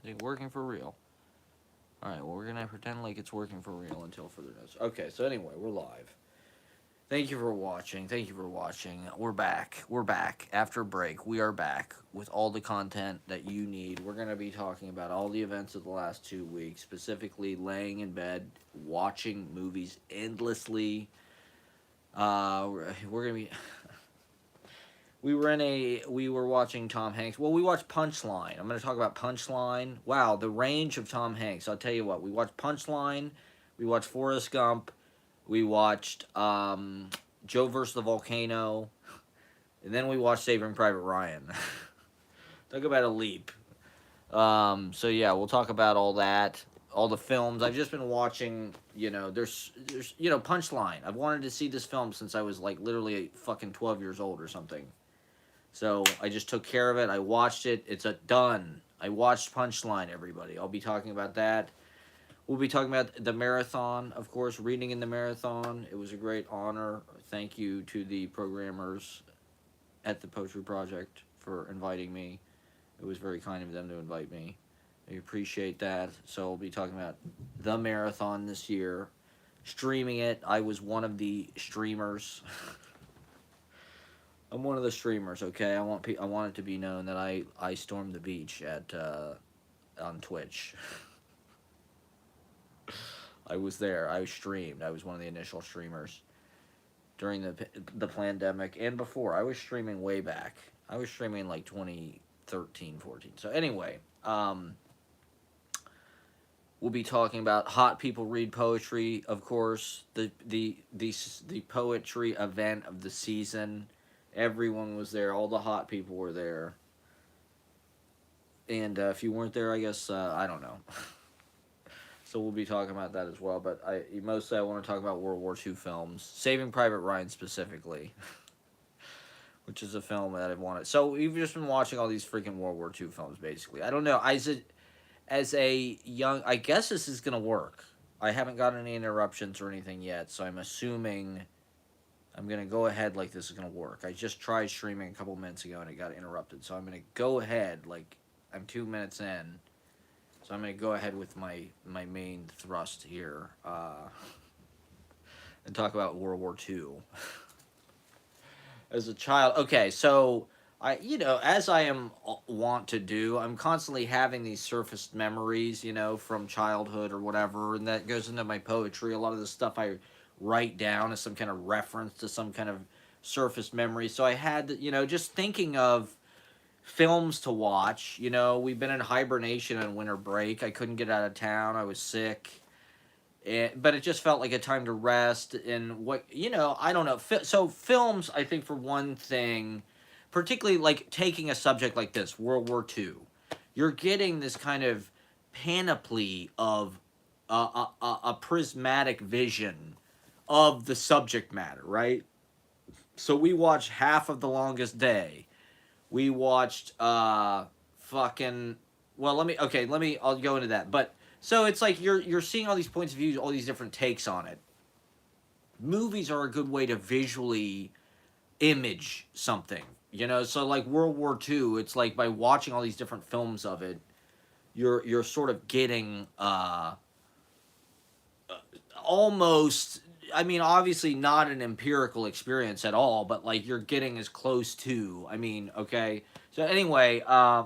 it working for real? Alright, well, we're gonna pretend like it's working for real until further notice. Okay, so anyway, we're live. Thank you for watching. Thank you for watching. We're back. We're back. After a break, we are back with all the content that you need. We're going to be talking about all the events of the last 2 weeks, specifically laying in bed, watching movies endlessly. We're going to be... We were watching Tom Hanks. Well, we watched Punchline. I'm going to talk about Punchline. Wow, the range of Tom Hanks. I'll tell you what. We watched Punchline. We watched Forrest Gump. We watched Joe versus the Volcano, and then we watched Saving Private Ryan. Talk about a leap. So yeah, we'll talk about all that, all the films. I've just been watching. There's Punchline. I've wanted to see this film since I was like literally fucking 12 years old or something. So I just took care of it. I watched it. It's done. I watched Punchline. Everybody, I'll be talking about that. We'll be talking about the marathon, of course, reading in the marathon. It was a great honor. Thank you to the programmers at the Poetry Project for inviting me. It was very kind of them to invite me. I appreciate that. So we'll be talking about the marathon this year. Streaming it. I was one of the streamers. I'm one of the streamers, okay? I want it to be known that I stormed the beach on Twitch. I was there. I streamed. I was one of the initial streamers during the pandemic and before. I was streaming way back. I was streaming like 2013, 14. So anyway, we'll be talking about Hot People Read Poetry, of course, the poetry event of the season. Everyone was there. All the hot people were there. And if you weren't there, I guess, I don't know. So we'll be talking about that as well. But mostly I want to talk about World War II films. Saving Private Ryan specifically. Which is a film that I've wanted. So we've just been watching all these freaking World War II films, basically. I don't know. As a young... I guess this is going to work. I haven't gotten any interruptions or anything yet. So I'm assuming I'm going to go ahead like this is going to work. I just tried streaming a couple minutes ago and it got interrupted. So I'm going to go ahead like I'm 2 minutes in. So I'm going to go ahead with my main thrust here and talk about World War II. As a child, okay, so as I am want to do, I'm constantly having these surfaced memories, from childhood or whatever, and that goes into my poetry. A lot of the stuff I write down is some kind of reference to some kind of surfaced memory. So I had, just thinking of films to watch. We've been in hibernation on winter break. I couldn't get out of town. I was sick. But it just felt like a time to rest. And I don't know. So films, I think, for one thing, particularly like taking a subject like this, World War II, you're getting this kind of panoply of a prismatic vision of the subject matter, right? So we watched Half of the Longest Day. We watched I'll go into that. But so it's like you're seeing all these points of view, all these different takes on it. Movies are a good way to visually image something, so like World War II, it's like by watching all these different films of it, you're sort of getting almost, I mean, obviously not an empirical experience at all, but like you're getting as close to, okay. So anyway, I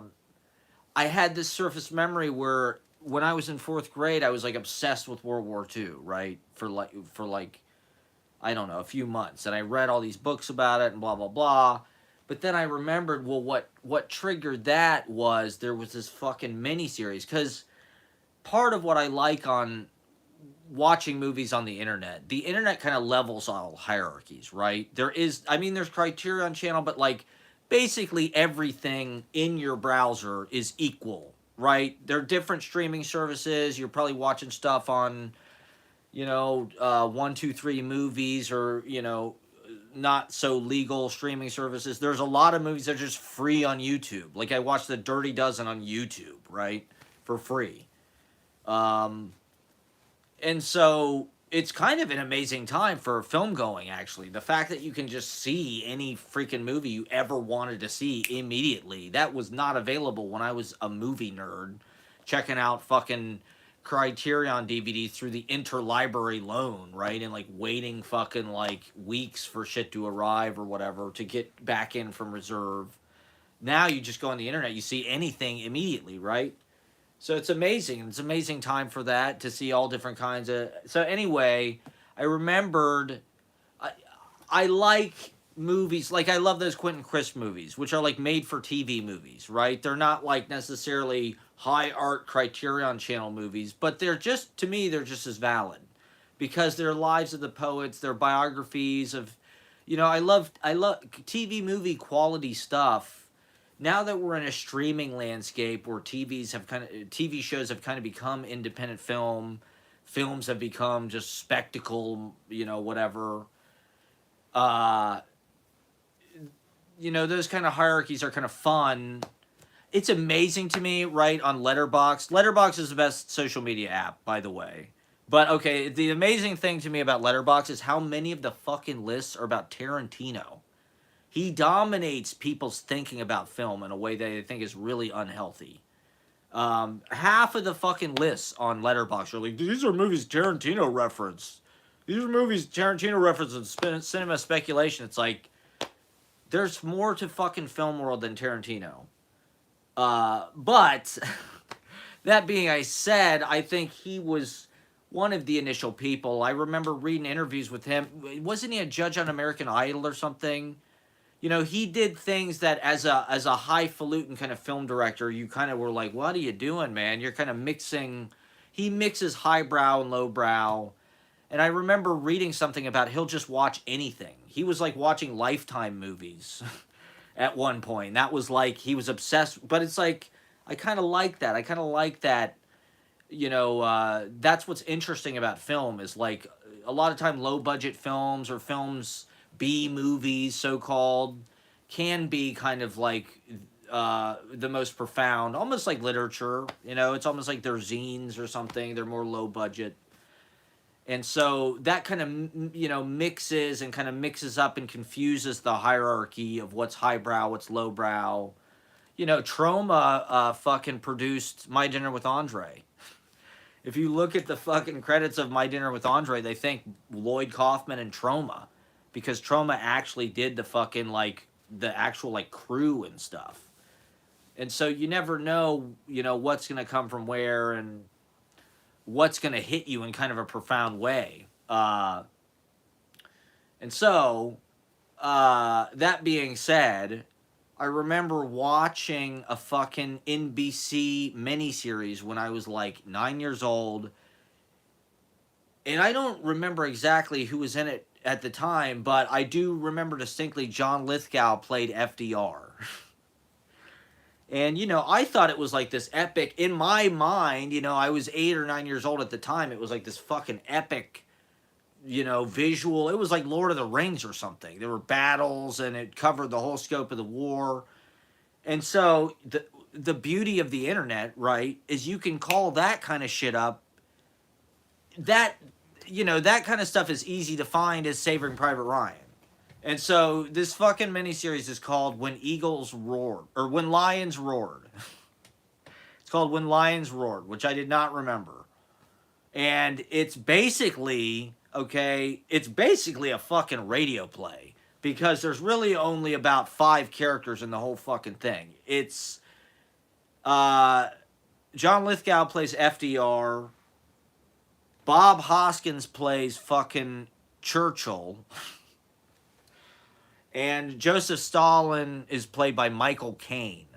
had this surface memory where when I was in 4th grade, I was like obsessed with World War II, right? For like, I don't know, a few months. And I read all these books about it and blah, blah, blah. But then I remembered, well, what triggered that was there was this fucking miniseries. Because part of what I like on watching movies on the internet kind of levels all hierarchies, right? There's Criterion Channel, but like basically everything in your browser is equal, right? There are different streaming services. You're probably watching stuff on, 123 movies or, not so legal streaming services. There's a lot of movies that are just free on YouTube. Like I watched The Dirty Dozen on YouTube, right? For free. And so it's kind of an amazing time for film going, actually. The fact that you can just see any freaking movie you ever wanted to see immediately. That was not available when I was a movie nerd. checking out fucking Criterion DVDs through the interlibrary loan, right? And like waiting fucking like weeks for shit to arrive or whatever to get back in from reserve. Now you just go on the internet, you see anything immediately, right? So it's amazing. It's an amazing time for that to see all different kinds of. So anyway, I remembered. I I like movies like I love those Quentin Crisp movies, which are like made for TV movies, right? They're not like necessarily high art Criterion Channel movies, but they're just to me they're just as valid because they're lives of the poets, they're biographies of, I love TV movie quality stuff. Now that we're in a streaming landscape where TV shows have kind of become independent films have become just spectacle, whatever. Uh, those kind of hierarchies are kind of fun. It's amazing to me, right, on Letterboxd. Letterboxd is the best social media app, by the way. But okay, the amazing thing to me about Letterboxd is how many of the fucking lists are about Tarantino. He dominates people's thinking about film in a way that I think is really unhealthy. Half of the fucking lists on Letterboxd are like, these are movies Tarantino reference. These are movies Tarantino reference and cinema speculation. It's like, there's more to fucking film world than Tarantino. But that being I said, I think he was one of the initial people. I remember reading interviews with him. Wasn't he a judge on American Idol or something? He did things that as a highfalutin kind of film director, you kind of were like, what are you doing, man? You're kind of mixing. He mixes highbrow and lowbrow. And I remember reading something about he'll just watch anything. He was like watching Lifetime movies at one point. That was like he was obsessed. But it's like I kind of like that. I kind of like that. That's what's interesting about film is like a lot of time low budget films or films B movies so called can be kind of like the most profound, almost like literature. It's almost like they're zines or something. They're more low budget. And so that kind of, mixes and kind of mixes up and confuses the hierarchy of what's highbrow, what's lowbrow. Troma fucking produced My Dinner with Andre. If you look at the fucking credits of My Dinner with Andre, they thank Lloyd Kaufman and Troma because Troma actually did the fucking, like, the actual, like, crew and stuff. And so you never know, what's going to come from where and what's going to hit you in kind of a profound way. And so, that being said, I remember watching a fucking NBC miniseries when I was like 9 years old. And I don't remember exactly who was in it at the time, but I do remember distinctly John Lithgow played FDR. And, I thought it was like this epic, in my mind, I was 8 or 9 years old at the time. It was like this fucking epic, visual. It was like Lord of the Rings or something. There were battles and it covered the whole scope of the war. And so the beauty of the internet, right, is you can call that kind of shit up. That, that kind of stuff is easy to find as Saving Private Ryan. And so this fucking miniseries is called When Eagles Roared, or When Lions Roared. It's called When Lions Roared, which I did not remember. And it's basically, it's basically a fucking radio play. Because there's really only about 5 characters in the whole fucking thing. It's, John Lithgow plays FDR. Bob Hoskins plays fucking Churchill. And Joseph Stalin is played by Michael Caine.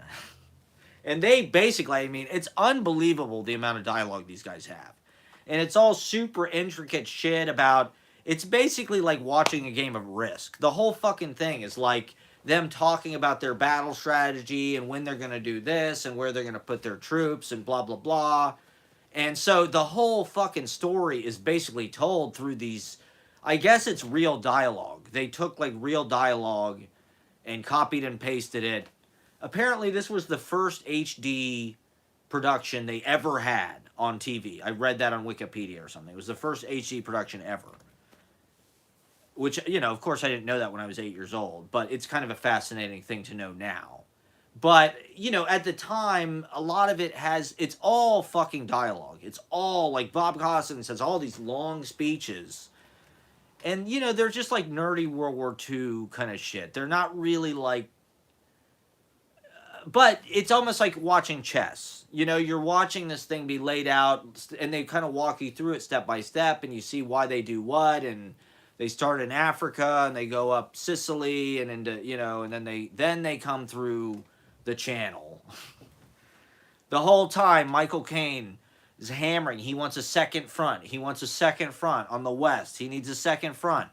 And they basically, it's unbelievable the amount of dialogue these guys have. And it's all super intricate shit about, it's basically like watching a game of Risk. The whole fucking thing is like them talking about their battle strategy and when they're going to do this and where they're going to put their troops and blah, blah, blah. And so the whole fucking story is basically told through these, I guess it's real dialogue. They took like real dialogue and copied and pasted it. Apparently this was the first HD production they ever had on TV. I read that on Wikipedia or something. It was the first HD production ever. Which, of course I didn't know that when I was 8 years old, but it's kind of a fascinating thing to know now. But, you know, at the time, a lot of it it's all fucking dialogue. It's all, like, Bob Costas says all these long speeches. And, you know, they're just like nerdy World War II kind of shit. They're not really like, but it's almost like watching chess. You know, you're watching this thing be laid out, and they kind of walk you through it step by step, and you see why they do what, and they start in Africa, and they go up Sicily, and into, you know, and then they come through the Channel. The whole time, Michael Caine is hammering. He wants a second front. He wants a second front on the west. He needs a second front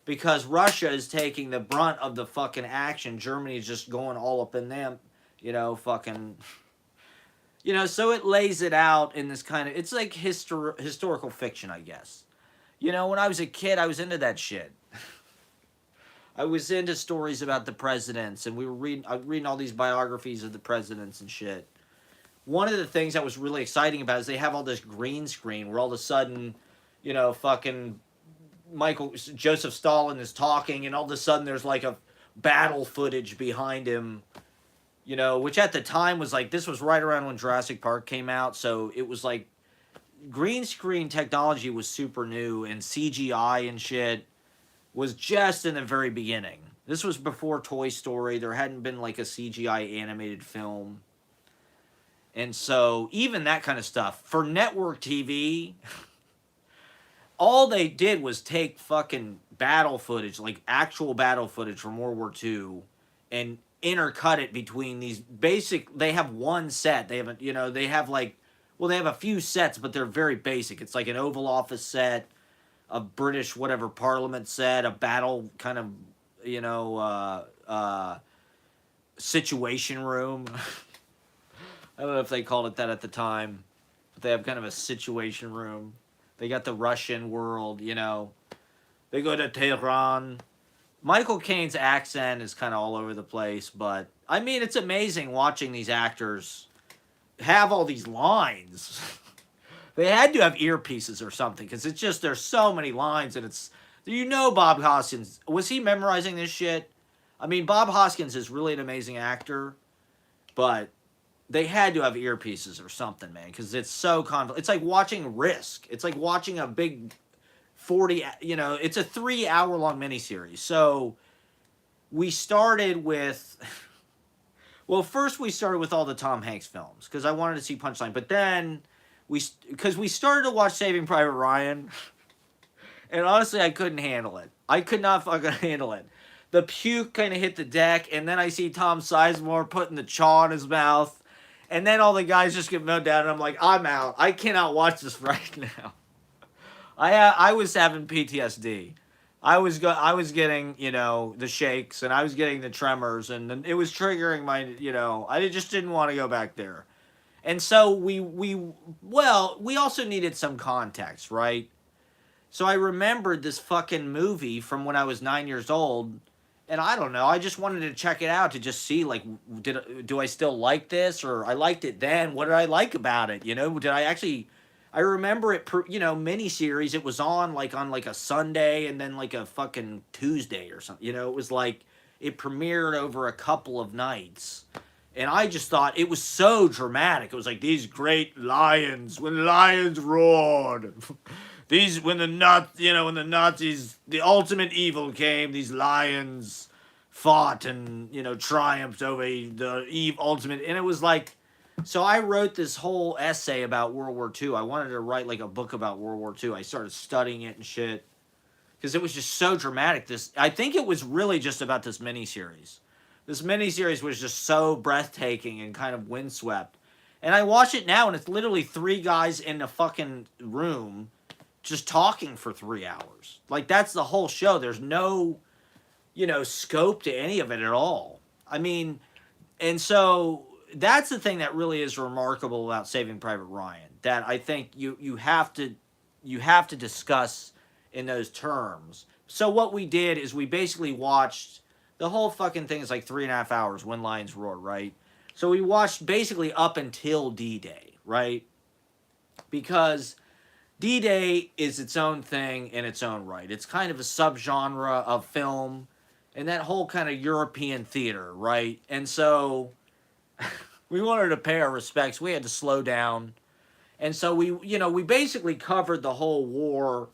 because Russia is taking the brunt of the fucking action. Germany is just going all up in them, you know, fucking, you know. So it lays it out in this kind of, it's like historical fiction, I guess. You know, when I was a kid, I was into that shit. I was into stories about the presidents, and I was reading all these biographies of the presidents and shit. One of the things that was really exciting about it is they have all this green screen where all of a sudden, you know, fucking Joseph Stalin is talking, and all of a sudden there's like a battle footage behind him, you know, which at the time was like, this was right around when Jurassic Park came out, so it was like green screen technology was super new, and CGI and shit was just in the very beginning. This was before Toy Story. There hadn't been like a CGI animated film. And so even that kind of stuff for network TV, all they did was take fucking battle footage, like actual battle footage from World War II, and intercut it between these basic. They have one set. They haven't, you know, they have like, well, they have a few sets, but they're very basic. It's like an Oval Office set, a British whatever Parliament set, a battle kind of, you know, situation room. I don't know if they called it that at the time, but they have kind of a situation room. They got the Russian world, you know. They go to Tehran. Michael Caine's accent is kind of all over the place, but I mean, it's amazing watching these actors have all these lines. They had to have earpieces or something because it's just there's so many lines, and it's, you know, Bob Hoskins, was he memorizing this shit? I mean, Bob Hoskins is really an amazing actor, but they had to have earpieces or something, man, because it's so it's like watching Risk. It's like watching a big 40, you know, it's a 3 hour long miniseries. So we started with, well, first we started with all the Tom Hanks films because I wanted to see Punchline, but then because we started to watch Saving Private Ryan, and honestly, I couldn't handle it. I could not fucking handle it. The puke kind of hit the deck, and then I see Tom Sizemore putting the chaw in his mouth. And then all the guys just get mowed down, and I'm like, I'm out. I cannot watch this right now. I was having PTSD. I was getting, you know, the shakes, and I was getting the tremors, and it was triggering my, you know, I just didn't want to go back there. And so we also needed some context, right? So I remembered this fucking movie from when I was 9 years old, and I don't know. I just wanted to check it out to just see, like, do I still like this, or I liked it then? What did I like about it? You know, did I actually? I remember it, you know, miniseries. It was on like a Sunday and then like a fucking Tuesday or something. You know, it was like it premiered over a couple of nights, and I just thought it was so dramatic. It was like these great lions when lions roared. These when the Nazis, the ultimate evil came, these lions fought and, you know, triumphed over the ultimate, and it was like, so I wrote this whole essay about World War II. I wanted to write like a book about World War II. I started studying it and shit because it was just so dramatic. I think it was really just about this miniseries. This miniseries was just so breathtaking and kind of windswept. And I watch it now, and it's literally three guys in a fucking room just talking for 3 hours. Like, that's the whole show. There's no, you know, scope to any of it at all. I mean, and so that's the thing that really is remarkable about Saving Private Ryan, that I think you have to discuss in those terms. So what we did is we basically watched the whole fucking thing is like 3.5 hours when lions roar, right? So we watched basically up until D-Day, right? Because D-Day is its own thing in its own right. It's kind of a subgenre of film and that whole kind of European theater, right? And so We wanted to pay our respects. We had to slow down. And so we basically covered the whole war,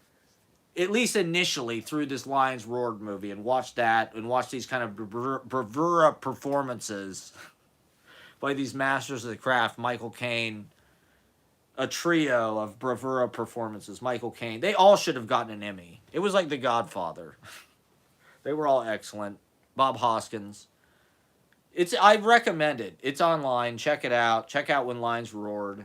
at least initially, through this Lions Roared movie, and watched that and watched these kind of bravura performances by these masters of the craft, Michael Caine, a trio of bravura performances. Michael Caine, they all should have gotten an Emmy. It was like The Godfather. They were all excellent. Bob Hoskins. I recommend it. It's online. Check it out. Check out When Lions Roared.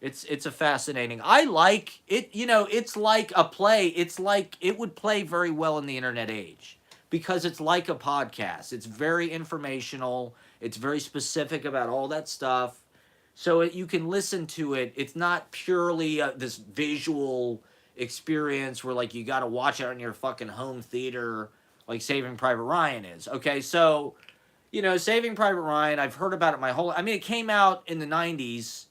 It's a fascinating. I like it. It's like a play. It's like it would play very well in the internet age because it's like a podcast. It's very informational. It's very specific about all that stuff. So you can listen to it. It's not purely this visual experience where like you got to watch it on your fucking home theater like Saving Private Ryan is. Okay, so Saving Private Ryan, I've heard about it I mean, it came out in the 90s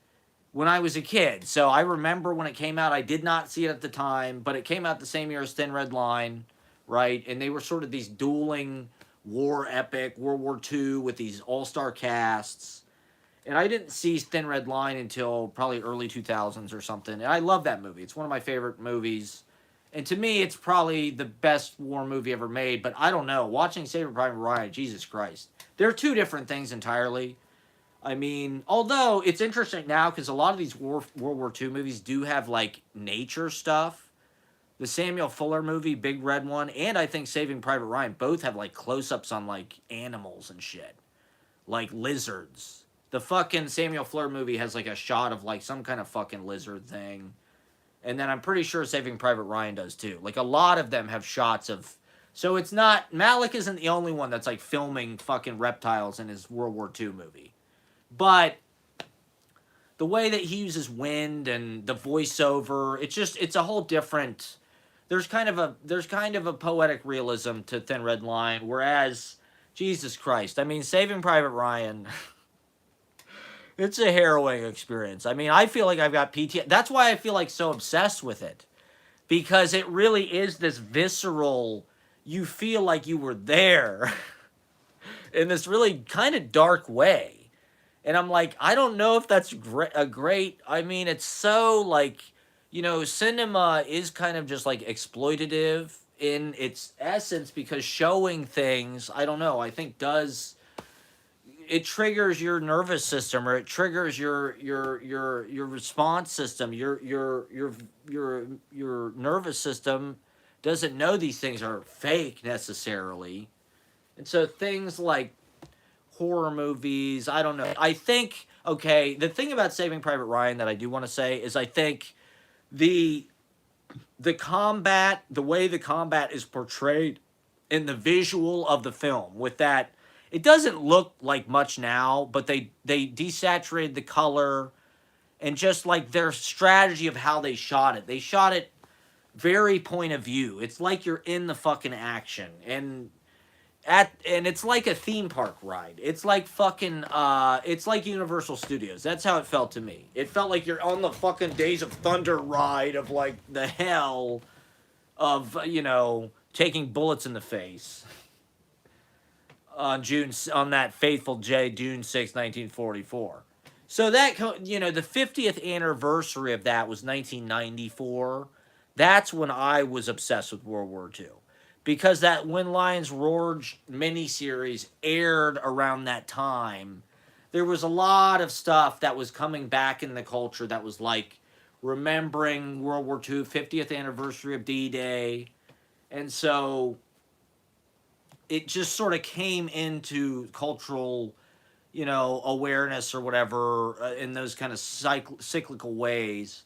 when I was a kid. So I remember when it came out. I did not see it at the time, but it came out the same year as Thin Red Line, right? And they were sort of these dueling war epic, World War II with these all-star casts. And I didn't see Thin Red Line until probably early 2000s or something. And I love that movie. It's one of my favorite movies. And to me, it's probably the best war movie ever made. But I don't know. Watching Saving Private Ryan, Jesus Christ. They're two different things entirely. I mean, although it's interesting now because a lot of these World War II movies do have like nature stuff. The Samuel Fuller movie, Big Red One, and I think Saving Private Ryan both have like close-ups on like animals and shit, like lizards. The fucking Samuel Fuller movie has like a shot of like some kind of fucking lizard thing, and then I'm pretty sure Saving Private Ryan does too. Like a lot of them have shots of. So it's not Malick isn't the only one that's like filming fucking reptiles in his World War II movie. But the way that he uses wind and the voiceover, it's a whole different. There's kind of a poetic realism to Thin Red Line, whereas Jesus Christ, I mean Saving Private Ryan, it's a harrowing experience. I mean, I feel like I've got PTSD. That's why I feel like so obsessed with it, because it really is this visceral. You feel like you were there in this really kind of dark way. And I'm like, I don't know if that's great. I mean, it's so like, cinema is kind of just like exploitative in its essence because showing things, I don't know, I think it triggers your nervous system, or it triggers your response system. Your nervous system doesn't know these things are fake necessarily. And so things like horror movies, I don't know. I think, okay, the thing about Saving Private Ryan that I do want to say is I think the combat, the way the combat is portrayed in the visual of the film, with that, it doesn't look like much now, but they desaturated the color, and just like their strategy of how they shot it. They shot it very point of view. It's like you're in the fucking action. And it's like a theme park ride. It's like fucking it's like Universal Studios. That's how it felt to me. It felt like you're on the fucking Days of Thunder ride of like the hell of, taking bullets in the face on that fateful June 6, 1944. So that, the 50th anniversary of that was 1994. That's when I was obsessed with World War II. Because that When Lions Roared miniseries aired around that time, there was a lot of stuff that was coming back in the culture that was like remembering World War II, 50th anniversary of D-Day. And so it just sort of came into cultural, awareness or whatever in those kind of cyclical ways.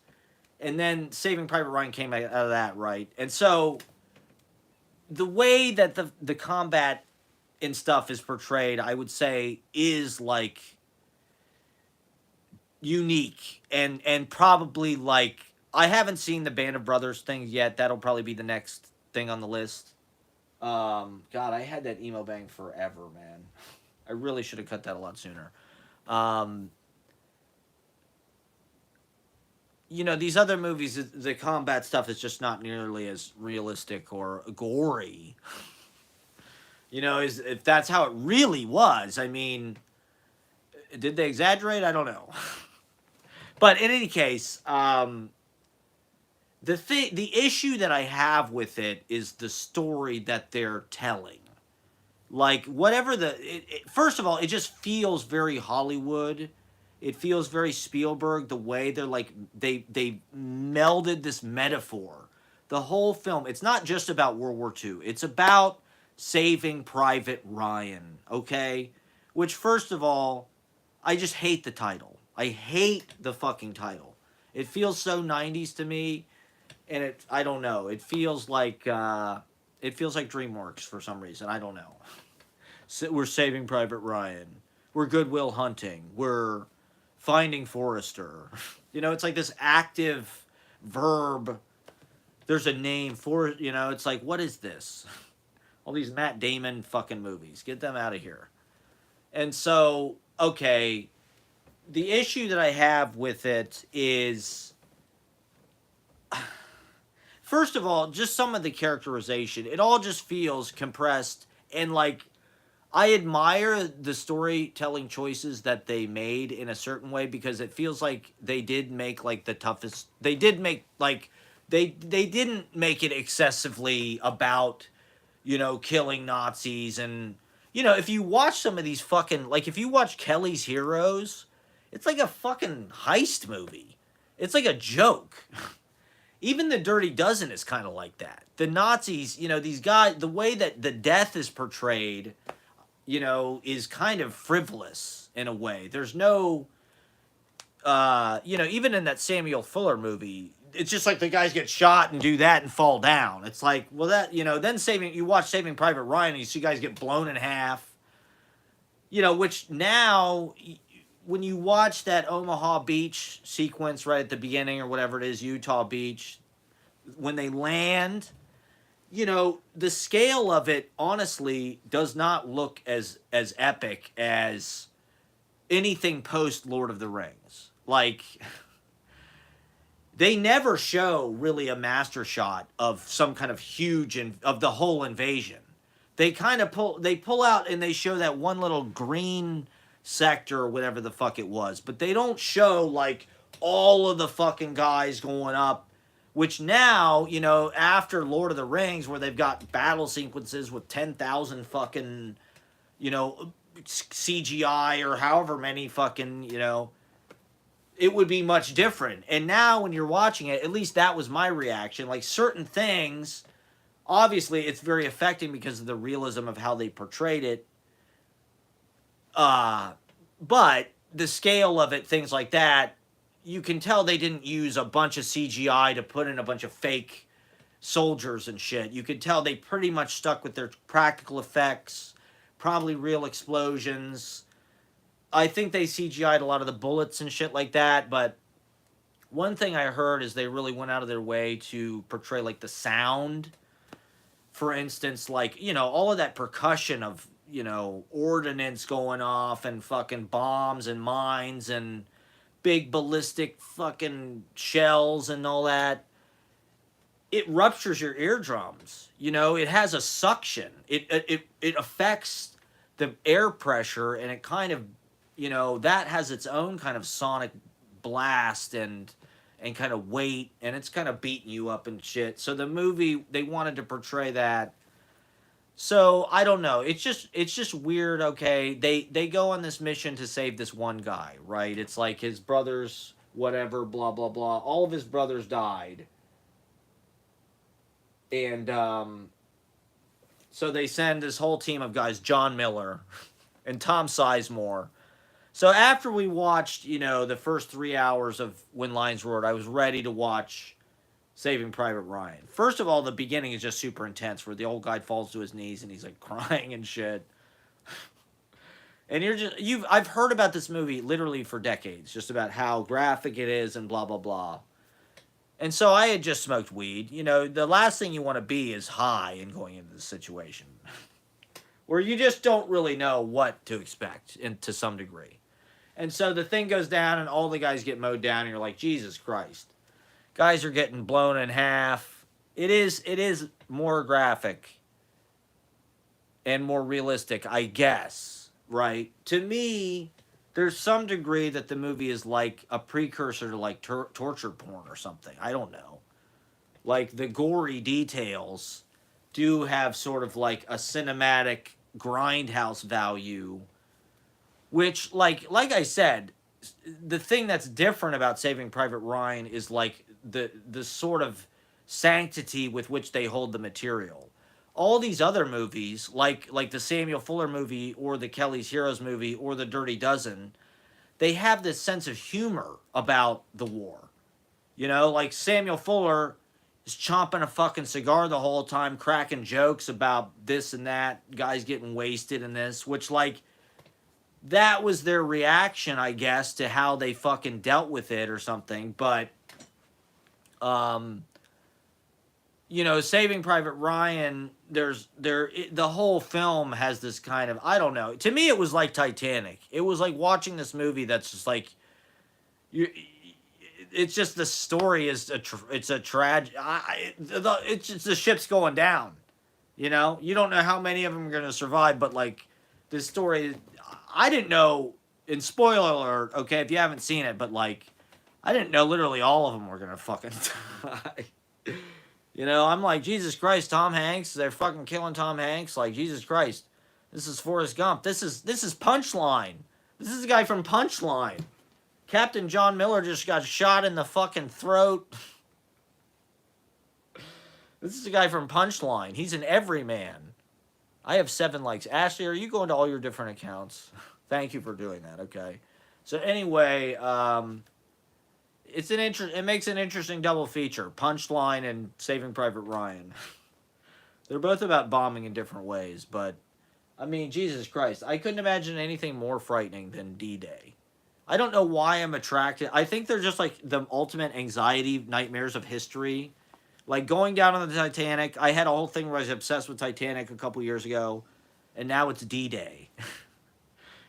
And then Saving Private Ryan came out of that, right? And so the way that the combat and stuff is portrayed, I would say, is like unique and probably like, I haven't seen the Band of Brothers thing yet. That'll probably be the next thing on the list. God, I had that emo bang forever, man. I really should have cut that a lot sooner. These other movies, the combat stuff is just not nearly as realistic or gory. If that's how it really was. I mean, Did they exaggerate? I don't know. But in any case, the issue that I have with it is the story that they're telling. Like whatever first of all, it just feels very Hollywood. It feels very Spielberg, the way they're like they melded this metaphor. The whole film, it's not just about World War II. It's about Saving Private Ryan, okay? Which first of all, I just hate the title. I hate the fucking title. It feels so 90s to me, and I don't know. It feels like DreamWorks for some reason. I don't know. So we're Saving Private Ryan. We're Goodwill Hunting. We're Finding Forrester. You know, it's like this active verb. There's a name for it. You know, it's like, what is this? All these Matt Damon fucking movies. Get them out of here. And so, okay, the issue that I have with it is, first of all, just some of the characterization. It all just feels compressed, and like, I admire the storytelling choices that they made in a certain way, because it feels like they did make like the toughest. They did make like they didn't make it excessively about, you know, killing Nazis. And you know, if you watch some of these fucking, like, if you watch Kelly's Heroes, it's like a fucking heist movie. It's like a joke. Even The Dirty Dozen is kind of like that. The Nazis, you know, these guys, the way that the death is portrayed, you know, is kind of frivolous in a way. There's no, you know, even in that Samuel Fuller movie, it's just like the guys get shot and do that and fall down. It's like, well, that, you know, then you watch Saving Private Ryan and you see guys get blown in half, you know, which now, when you watch that Omaha Beach sequence right at the beginning, or whatever it is, Utah Beach, when they land, you know, the scale of it honestly does not look as epic as anything post Lord of the Rings. Like, they never show really a master shot of some kind of huge of the whole invasion. They kind of pull out and they show that one little green sector or whatever the fuck it was, but they don't show like all of the fucking guys going up, which now, you know, after Lord of the Rings, where they've got battle sequences with 10,000 fucking, you know, CGI or however many fucking, you know, it would be much different. And now when you're watching it, at least that was my reaction. Like, certain things, obviously it's very affecting because of the realism of how they portrayed it. But the scale of it, things like that, you can tell they didn't use a bunch of CGI to put in a bunch of fake soldiers and shit. You could tell they pretty much stuck with their practical effects, probably real explosions. I think they CGI'd a lot of the bullets and shit like that, but one thing I heard is they really went out of their way to portray, like, the sound. For instance, like, you know, all of that percussion of, you know, ordnance going off and fucking bombs and mines and big ballistic fucking shells and all that. It ruptures your eardrums. You know, it has a suction. It affects the air pressure, and it kind of, you know, that has its own kind of sonic blast and kind of weight, and it's kind of beating you up and shit. So the movie, they wanted to portray that. So I don't know. It's just weird. Okay, they go on this mission to save this one guy, right? It's like his brothers, whatever, blah blah blah. All of his brothers died, and so they send this whole team of guys, John Miller and Tom Sizemore. So after we watched, you know, the first 3 hours of When Lions Roared, I was ready to watch Saving Private Ryan. First of all, the beginning is just super intense, where the old guy falls to his knees and he's like crying and shit. And I've heard about this movie literally for decades, just about how graphic it is and blah blah blah. And so I had just smoked weed. You know, the last thing you want to be is high and going into this situation, where you just don't really know what to expect, to some degree. And so the thing goes down and all the guys get mowed down and you're like, Jesus Christ. Guys are getting blown in half. It is more graphic and more realistic, I guess, right? To me, there's some degree that the movie is like a precursor to like torture porn or something. I don't know. Like the gory details do have sort of like a cinematic grindhouse value, which like I said, the thing that's different about Saving Private Ryan is like the sort of sanctity with which they hold the material. All these other movies, like the Samuel Fuller movie or the Kelly's Heroes movie or the Dirty Dozen, they have this sense of humor about the war. You know, like Samuel Fuller is chomping a fucking cigar the whole time, cracking jokes about this and that, guys getting wasted in this, which like that was their reaction, I guess, to how they fucking dealt with it or something. But um you know, Saving Private Ryan, the whole film has this kind of, I don't know. To me, it was like Titanic. It was like watching this movie that's just like you. It's just the story is it's a tragedy. It's just the ship's going down. You know, you don't know how many of them are gonna survive, but like this story, I didn't know. In spoiler alert, okay, if you haven't seen it, but like I didn't know literally all of them were gonna fucking die. You know, I'm like, Jesus Christ, Tom Hanks, they're fucking killing Tom Hanks. Like, Jesus Christ, this is Forrest Gump. This is Punchline. This is the guy from Punchline. Captain John Miller just got shot in the fucking throat. This is the guy from Punchline. He's an everyman. I have 7 likes. Ashley, are you going to all your different accounts? Thank you for doing that, okay? So anyway, it makes an interesting double feature. Punchline and Saving Private Ryan. They're both about bombing in different ways, but I mean, Jesus Christ, I couldn't imagine anything more frightening than D-Day. I don't know why I'm attracted. I think they're just like the ultimate anxiety nightmares of history. Like going down on the Titanic, I had a whole thing where I was obsessed with Titanic a couple years ago, and now it's D-Day.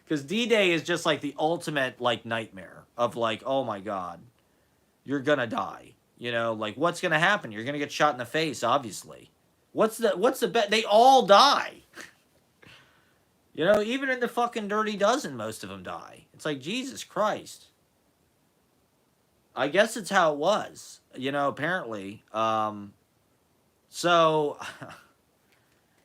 Because D-Day is just like the ultimate like nightmare of like, oh my God, you're gonna die. You know, like what's gonna happen? You're gonna get shot in the face, obviously. What's the bet? They all die. You know, even in the fucking Dirty Dozen, most of them die. It's like, Jesus Christ. I guess it's how it was. You know, apparently. So,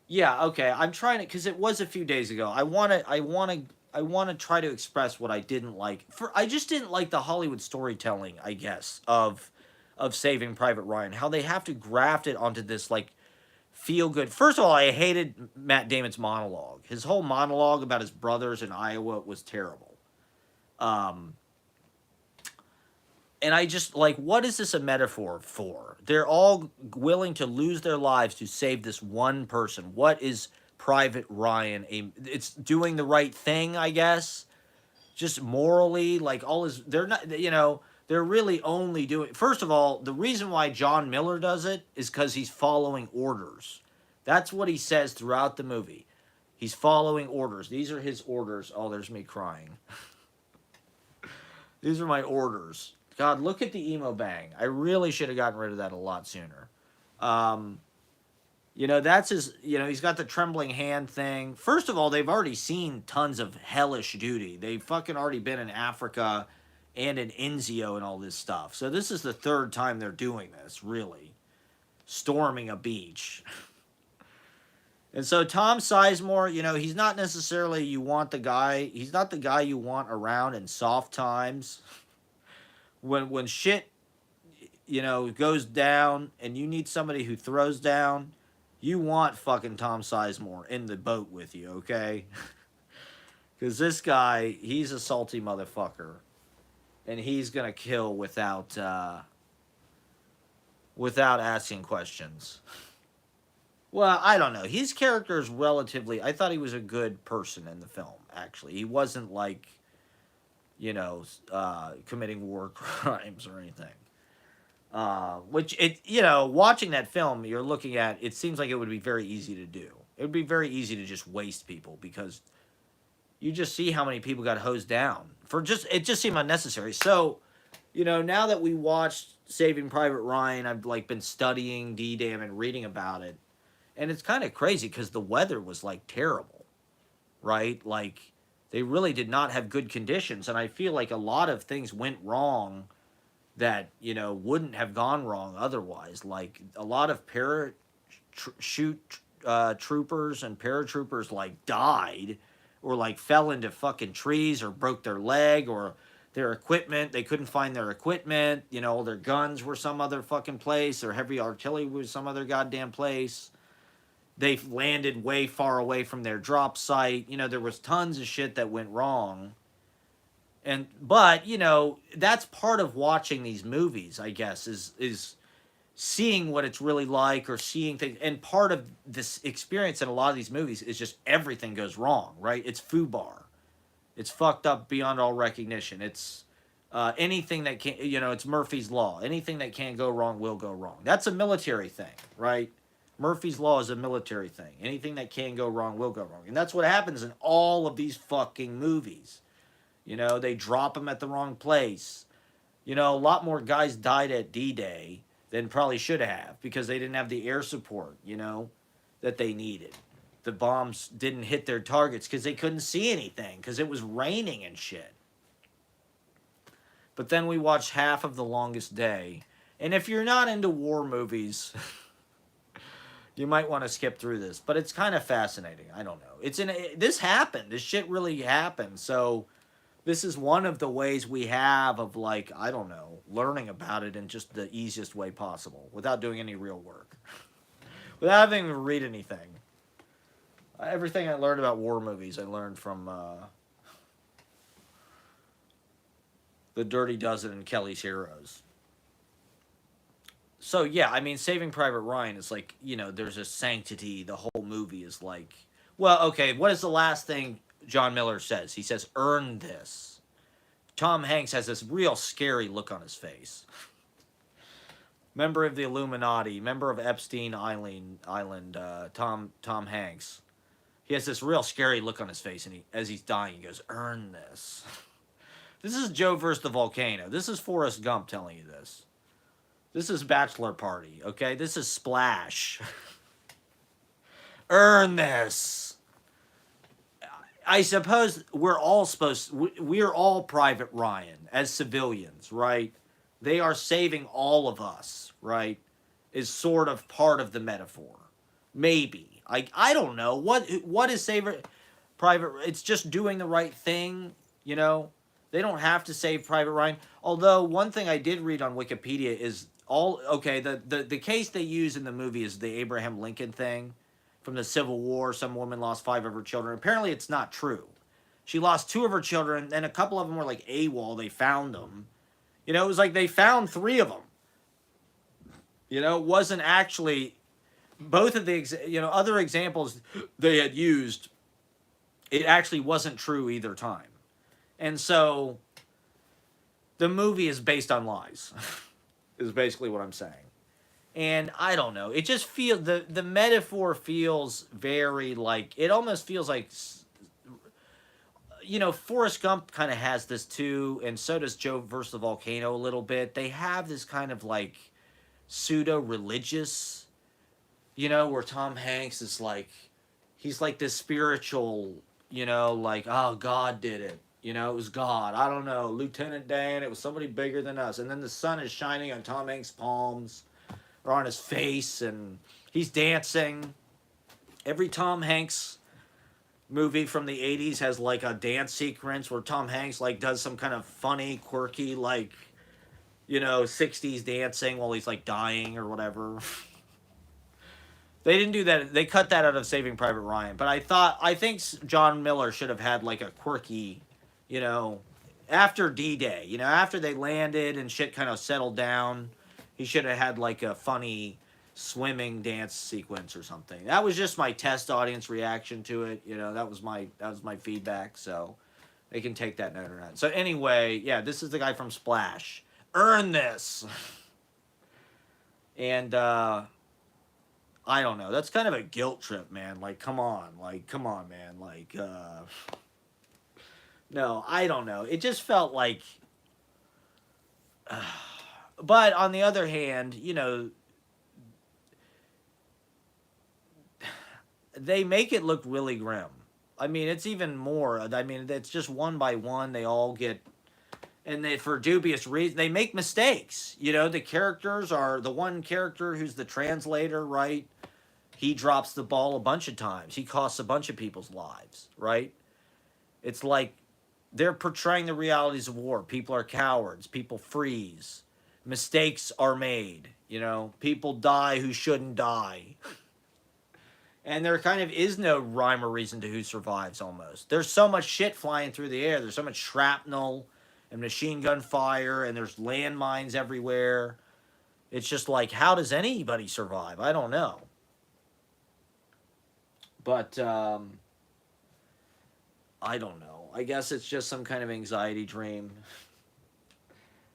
yeah, okay. I'm trying to, because it was a few days ago. I want to try to express what I didn't like. I just didn't like the Hollywood storytelling, I guess, of Saving Private Ryan. How they have to graft it onto this like feel good. First of all, I hated Matt Damon's monologue. His whole monologue about his brothers in Iowa was terrible. And I just like, what is this a metaphor for? They're all willing to lose their lives to save this one person. What is Private Ryan? It's doing the right thing, I guess. Just morally, like all his, they're not, you know, they're really only doing. First of all, the reason why John Miller does it is because he's following orders. That's what he says throughout the movie. He's following orders. These are his orders. Oh, there's me crying. These are my orders. God, look at the emo bang. I really should have gotten rid of that a lot sooner. You know, that's his, you know, he's got the trembling hand thing. First of all, they've already seen tons of hellish duty. They've fucking already been in Africa and in Inzio and all this stuff. So this is the 3rd time they're doing this, really. Storming a beach. And so Tom Sizemore, you know, he's not necessarily he's not the guy you want around in soft times. When shit, you know, goes down and you need somebody who throws down, you want fucking Tom Sizemore in the boat with you, okay? Because this guy, he's a salty motherfucker. And he's going to kill without asking questions. Well, I don't know. His character is relatively, I thought he was a good person in the film, actually. He wasn't like, you know, committing war crimes or anything. Which, you know, watching that film, you're looking at, it seems like it would be very easy to do. It would be very easy to just waste people because you just see how many people got hosed down. It just seemed unnecessary. So, you know, now that we watched Saving Private Ryan, I've, like, been studying D-Day and reading about it. And it's kind of crazy because the weather was, like, terrible, right? Like, They really did not have good conditions, and I feel like a lot of things went wrong that wouldn't have gone wrong otherwise. Like a lot of parachute troopers and paratroopers like died, or like fell into fucking trees, or broke their leg, or their equipment. They couldn't find their equipment. Their guns were some other fucking place. Their heavy artillery was some other goddamn place. They landed way far away from their drop site. There was tons of shit that went wrong. But that's part of watching these movies, I guess, is seeing what it's really like, or seeing things. And part of this experience in a lot of these movies is just everything goes wrong, right? It's foobar. It's fucked up beyond all recognition. It's anything that can, it's Murphy's Law. Anything that can go wrong will go wrong. That's a military thing, right? Murphy's Law is a military thing. Anything that can go wrong will go wrong. And that's what happens in all of these fucking movies. They drop them at the wrong place. A lot more guys died at D-Day than probably should have, because they didn't have the air support, that they needed. The bombs didn't hit their targets because they couldn't see anything, because it was raining and shit. But then we watched half of The Longest Day. And if you're not into war movies, you might want to skip through this. But it's kind of fascinating. I don't know. This happened. This shit really happened. So this is one of the ways we have of, like, I don't know, learning about it in just the easiest way possible, without doing any real work. Without having to read anything. Everything I learned about war movies, I learned from The Dirty Dozen and Kelly's Heroes. So, yeah, I mean, Saving Private Ryan is like, there's a sanctity. The whole movie is like, well, okay, what is the last thing John Miller says? He says, earn this. Tom Hanks has this real scary look on his face. Member of the Illuminati, member of Epstein Island, Tom Hanks. He has this real scary look on his face, and as he's dying, he goes, earn this. This is Joe versus the Volcano. This is Forrest Gump telling you this. This is Bachelor Party, okay? This is Splash. Earn this. I suppose we're all Private Ryan as civilians, right? They are saving all of us, right? Is sort of part of the metaphor. Maybe. I don't know. What is Saving Private? It's just doing the right thing, They don't have to save Private Ryan. Although one thing I did read on Wikipedia is the case they use in the movie is the Abraham Lincoln thing from the Civil War. Some woman lost 5 of her children. Apparently it's not true. She lost 2 of her children, and a couple of them were like AWOL. They found them. It was like they found 3 of them. It wasn't actually both of the other examples they had used. It actually wasn't true either time. And so the movie is based on lies. Is basically what I'm saying. And I don't know. It just feels the metaphor feels very like, it almost feels like, Forrest Gump kind of has this too, and so does Joe versus the Volcano a little bit. They have this kind of like pseudo-religious, where Tom Hanks is like, he's like this spiritual, like, oh, God did it. It was God. I don't know. Lieutenant Dan, it was somebody bigger than us. And then the sun is shining on Tom Hanks' palms or on his face, and he's dancing. Every Tom Hanks movie from the 80s has like a dance sequence where Tom Hanks like does some kind of funny, quirky, like, 60s dancing while he's like dying or whatever. They didn't do that. They cut that out of Saving Private Ryan. But I think John Miller should have had like a quirky, after D-Day, after they landed and shit kind of settled down, he should have had like a funny swimming dance sequence or something. That was just my test audience reaction to it. That was my feedback. So they can take that note or not. So anyway, yeah, this is the guy from Splash. Earn this. And I don't know. That's kind of a guilt trip, man. Like, come on, man. Like, no, I don't know. It just felt like, but on the other hand, they make it look really grim. I mean, it's even more. I mean, it's just one by one. They all get, and they, for dubious reasons, they make mistakes. You know, the characters are the one character who's the translator, right? He drops the ball a bunch of times. He costs a bunch of people's lives, right? It's like they're portraying the realities of war. People are cowards. People freeze. Mistakes are made. You know, people die who shouldn't die. And there kind of is no rhyme or reason to who survives almost. There's so much shit flying through the air. There's so much shrapnel and machine gun fire, and there's landmines everywhere. It's just like, how does anybody survive? I don't know. But I don't know. I guess it's just some kind of anxiety dream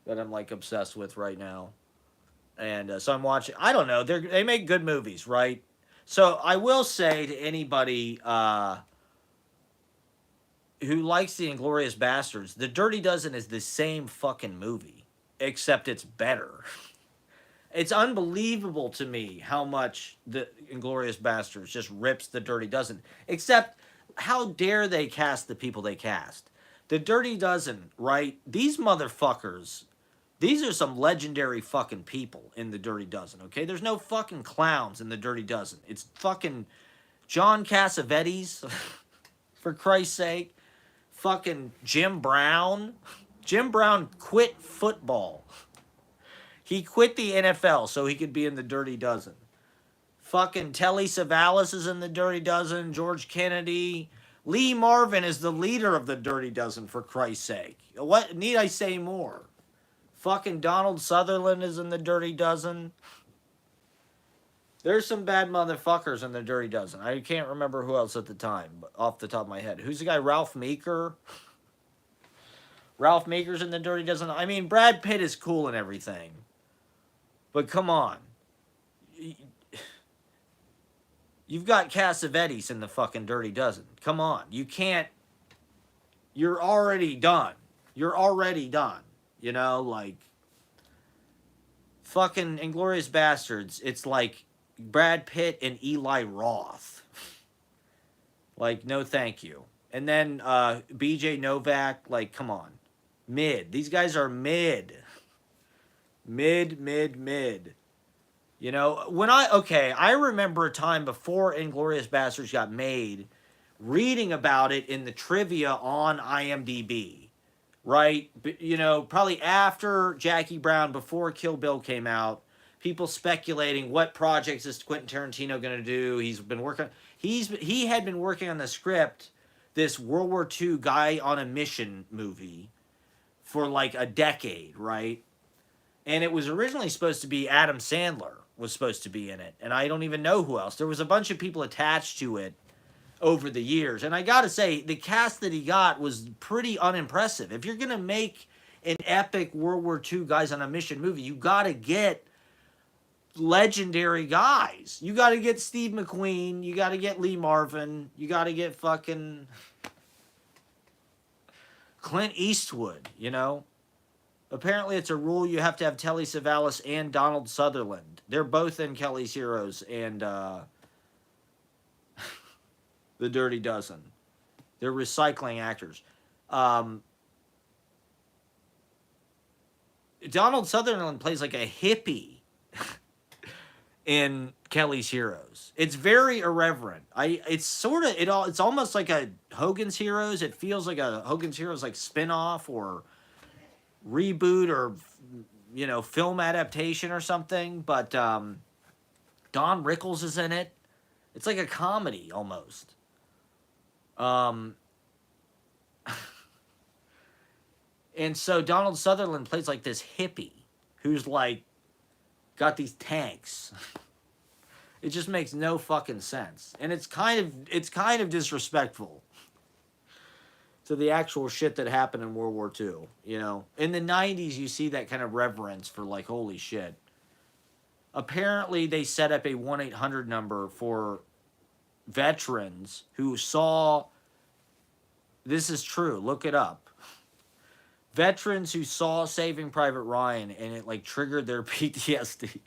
that I'm like obsessed with right now. And so I'm watching. I don't know. They make good movies, right? So I will say to anybody who likes the Inglorious Bastards, The Dirty Dozen is the same fucking movie, except it's better. It's unbelievable to me how much the Inglorious Bastards just rips The Dirty Dozen. Except, how dare they cast the people they cast? The Dirty Dozen, right? These motherfuckers, these are some legendary fucking people in The Dirty Dozen, okay? There's no fucking clowns in The Dirty Dozen. It's fucking John Cassavetes, for Christ's sake. Fucking Jim Brown. Jim Brown quit football. He quit the NFL so he could be in The Dirty Dozen. Fucking Telly Savalas is in The Dirty Dozen. George Kennedy. Lee Marvin is the leader of The Dirty Dozen, for Christ's sake. What need I say more? Fucking Donald Sutherland is in The Dirty Dozen. There's some bad motherfuckers in The Dirty Dozen. I can't remember who else at the time, but off the top of my head. Who's the guy? Ralph Meeker? Ralph Meeker's in The Dirty Dozen. I mean, Brad Pitt is cool and everything. But come on. You've got Cassavetes in the fucking Dirty Dozen. Come on. You can't. You're already done. You're already done. You know, like. Fucking Inglourious Bastards. It's like Brad Pitt and Eli Roth. Like, no thank you. And then BJ Novak, like, come on. Mid. These guys are mid. Mid. You know, I remember a time before Inglourious Bastards got made, reading about it in the trivia on IMDb, right? You know, probably after Jackie Brown, before Kill Bill came out, people speculating what projects is Quentin Tarantino going to do. He had been working on the script, this World War II guy on a mission movie, for like a decade, right? And it was originally supposed to be Adam Sandler was supposed to be in it. And I don't even know who else. There was a bunch of people attached to it over the years. And I got to say, the cast that he got was pretty unimpressive. If you're going to make an epic World War II guys on a mission movie, you got to get legendary guys. You got to get Steve McQueen. You got to get Lee Marvin. You got to get fucking Clint Eastwood, you know? Apparently, it's a rule you have to have Telly Savalas and Donald Sutherland. They're both in Kelly's Heroes and The Dirty Dozen. They're recycling actors. Donald Sutherland plays like a hippie in Kelly's Heroes. It's very irreverent. It's almost like a Hogan's Heroes. It feels like a Hogan's Heroes like spin-off or reboot or, you know, film adaptation or something. But Don Rickles is in it. It's like a comedy almost. And so Donald Sutherland plays like this hippie who's like got these tanks. It just makes no fucking sense. And it's kind of disrespectful to the actual shit that happened in World War II, you know. In the 90s, you see that kind of reverence for, like, holy shit. Apparently, they set up a 1-800 number for veterans who saw... This is true. Look it up. Veterans who saw Saving Private Ryan and it, like, triggered their PTSD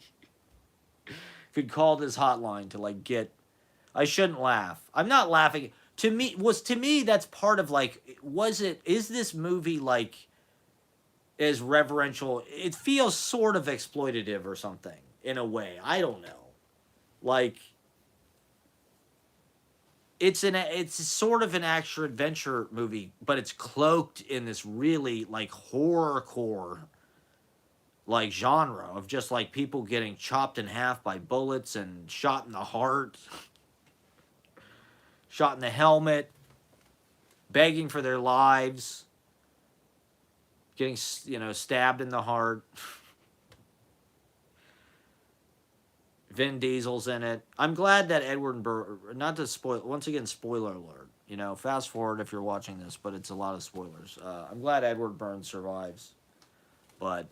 could call this hotline to, like, get... I shouldn't laugh. I'm not laughing... to me that's part of like, is this movie like as reverential? It feels sort of exploitative or something in a way. I don't know. Like it's sort of an action adventure movie, but it's cloaked in this really like horrorcore like genre of just like people getting chopped in half by bullets and shot in the heart, shot in the helmet, begging for their lives, getting stabbed in the heart. Vin Diesel's in it. I'm glad that Edward Burr. Not to spoil. Once again, spoiler alert. Fast forward if you're watching this, but it's a lot of spoilers. I'm glad Edward Burns survives, but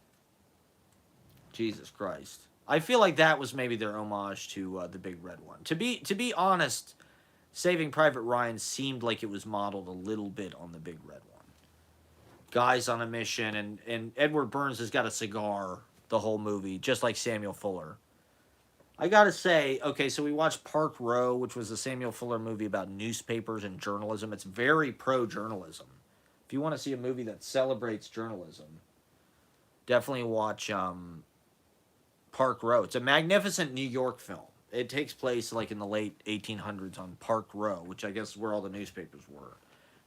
Jesus Christ, I feel like that was maybe their homage to the Big Red One. To be honest, Saving Private Ryan seemed like it was modeled a little bit on the Big Red One. Guys on a mission, and Edward Burns has got a cigar the whole movie, just like Samuel Fuller. I gotta say, okay, so we watched Park Row, which was a Samuel Fuller movie about newspapers and journalism. It's very pro-journalism. If you want to see a movie that celebrates journalism, definitely watch Park Row. It's a magnificent New York film. It takes place like in the late 1800s on Park Row, which I guess is where all the newspapers were.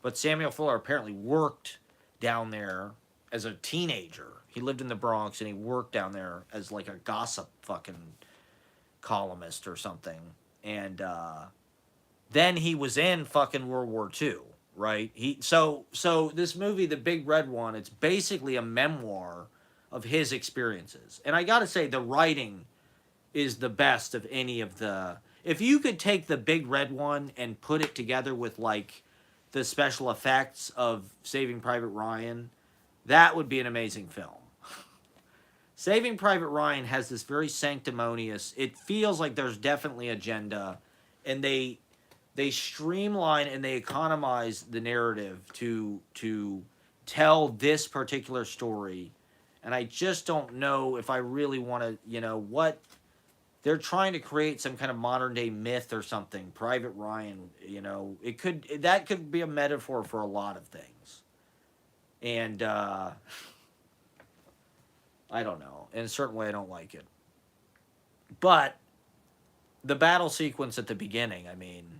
But Samuel Fuller apparently worked down there as a teenager. He lived in the Bronx and he worked down there as like a gossip fucking columnist or something. And then he was in fucking World War II, right? So this movie, The Big Red One, it's basically a memoir of his experiences. And I gotta say, the writing is the best of any of the... If you could take The Big Red One and put it together with, like, the special effects of Saving Private Ryan, that would be an amazing film. Saving Private Ryan has this very sanctimonious... It feels like there's definitely agenda, and they streamline and they economize the narrative to tell this particular story. And I just don't know if I really want to, what... They're trying to create some kind of modern day myth or something. Private Ryan, that could be a metaphor for a lot of things. And I don't know. In a certain way, I don't like it. But the battle sequence at the beginning, I mean,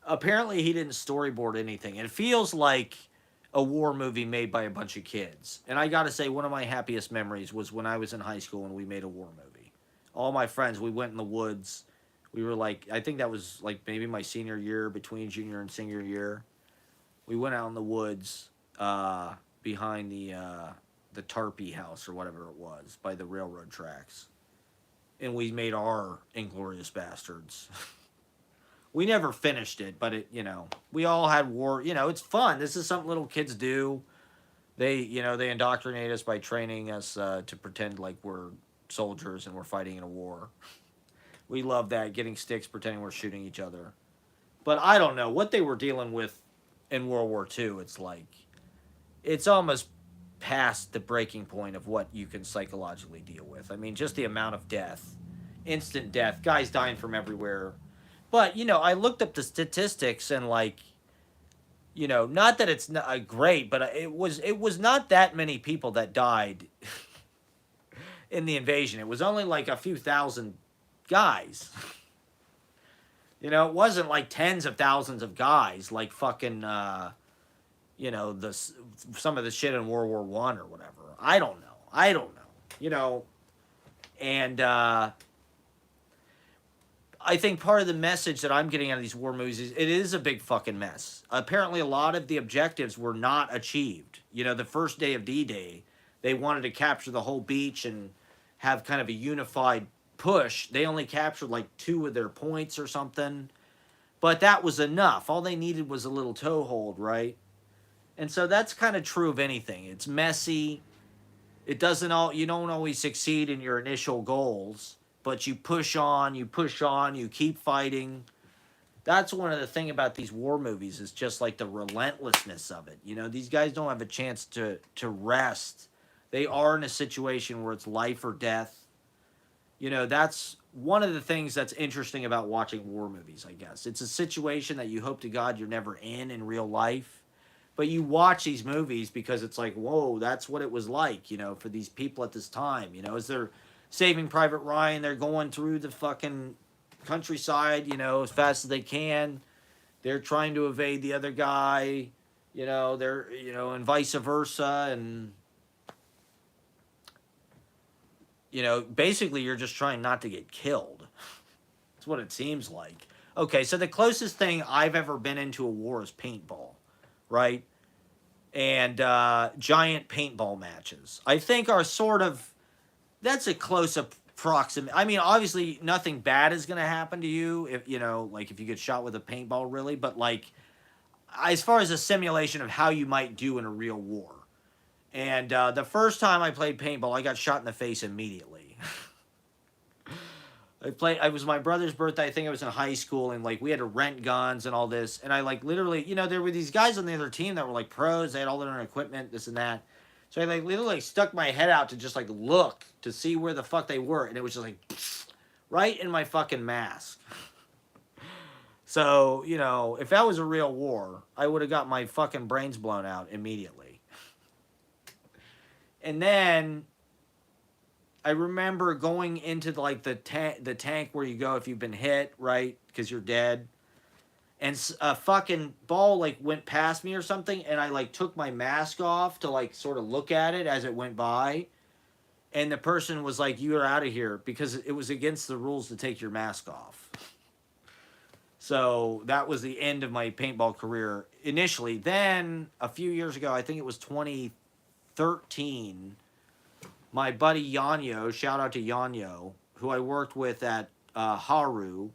apparently he didn't storyboard anything. It feels like a war movie made by a bunch of kids. And I gotta say, one of my happiest memories was when I was in high school and we made a war movie. All my friends, we went in the woods. We were like, I think that was like maybe my senior year, between junior and senior year. We went out in the woods behind the Tarpey house or whatever it was, by the railroad tracks. And we made our Inglourious Bastards. We never finished it, but we all had war. It's fun. This is something little kids do. They indoctrinate us by training us to pretend like we're soldiers and we're fighting in a war. We love that, getting sticks, pretending we're shooting each other. But I don't know what they were dealing with in World War II. It's like, it's almost past the breaking point of what you can psychologically deal with. I mean, just the amount of death, instant death, guys dying from everywhere. But, I looked up the statistics and, like, not that it's not great, but it was not that many people that died in the invasion. It was only, like, a few thousand guys. It wasn't, like, tens of thousands of guys, like fucking, some of the shit in World War I or whatever. I don't know. And, I think part of the message that I'm getting out of these war movies is it is a big fucking mess. Apparently, a lot of the objectives were not achieved. The first day of D-Day, they wanted to capture the whole beach and have kind of a unified push. They only captured like 2 of their points or something. But that was enough. All they needed was a little toehold, right? And so that's kind of true of anything. It's messy. You don't always succeed in your initial goals. But you push on, you keep fighting. That's one of the things about these war movies is just like the relentlessness of it. These guys don't have a chance to rest. They are in a situation where it's life or death. You know, that's one of the things that's interesting about watching war movies, I guess. It's a situation that you hope to God you're never in real life. But you watch these movies because it's like, whoa, that's what it was like, you know, for these people at this time. You know, as they're saving Private Ryan, they're going through the fucking countryside, you know, as fast as they can. They're trying to evade the other guy, you know, they're, you know, and vice versa. And, you know, basically you're just trying not to get killed. That's what it seems like. Okay, so the closest thing I've ever been into a war is paintball, right? And giant paintball matches. I think are sort of, that's a close approximate. I mean, obviously nothing bad is going to happen to you if, you know, like if you get shot with a paintball, really. But like, as far as a simulation of how you might do in a real war. And the first time I played paintball, I got shot in the face immediately. It was my brother's birthday. I think I was in high school, and like we had to rent guns and all this. And I like literally, you know, there were these guys on the other team that were like pros. They had all their own equipment, this and that. So I like literally stuck my head out to just like look to see where the fuck they were, and it was just like right in my fucking mask. So, you know, if that was a real war, I would have got my fucking brains blown out immediately. And then I remember going into like the tank where you go if you've been hit, right? Because you're dead. And a fucking ball like went past me or something, and I like took my mask off to like sort of look at it as it went by. And the person was like, "You are out of here," because it was against the rules to take your mask off. So that was the end of my paintball career initially. Then a few years ago, I think it was 2013, my buddy Yanyo, shout out to Yanyo, who I worked with at Haru,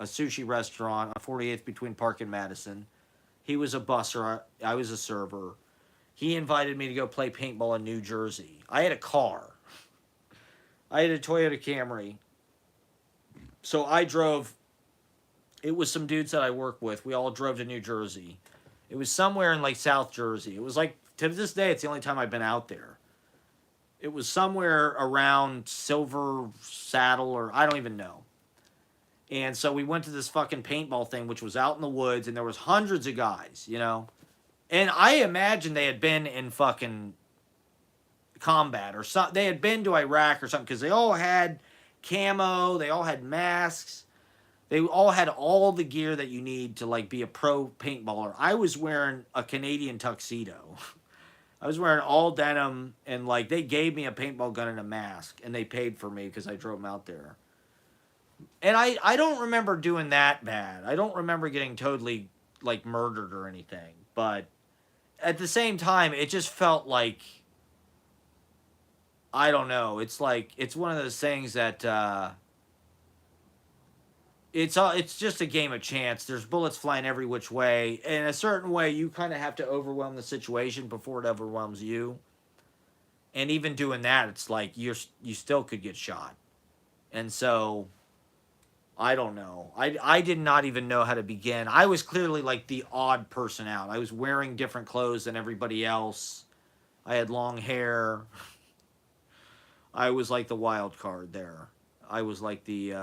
a sushi restaurant on 48th between Park and Madison. He was a busser. I was a server. He invited me to go play paintball in New Jersey. I had a car. I had a Toyota Camry. So I drove. It was some dudes that I work with. We all drove to New Jersey. It was somewhere in like South Jersey. It was like, to this day, it's the only time I've been out there. It was somewhere around Silver Saddle, or I don't even know. And so we went to this fucking paintball thing, which was out in the woods, and there was hundreds of guys, you know. And I imagine they had been in fucking combat or something. They had been to Iraq or something, because they all had camo, they all had masks, they all had all the gear that you need to like be a pro paintballer. I was wearing a Canadian tuxedo. I was wearing all denim, and like they gave me a paintball gun and a mask, and they paid for me because I drove them out there. And I don't remember doing that bad. I don't remember getting totally like murdered or anything. But at the same time, it just felt like, I don't know. It's like, it's one of those things that it's just a game of chance. There's bullets flying every which way. In a certain way, you kind of have to overwhelm the situation before it overwhelms you. And even doing that, it's like you still could get shot. And so I don't know. I did not even know how to begin. I was clearly like the odd person out. I was wearing different clothes than everybody else. I had long hair. I was like the wild card there. I was like the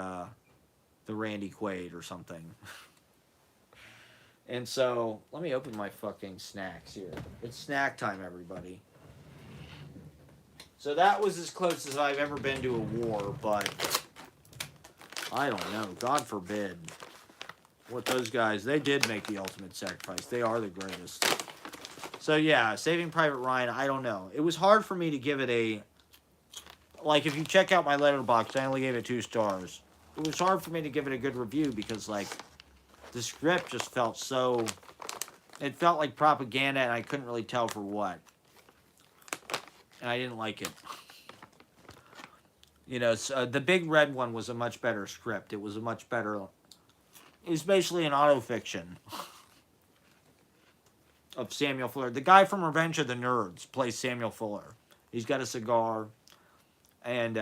Randy Quaid or something. And so, let me open my fucking snacks here. It's snack time, everybody. So that was as close as I've ever been to a war, but I don't know. God forbid. What those guys, they did make the ultimate sacrifice. They are the greatest. So yeah, Saving Private Ryan, I don't know. It was hard for me to give it a, like if you check out my letterbox, I only gave it 2 stars. It was hard for me to give it a good review because like the script just felt so, it felt like propaganda, and I couldn't really tell for what. And I didn't like it. You know, so, the Big Red One was a much better script. It was a much better, it was basically an autofiction of Samuel Fuller. The guy from Revenge of the Nerds plays Samuel Fuller. He's got a cigar. And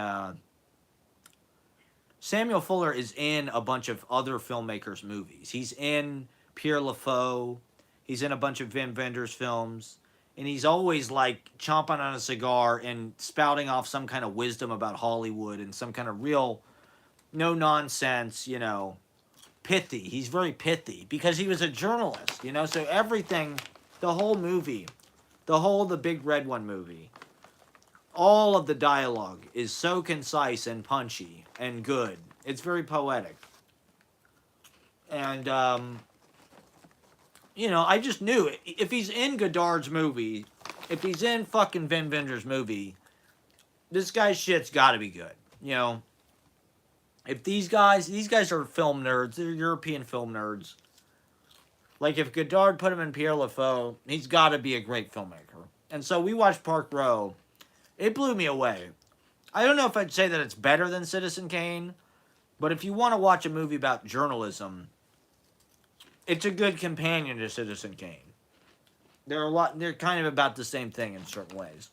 Samuel Fuller is in a bunch of other filmmakers' movies. He's in Pierre LaFaux. He's in a bunch of Wim Wenders films. and he's always like chomping on a cigar and spouting off some kind of wisdom about Hollywood and some kind of real no nonsense, pithy. He's very pithy because he was a journalist, so everything, the whole movie, the Big Red One movie, all of the dialogue is so concise and punchy and good. It's very poetic. And I just knew it. If he's in Godard's movie, if he's in fucking Vin Vender's movie, this guy's shit's got to be good. If these guys are film nerds, they're European film nerds. Like if Godard put him in Pierre Lafaux, he's got to be a great filmmaker. And so we watched Park Row. It blew me away. I don't know if I'd say that it's better than Citizen Kane, but if you want to watch a movie about journalism, it's a good companion to Citizen Kane. They're kind of about the same thing in certain ways.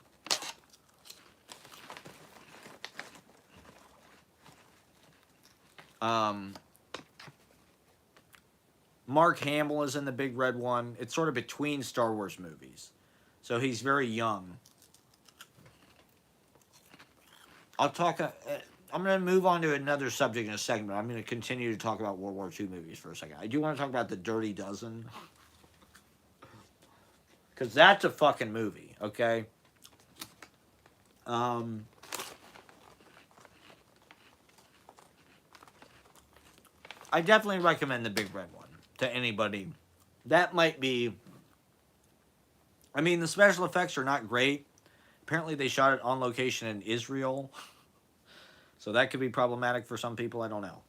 Mark Hamill is in the Big Red One. It's sort of between Star Wars movies. So he's very young. I'm going to move on to another subject in a second, but I'm going to continue to talk about World War II movies for a second. I do want to talk about The Dirty Dozen. Because that's a fucking movie, okay? I definitely recommend The Big Red One to anybody. That might be... I mean, the special effects are not great. Apparently they shot it on location in Israel. So that could be problematic for some people. I don't know.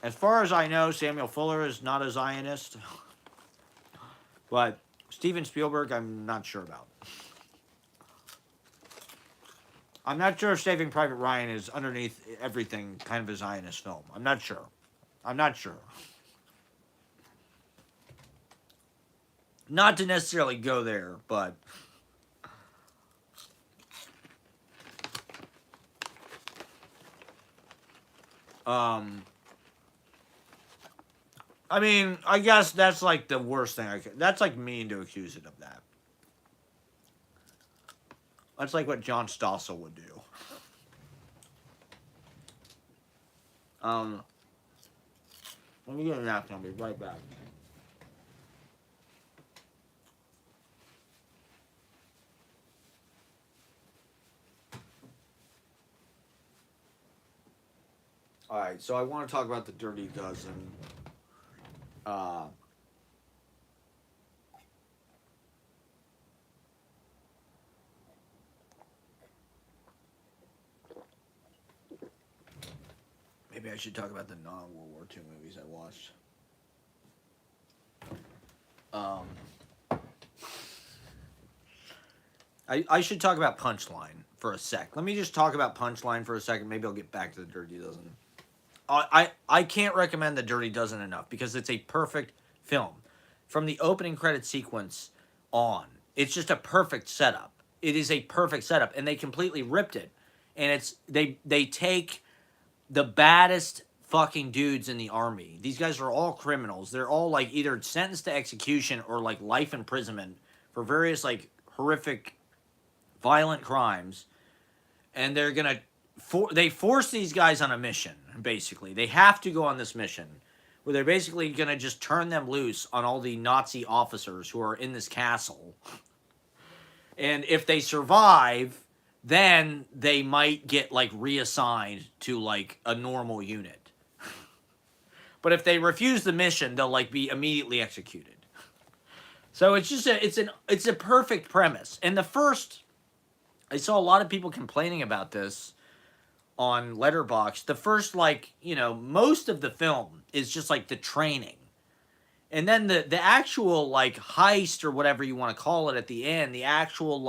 As far as I know, Samuel Fuller is not a Zionist. But Steven Spielberg, I'm not sure about. I'm not sure if Saving Private Ryan is underneath everything kind of a Zionist film. I'm not sure. Not to necessarily go there, but... I mean, I guess that's like the worst thing I could... That's like mean to accuse it of that. That's like what John Stossel would do. Let me get a napkin. I'll be right back. Alright, so I want to talk about The Dirty Dozen. Maybe I should talk about the non-World War II movies I watched. I should talk about Punchline for a sec. Let me just talk about Punchline for a second. Maybe I'll get back to The Dirty Dozen. I can't recommend The Dirty Dozen enough because it's a perfect film. From the opening credit sequence on, it's just a perfect setup. It is a perfect setup, and they completely ripped it. And it's they take the baddest fucking dudes in the army. These guys are all criminals. They're all like either sentenced to execution or like life imprisonment for various like horrific, violent crimes. And they're gonna they force these guys on a mission. Basically, they have to go on this mission where they're basically gonna just turn them loose on all the Nazi officers who are in this castle. And if they survive, then they might get like reassigned to like a normal unit. But if they refuse the mission, they'll like be immediately executed. So it's just it's a perfect premise. And I saw a lot of people complaining about this on Letterboxd. The first most of the film is just like the training. And then the actual like heist or whatever you want to call it at the end, the actual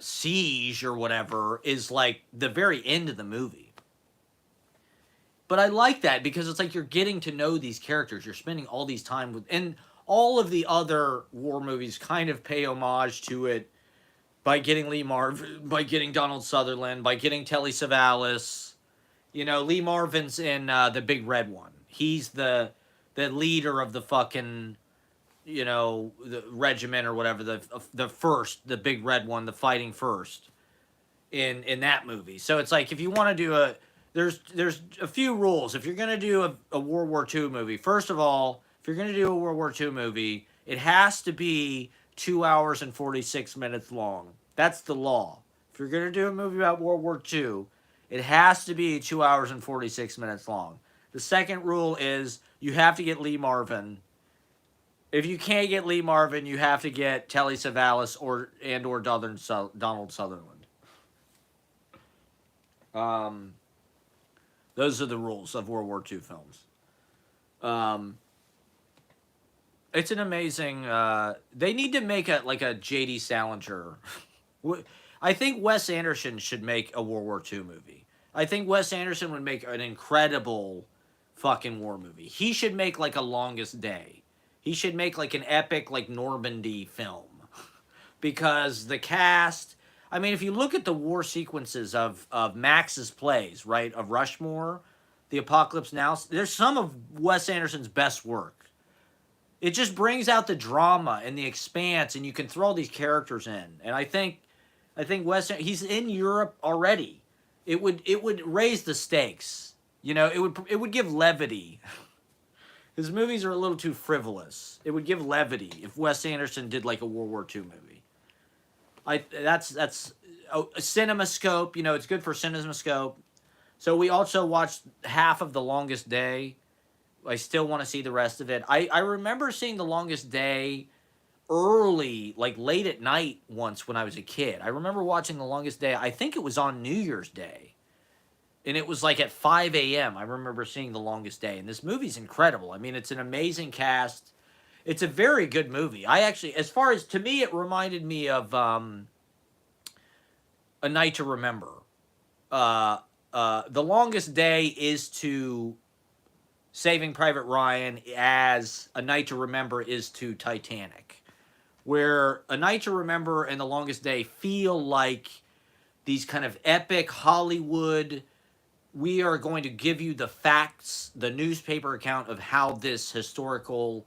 siege or whatever is like the very end of the movie. But I like that because it's like you're getting to know these characters. You're spending all these time with, and all of the other war movies kind of pay homage to it by getting Lee Marvin, by getting Donald Sutherland, by getting Telly Savalas. You know, Lee Marvin's in the Big Red One. He's the leader of the fucking, you know, the regiment or whatever, the first, the Big Red One, the fighting first in that movie. So it's like if you want to do a there's a few rules. If you're going to do a World War II movie, first of all, if you're going to do a World War II movie, it has to be 2 hours and 46 minutes long. That's the law. If you're going to do a movie about World War II, it has to be 2 hours and 46 minutes long. The second rule is you have to get Lee Marvin. If you can't get Lee Marvin, you have to get Telly Savalas or Donald Sutherland. Those are the rules of World War II films. It's an amazing. They need to make a J.D. Salinger. I think Wes Anderson should make a World War II movie. I think Wes Anderson would make an incredible fucking war movie. He should make like a Longest Day. He should make like an epic like Normandy film. Because the cast, I mean, if you look at the war sequences of Max's plays, right, of Rushmore, The Apocalypse Now, there's some of Wes Anderson's best work. It just brings out the drama and the expanse, and you can throw all these characters in. And I think he's in Europe already. It would raise the stakes. You know, it would give levity. His movies are a little too frivolous. It would give levity if Wes Anderson did like a World War II movie. That's a CinemaScope. You know, it's good for CinemaScope. So we also watched half of The Longest Day. I still want to see the rest of it. I remember seeing The Longest Day early, like late at night once when I was a kid. I remember watching The Longest Day. I think it was on New Year's Day. And it was like at 5 a.m. I remember seeing The Longest Day. And this movie's incredible. I mean, it's an amazing cast. It's a very good movie. I actually, as far as, to me, it reminded me of A Night to Remember. The Longest Day is to Saving Private Ryan as A Night to Remember is to Titanic. Where A Night to Remember and The Longest Day feel like these kind of epic Hollywood, we are going to give you the facts, the newspaper account of how this historical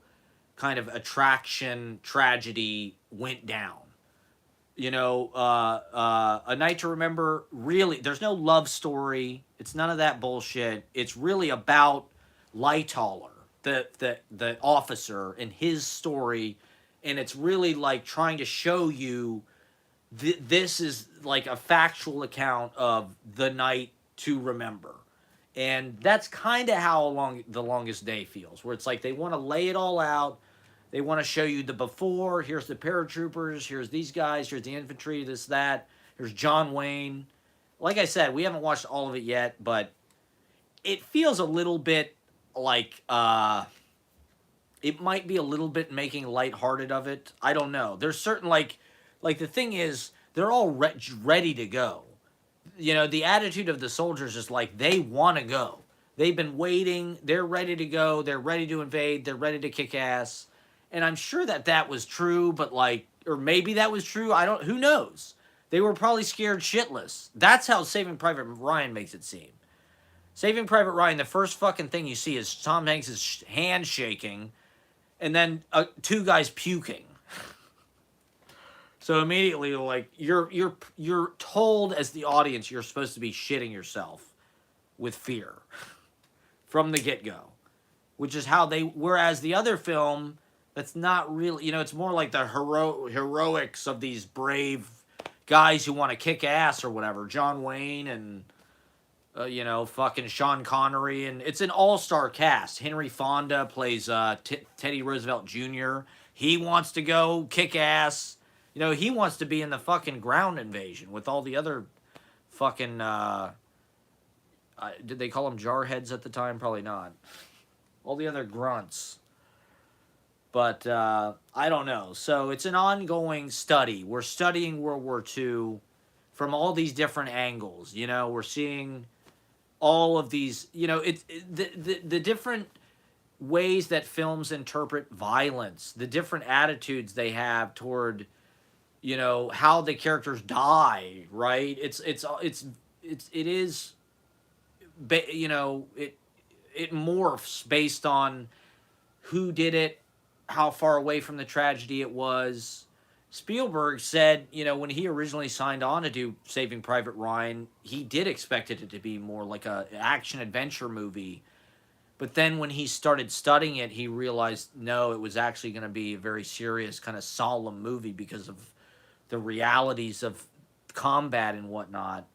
kind of attraction tragedy went down. You know, A Night to Remember, really, there's no love story. It's none of that bullshit. It's really about Lightoller, the officer, and his story, and it's really like trying to show you this is like a factual account of the night to remember. And that's kind of how The Longest Day feels, where it's like they want to lay it all out. They want to show you the before. Here's the paratroopers. Here's these guys. Here's the infantry, this, that. Here's John Wayne. Like I said, we haven't watched all of it yet, but it feels a little bit like it might be a little bit making lighthearted of it. I don't know. There's certain, like the thing is, they're all ready to go. You know, the attitude of the soldiers is like they want to go. They've been waiting. They're ready to go. They're ready to invade. They're ready to kick ass. And I'm sure that was true, but like, or maybe that was true. Who knows? They were probably scared shitless. That's how Saving Private Ryan makes it seem. Saving Private Ryan, the first fucking thing you see is Tom Hanks' hand shaking, and then two guys puking. So immediately, like, you're told as the audience you're supposed to be shitting yourself with fear from the get-go, which is how whereas the other film, that's not really, you know, it's more like the heroics of these brave guys who want to kick ass or whatever. John Wayne and, you know, fucking Sean Connery. And it's an all-star cast. Henry Fonda plays Teddy Roosevelt Jr. He wants to go kick ass. You know, he wants to be in the fucking ground invasion with all the other fucking, did they call them jarheads at the time? Probably not. All the other grunts. But I don't know. So it's an ongoing study. We're studying World War II from all these different angles. You know, we're seeing all of these, you know, the different ways that films interpret violence, the different attitudes they have toward, you know, how the characters die, right? It is you know, it morphs based on who did it, how far away from the tragedy it was. Spielberg said, you know, when he originally signed on to do Saving Private Ryan, he did expect it to be more like a action adventure movie. But then when he started studying it, he realized no, it was actually going to be a very serious, kind of solemn movie because of the realities of combat and whatnot.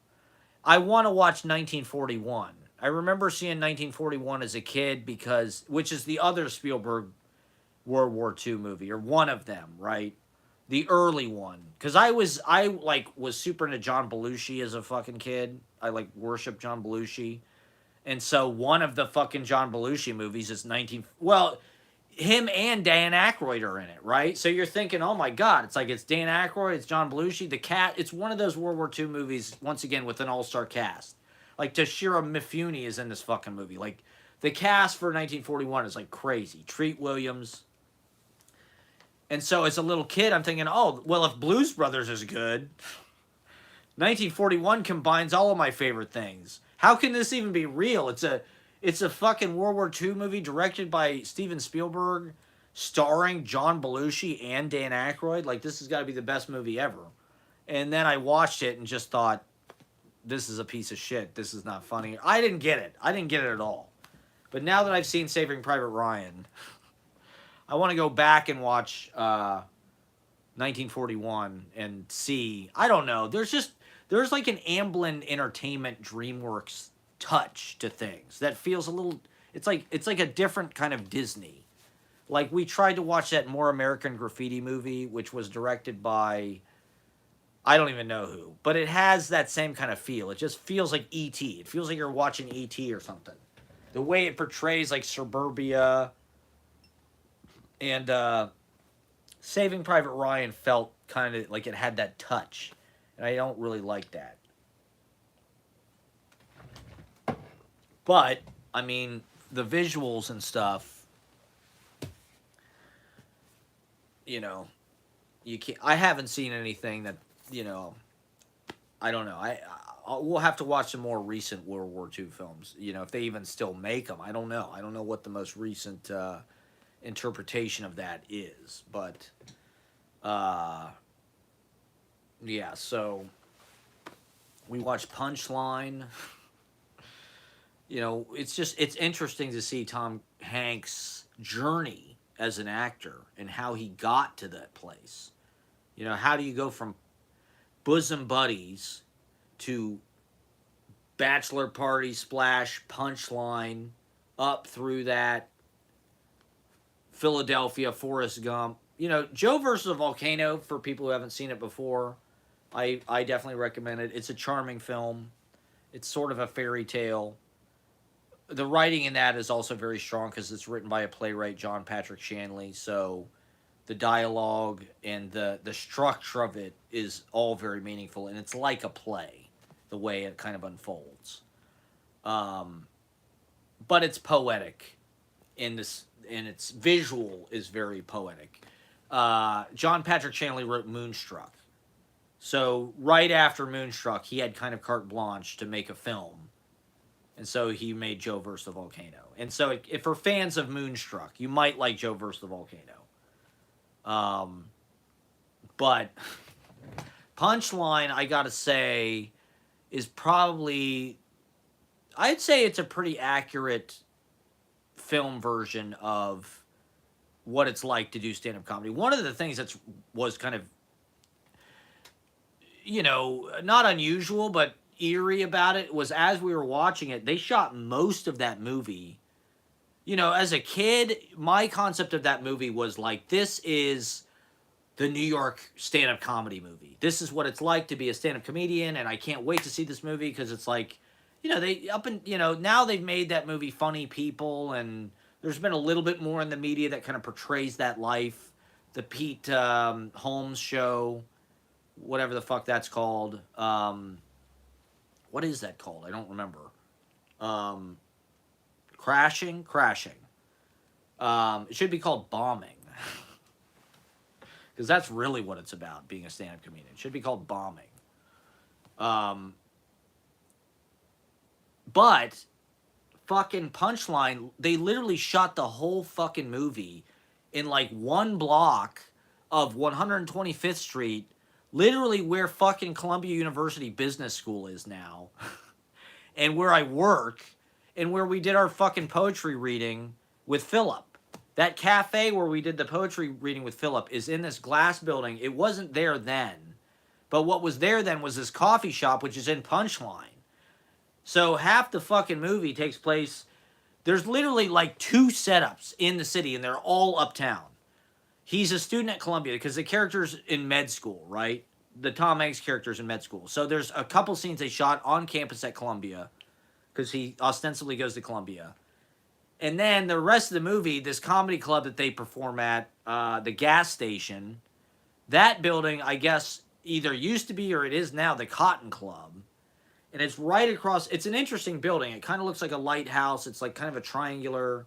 I want to watch 1941. I remember seeing 1941 as a kid because, which is the other Spielberg World War II movie, or one of them, right? The early one, because I was super into John Belushi as a fucking kid. I like worship John Belushi, and so one of the fucking John Belushi movies is 19. Well, him and Dan Aykroyd are in it, right? So you're thinking, oh my god, it's Dan Aykroyd, it's John Belushi, the cat. It's one of those World War II movies once again with an all-star cast. Like Toshiro Mifune is in this fucking movie. Like the cast for 1941 is like crazy. Treat Williams. And so as a little kid, I'm thinking, oh, well, if Blues Brothers is good, 1941 combines all of my favorite things. How can this even be real? It's a fucking World War II movie directed by Steven Spielberg, starring John Belushi and Dan Aykroyd. Like, this has got to be the best movie ever. And then I watched it and just thought, this is a piece of shit. This is not funny. I didn't get it. I didn't get it at all. But now that I've seen Saving Private Ryan, I want to go back and watch 1941 and see. I don't know. There's like an Amblin Entertainment DreamWorks touch to things that feels a little. It's like a different kind of Disney. Like we tried to watch that More American Graffiti movie, which was directed by I don't even know who, but it has that same kind of feel. It just feels like E.T. It feels like you're watching E.T. or something. The way it portrays like suburbia and Saving Private Ryan felt kind of like it had that touch, and I don't really like that. But I mean, the visuals and stuff, you know, you can't. I haven't seen anything that I don't know. We'll have to watch some more recent World War II films. If they even still make them, I don't know. I don't know what the most recent interpretation of that is, but yeah. So we watched Punchline. It's interesting to see Tom Hanks' journey as an actor and how he got to that place. How do you go from bosom buddies to bachelor party splash Punchline up through that Philadelphia Forrest Gump? Joe versus a Volcano, for people who haven't seen it before, I definitely recommend it. It's a charming film. It's sort of a fairy tale. The writing in that is also very strong because it's written by a playwright, John Patrick Shanley. So the dialogue and the structure of it is all very meaningful, and it's like a play, the way it kind of unfolds. But it's poetic and its visual is very poetic. John Patrick Shanley wrote Moonstruck. So right after Moonstruck, he had kind of carte blanche to make a film. And so he made Joe versus the Volcano. And so if for fans of Moonstruck, you might like Joe versus the Volcano. But Punchline, I gotta say, is probably, I'd say it's a pretty accurate film version of what it's like to do stand-up comedy. One of the things that was kind of, not unusual, but eerie about it was as we were watching it, they shot most of that movie. As a kid, my concept of that movie was like, this is the New York stand-up comedy movie. This is what it's like to be a stand-up comedian, and I can't wait to see this movie because it's like, now they've made that movie Funny People, and there's been a little bit more in the media that kind of portrays that life. The Pete Holmes show, whatever the fuck that's called. What is that called? I don't remember. Crashing. It should be called Bombing. Because that's really what it's about, being a stand-up comedian. It should be called Bombing. But fucking Punchline, they literally shot the whole fucking movie in like one block of 125th Street, literally where fucking Columbia University Business School is now, and where I work, and where we did our fucking poetry reading with Philip. That cafe where we did the poetry reading with Philip is in this glass building. It wasn't there then, but what was there then was this coffee shop, which is in Punchline. So half the fucking movie takes place. There's literally like two setups in the city, and they're all uptown. He's a student at Columbia because the character's in med school, right? The Tom Hanks character's in med school. So there's a couple scenes they shot on campus at Columbia because he ostensibly goes to Columbia. And then the rest of the movie, this comedy club that they perform at, the gas station, that building, I guess, either used to be or it is now the Cotton Club. And it's right across, it's an interesting building. It kind of looks like a lighthouse. It's like kind of a triangular.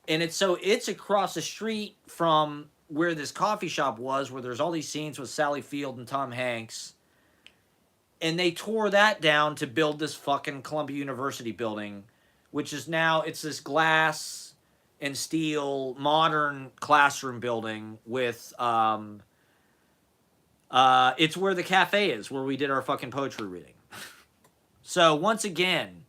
And it's across the street from where this coffee shop was, where there's all these scenes with Sally Field and Tom Hanks. And they tore that down to build this fucking Columbia University building, which is now, it's this glass and steel modern classroom building with, it's where the cafe is, where we did our fucking poetry reading. So once again,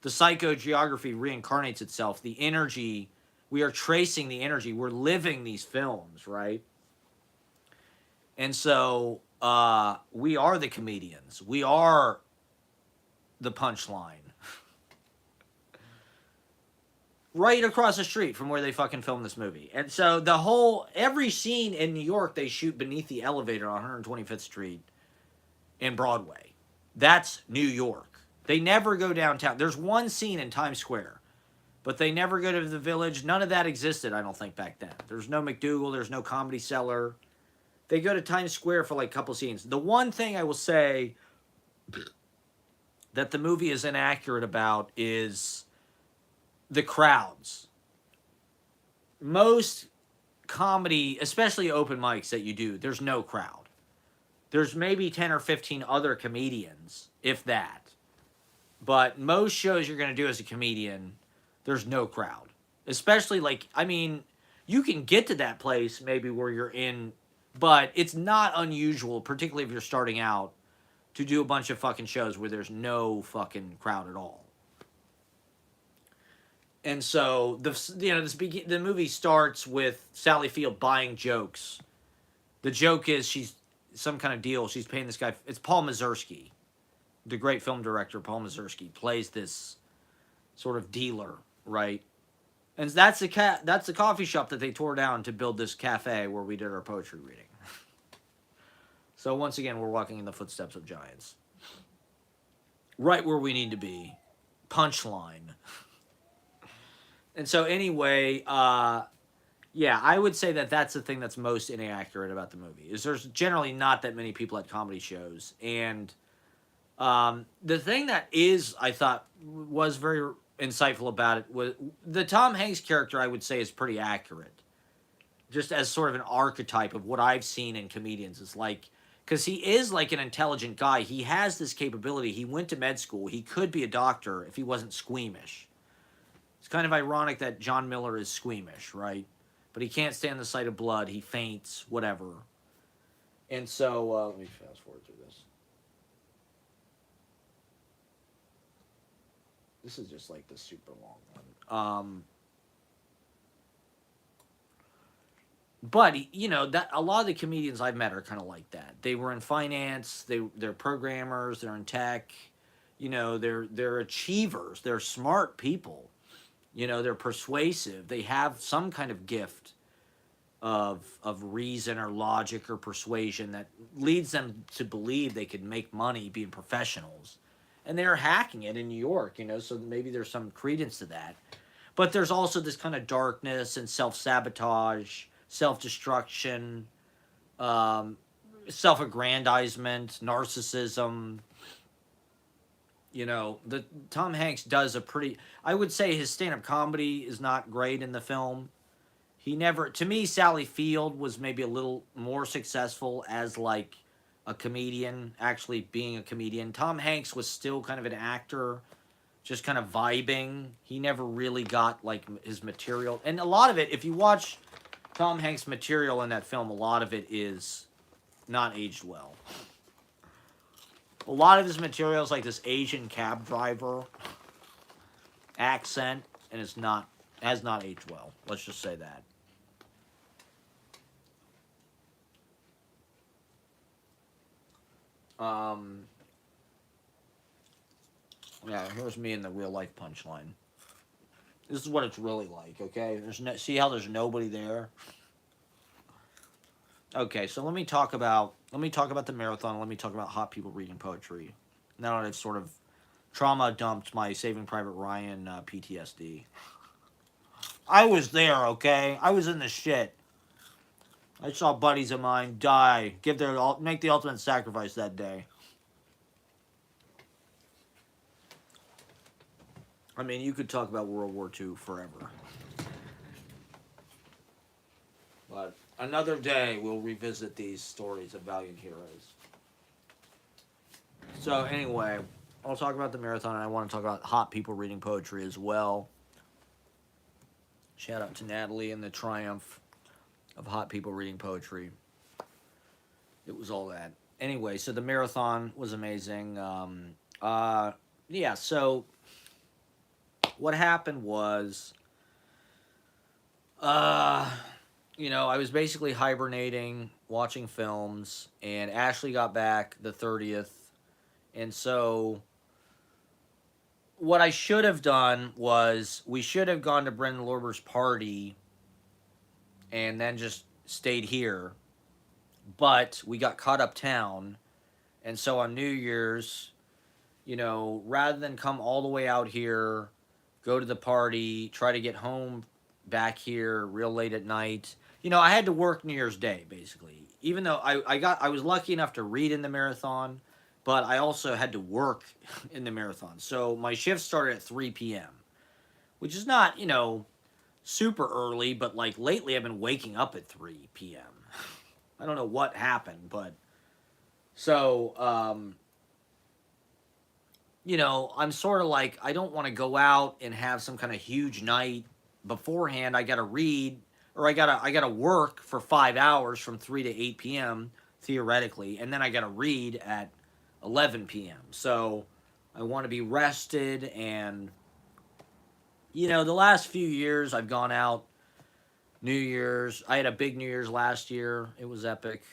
the psychogeography reincarnates itself. The energy, we are tracing the energy. We're living these films, right? And so we are the comedians. We are the Punchline. Right across the street from where they fucking filmed this movie. And so every scene in New York, they shoot beneath the elevator on 125th Street in Broadway. That's New York. They never go downtown. There's one scene in Times Square, but they never go to the Village. None of that existed, I don't think, back then. There's no McDougal. There's no Comedy Cellar. They go to Times Square for like a couple scenes. The one thing I will say that the movie is inaccurate about is the crowds. Most comedy, especially open mics that you do, there's no crowd. There's maybe 10 or 15 other comedians, if that. But most shows you're going to do as a comedian, there's no crowd. Especially like, I mean, you can get to that place maybe where you're in, but it's not unusual, particularly if you're starting out, to do a bunch of fucking shows where there's no fucking crowd at all. And so the movie starts with Sally Field buying jokes. The joke is she's some kind of deal. She's paying this guy. It's Paul Mazursky, the great film director. Paul Mazursky plays this sort of dealer, right? And that's the coffee shop that they tore down to build this cafe where we did our poetry reading. So once again, we're walking in the footsteps of giants. Right where we need to be. Punchline. And so anyway, yeah, I would say that that's the thing that's most inaccurate about the movie, is there's generally not that many people at comedy shows. And the thing that I thought was very insightful about it was the Tom Hanks character, I would say, is pretty accurate. Just as sort of an archetype of what I've seen in comedians. It's like, because he is like an intelligent guy. He has this capability. He went to med school. He could be a doctor if he wasn't squeamish. It's kind of ironic that John Miller is squeamish, right? But he can't stand the sight of blood. He faints, whatever. And so, let me fast forward through this. This is just like the super long one. But, you know, that a lot of the comedians I've met are kind of like that. They were in finance. They're programmers. They're in tech. You know, they're achievers. They're smart people. You know, they're persuasive. They have some kind of gift of reason or logic or persuasion that leads them to believe they could make money being professionals. And they're hacking it in New York, you know, so maybe there's some credence to that. But there's also this kind of darkness and self-sabotage, self-destruction, self-aggrandizement, narcissism. You know, Tom Hanks does I would say his stand-up comedy is not great in the film. To me, Sally Field was maybe a little more successful as like a comedian, actually being a comedian. Tom Hanks was still kind of an actor, just kind of vibing. He never really got like his material, and a lot of it, if you watch Tom Hanks' material in that film, a lot of it is not aged well. A lot of his material is like this Asian cab driver accent, and it's not has not aged well. Let's just say that. Um, yeah, here's me in the real life punchline. This is what it's really like. Okay, see how there's nobody there. Okay, so let me talk about the marathon. Let me talk about hot people reading poetry. Now that I've sort of trauma dumped my Saving Private Ryan PTSD. I was there, okay? I was in the shit. I saw buddies of mine die, make the ultimate sacrifice that day. I mean, you could talk about World War II forever. But another day we'll revisit these stories of valiant heroes. So anyway, I'll talk about the marathon, and I want to talk about hot people reading poetry as well. Shout out to Natalie and the triumph of hot people reading poetry. It was all that. Anyway, so the marathon was amazing. Yeah, so what happened was, I was basically hibernating, watching films, and Ashley got back the 30th. And so what I should have done was we should have gone to Brendan Lorber's party and then just stayed here. But we got caught uptown. And so on New Year's, rather than come all the way out here, go to the party, try to get home back here real late at night. I had to work New Year's Day, basically. Even though I was lucky enough to read in the marathon, but I also had to work in the marathon. So my shift started at 3 p.m., which is not, super early, but like lately I've been waking up at 3 p.m. I don't know what happened, but so, I'm sort of like, I don't want to go out and have some kind of huge night beforehand. I got to read, or I gotta work for 5 hours from 3 to 8 p.m. theoretically, and then I gotta read at 11 p.m. So I want to be rested, and the last few years I've gone out New Year's. I had a big New Year's last year. It was epic.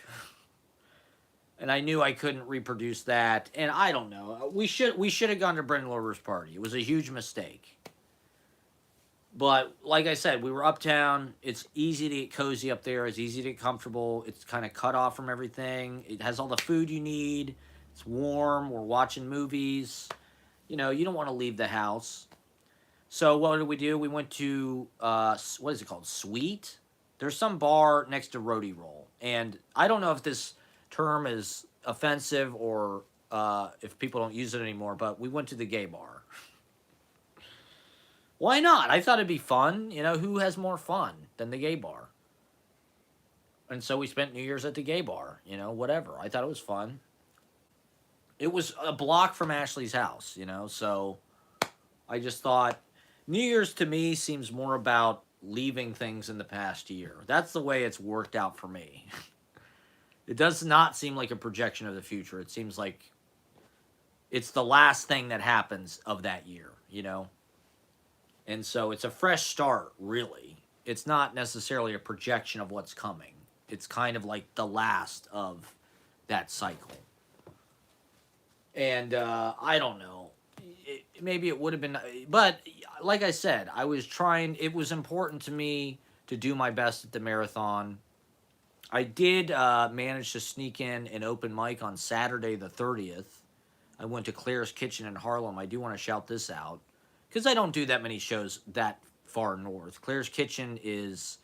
And I knew I couldn't reproduce that. And I don't know. We should have gone to Brendan Lorber's party. It was a huge mistake. But like I said, we were uptown. It's easy to get cozy up there. It's easy to get comfortable. It's kind of cut off from everything. It has all the food you need. It's warm. We're watching movies. You don't want to leave the house. So what did we do? We went to, what is it called? Sweet? There's some bar next to Roadie Roll. And I don't know if this term is offensive or if people don't use it anymore, but we went to the gay bar. Why not? I thought it'd be fun. Who has more fun than the gay bar? And so we spent New Year's at the gay bar. Whatever. I thought it was fun. It was a block from Ashley's house, so I just thought New Year's to me seems more about leaving things in the past year. That's the way it's worked out for me. It does not seem like a projection of the future. It seems like it's the last thing that happens of that year, And so it's a fresh start, really. It's not necessarily a projection of what's coming. It's kind of like the last of that cycle. And I don't know. Maybe it would have been... But like I said, I was trying... It was important to me to do my best at the marathon. I did manage to sneak in an open mic on Saturday the 30th. I went to Claire's Kitchen in Harlem. I do want to shout this out, because I don't do that many shows that far north. Claire's Kitchen is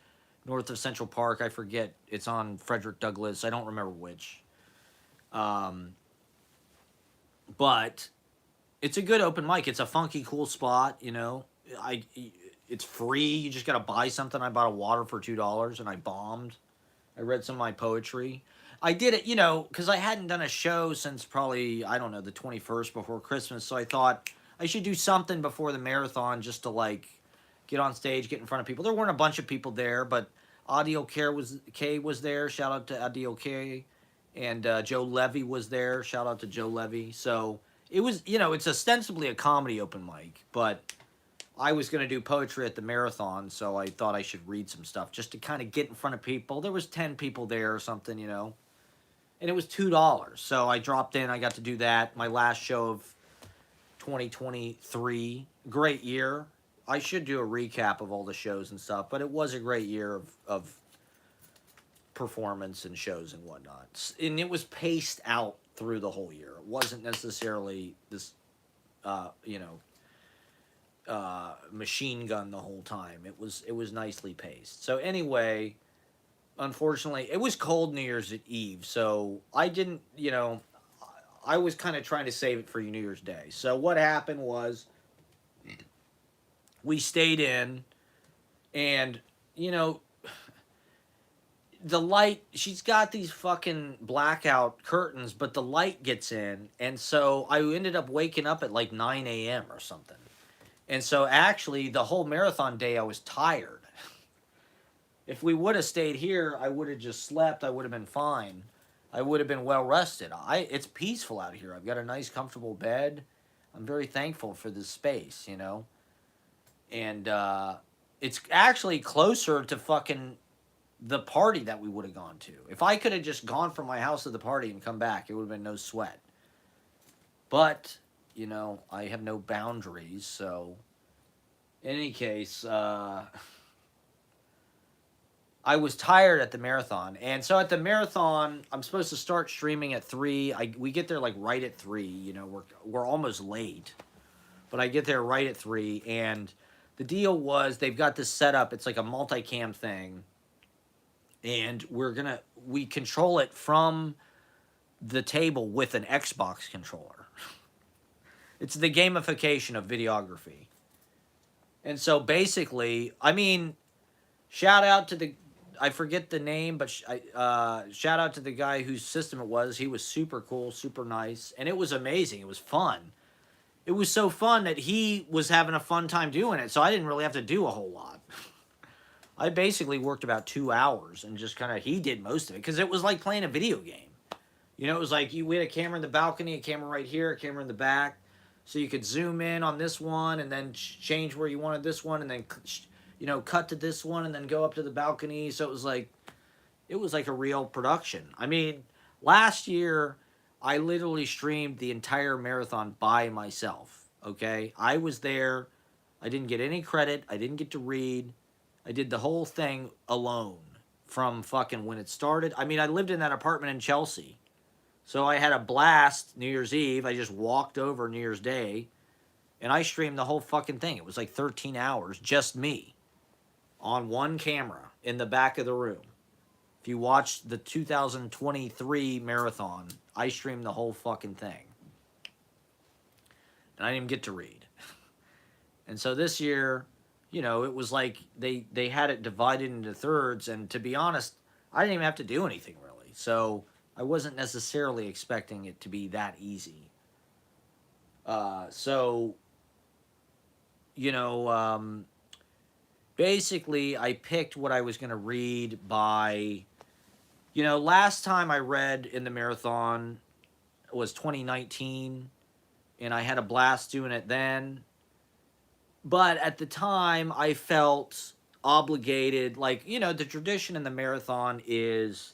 north of Central Park. I forget. It's on Frederick Douglass. I don't remember which. But it's a good open mic. It's a funky, cool spot, It's free. You just got to buy something. I bought a water for $2, and I bombed. I read some of my poetry. I did it, because I hadn't done a show since probably, I don't know, the 21st before Christmas. So I thought I should do something before the marathon just to like get on stage, get in front of people. There weren't a bunch of people there, but Audio Care was K was there. Shout out to Audio K, and Joe Levy was there. Shout out to Joe Levy. So it was, it's ostensibly a comedy open mic, but I was going to do poetry at the marathon, so I thought I should read some stuff just to kind of get in front of people. There was 10 people there or something, and it was $2. So I dropped in. I got to do that. My last show of 2023. Great year. I should do a recap of all the shows and stuff, but it was a great year of performance and shows and whatnot. And it was paced out through the whole year. It wasn't necessarily this, machine gun the whole time. It was nicely paced. So anyway, unfortunately, it was cold New Year's Eve, so I didn't, I was kind of trying to save it for New Year's Day. So what happened was we stayed in, and the light, she's got these fucking blackout curtains, but the light gets in, and so I ended up waking up at like 9 a.m. or something. And so actually the whole marathon day I was tired. If we would have stayed here, I would have just slept. I would have been fine. I would have been well rested. It's peaceful out here. I've got a nice comfortable bed. I'm very thankful for this space, And it's actually closer to fucking the party that we would have gone to. If I could have just gone from my house to the party and come back, it would have been no sweat. But, I have no boundaries, so in any case, I was tired at the marathon. And so at the marathon, I'm supposed to start streaming at 3. We get there like right at 3, we're almost late. But I get there right at 3, and the deal was they've got this set up. It's like a multicam thing, and we control it from the table with an Xbox controller. It's the gamification of videography. And so basically, shout out to I forget the name, but shout out to the guy whose system it was. He was super cool, super nice, and it was amazing. It was fun. It was so fun that he was having a fun time doing it, so I didn't really have to do a whole lot. I basically worked about 2 hours, and just he did most of it, because it was like playing a video game. It was like we had a camera in the balcony, a camera right here, a camera in the back, so you could zoom in on this one, and then change where you wanted this one, and then cut to this one, and then go up to the balcony. So it was like a real production. Last year, I literally streamed the entire marathon by myself, okay? I was there. I didn't get any credit. I didn't get to read. I did the whole thing alone from fucking when it started. I lived in that apartment in Chelsea. So I had a blast New Year's Eve. I just walked over New Year's Day, and I streamed the whole fucking thing. It was like 13 hours, just me, on one camera in the back of the room. If you watch the 2023 marathon, I streamed the whole fucking thing. And I didn't even get to read. And so this year, it was like they had it divided into thirds, and to be honest, I didn't even have to do anything really. So I wasn't necessarily expecting it to be that easy. Basically, I picked what I was going to read by, last time I read in the marathon was 2019, and I had a blast doing it then. But at the time, I felt obligated, the tradition in the marathon is,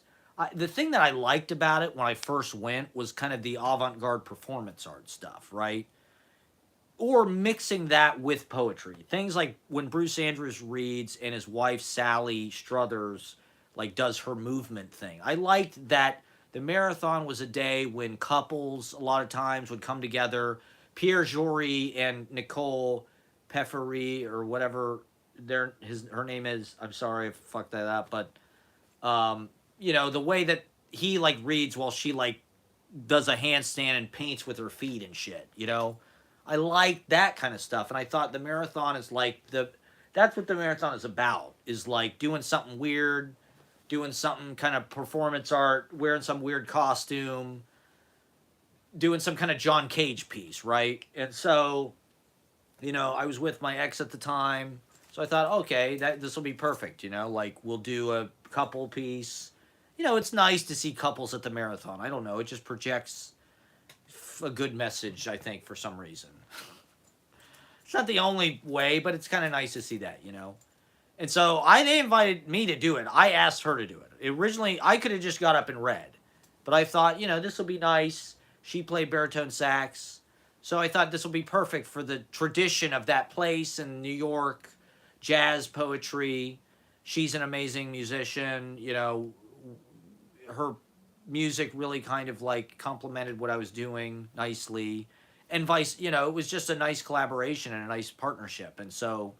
the thing that I liked about it when I first went was kind of the avant-garde performance art stuff, right? Or mixing that with poetry. Things like when Bruce Andrews reads and his wife Sally Struthers does her movement thing. I liked that the marathon was a day when couples a lot of times would come together. Pierre Jory and Nicole Peffery, or whatever her name is. I'm sorry if I fucked that up, but the way that he reads while she does a handstand and paints with her feet and shit, I like that kind of stuff. And I thought the marathon is that's what the marathon is about, is doing something weird, doing something kind of performance art, wearing some weird costume, doing some kind of John Cage piece, right? And so I was with my ex at the time, so I thought, okay, that this will be perfect. Like we'll do a couple piece. It's nice to see couples at the marathon. I don't know, it just projects a good message, I think, for some reason. It's not the only way, but it's kind of nice to see that. And so they invited me to do it. I asked her to do it. Originally, I could have just got up and read, but I thought, this will be nice. She played baritone sax, so I thought this will be perfect for the tradition of that place in New York, jazz poetry. She's an amazing musician. Her music really kind of like complemented what I was doing nicely, and vice. It was just a nice collaboration and a nice partnership, and so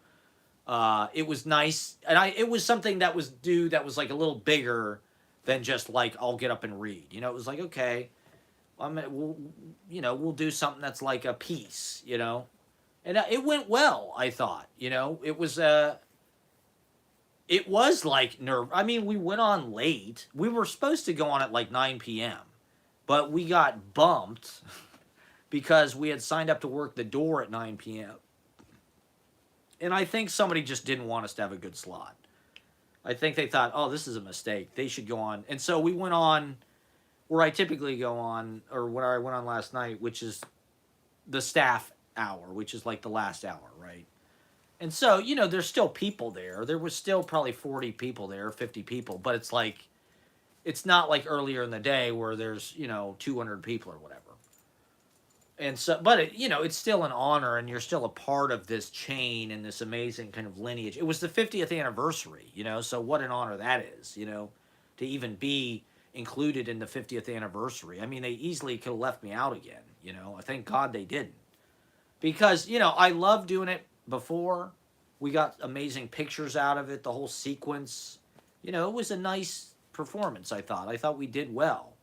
it was nice, and it was something that was like a little bigger than just like I'll get up and read. It was like, okay, we'll do something that's like a piece. And it went well. I thought, it was like nerve. I mean, we went on late. We were supposed to go on at like 9 p.m., but we got bumped because we had signed up to work the door at 9 p.m. And I think somebody just didn't want us to have a good slot. I think they thought, oh, this is a mistake. They should go on. And so we went on where I typically go on, or where I went on last night, which is the staff hour, which is like the last hour, right? And so, there's still people there. There was still probably 40 people there, 50 people, but it's not like earlier in the day where there's, 200 people or whatever. And so, but it's still an honor, and you're still a part of this chain and this amazing kind of lineage. It was the 50th anniversary, so what an honor that is, to even be included in the 50th anniversary. I mean, they easily could have left me out again, I thank God they didn't. Because, I loved doing it before. We got amazing pictures out of it, the whole sequence. It was a nice performance, I thought. I thought we did well.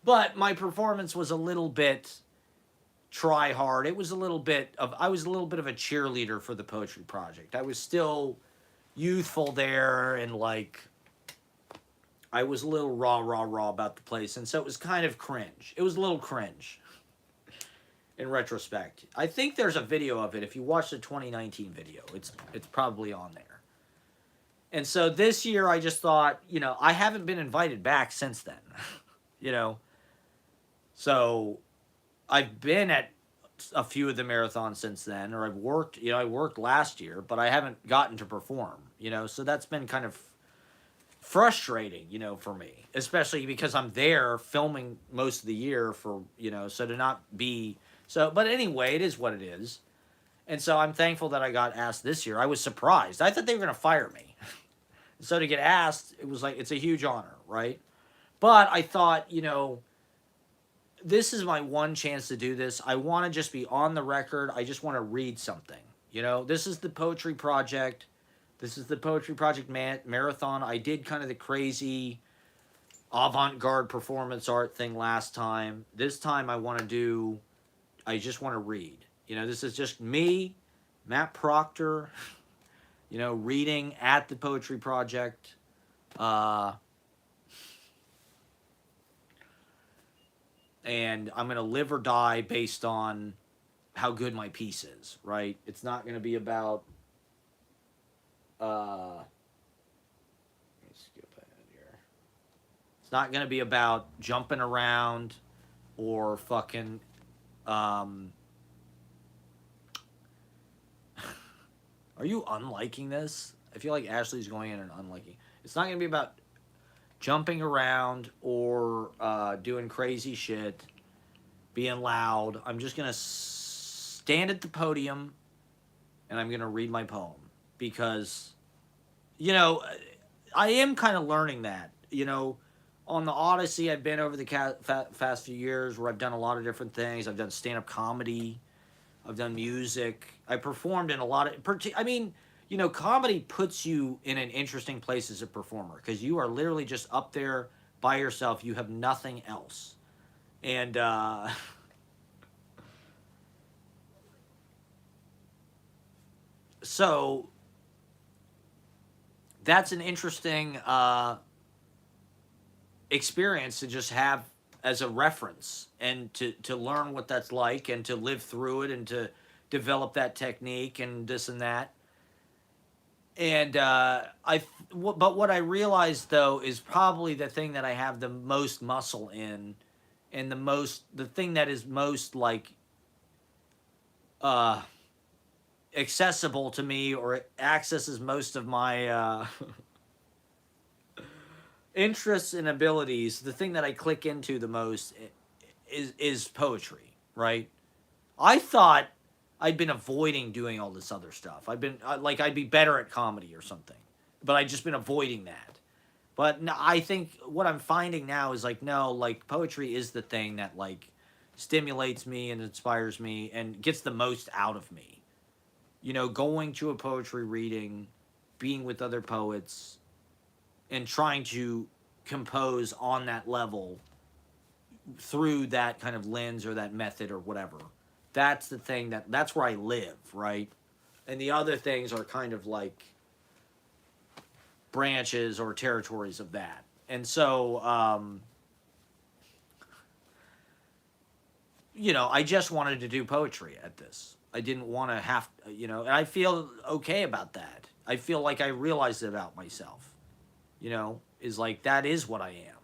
But my performance was a little bit try hard. I was a little bit of a cheerleader for the poetry project. I was still youthful there, and like I was a little raw about the place, and so it was kind of cringe. It was a little cringe in retrospect. I think there's a video of it. If you watch the 2019 video, it's probably on there. And so this year I just thought, I haven't been invited back since then. So I've been at a few of the marathons since then, or I've worked, I worked last year, but I haven't gotten to perform, so that's been kind of frustrating, for me, especially because I'm there filming most of the year so to not be, but anyway, it is what it is. And so I'm thankful that I got asked this year. I was surprised. I thought they were going to fire me. So to get asked, it was like, it's a huge honor, right? But I thought, this is my one chance to do this. I want to just be on the record. I just want to read something. This is the Poetry Project. This is the Poetry Project Marathon. I did kind of the crazy avant-garde performance art thing last time. This time I just want to read. This is just me, Matt Proctor, reading at the Poetry Project. And I'm going to live or die based on how good my piece is, right? It's not going to be about, let me skip ahead here. It's not going to be about jumping around or fucking, are you unliking this? I feel like Ashley's going in and unliking. It's not going to be about jumping around or doing crazy shit, being loud. I'm just going to stand at the podium and I'm going to read my poem because, I am kind of learning that, on the Odyssey I've been over the past few years where I've done a lot of different things. I've done stand-up comedy. I've done music. I performed in a lot of, comedy puts you in an interesting place as a performer because you are literally just up there by yourself. You have nothing else. And so that's an interesting experience to just have as a reference and to learn what that's like and to live through it and to develop that technique and this and that. And but what I realized though is probably the thing that I have the most muscle in, and the thing that is most like uh, accessible to me, or accesses most of my interests and abilities. The thing that I click into the most is poetry, right? I thought I'd been avoiding doing all this other stuff. I've been like I'd be better at comedy or something, but I'd just been avoiding that. But no, I think what I'm finding now is like no, like poetry is the thing that like stimulates me and inspires me and gets the most out of me. You know, going to a poetry reading, being with other poets, and trying to compose on that level through that kind of lens or that method or whatever. That's the thing that's where I live, right? And the other things are kind of like branches or territories of that. And so, you know, I just wanted to do poetry at this. I didn't want to have, you know, and I feel okay about that. I feel like I realized it about myself, you know, is like that is what I am,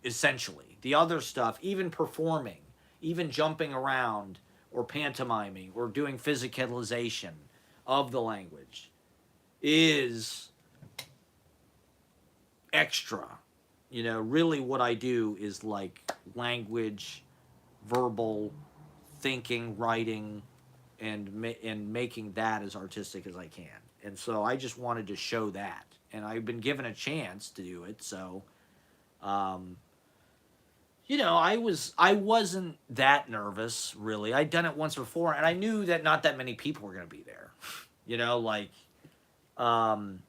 essentially. The other stuff, even performing, even jumping around or pantomiming or doing physicalization of the language is extra. You know, really what I do is like language, verbal, thinking, writing, and making that as artistic as I can. And so I just wanted to show that, and I've been given a chance to do it. So, um, you know, I wasn't that nervous really. I'd done it once before, and I knew that not that many people were going to be there. You know, like, um,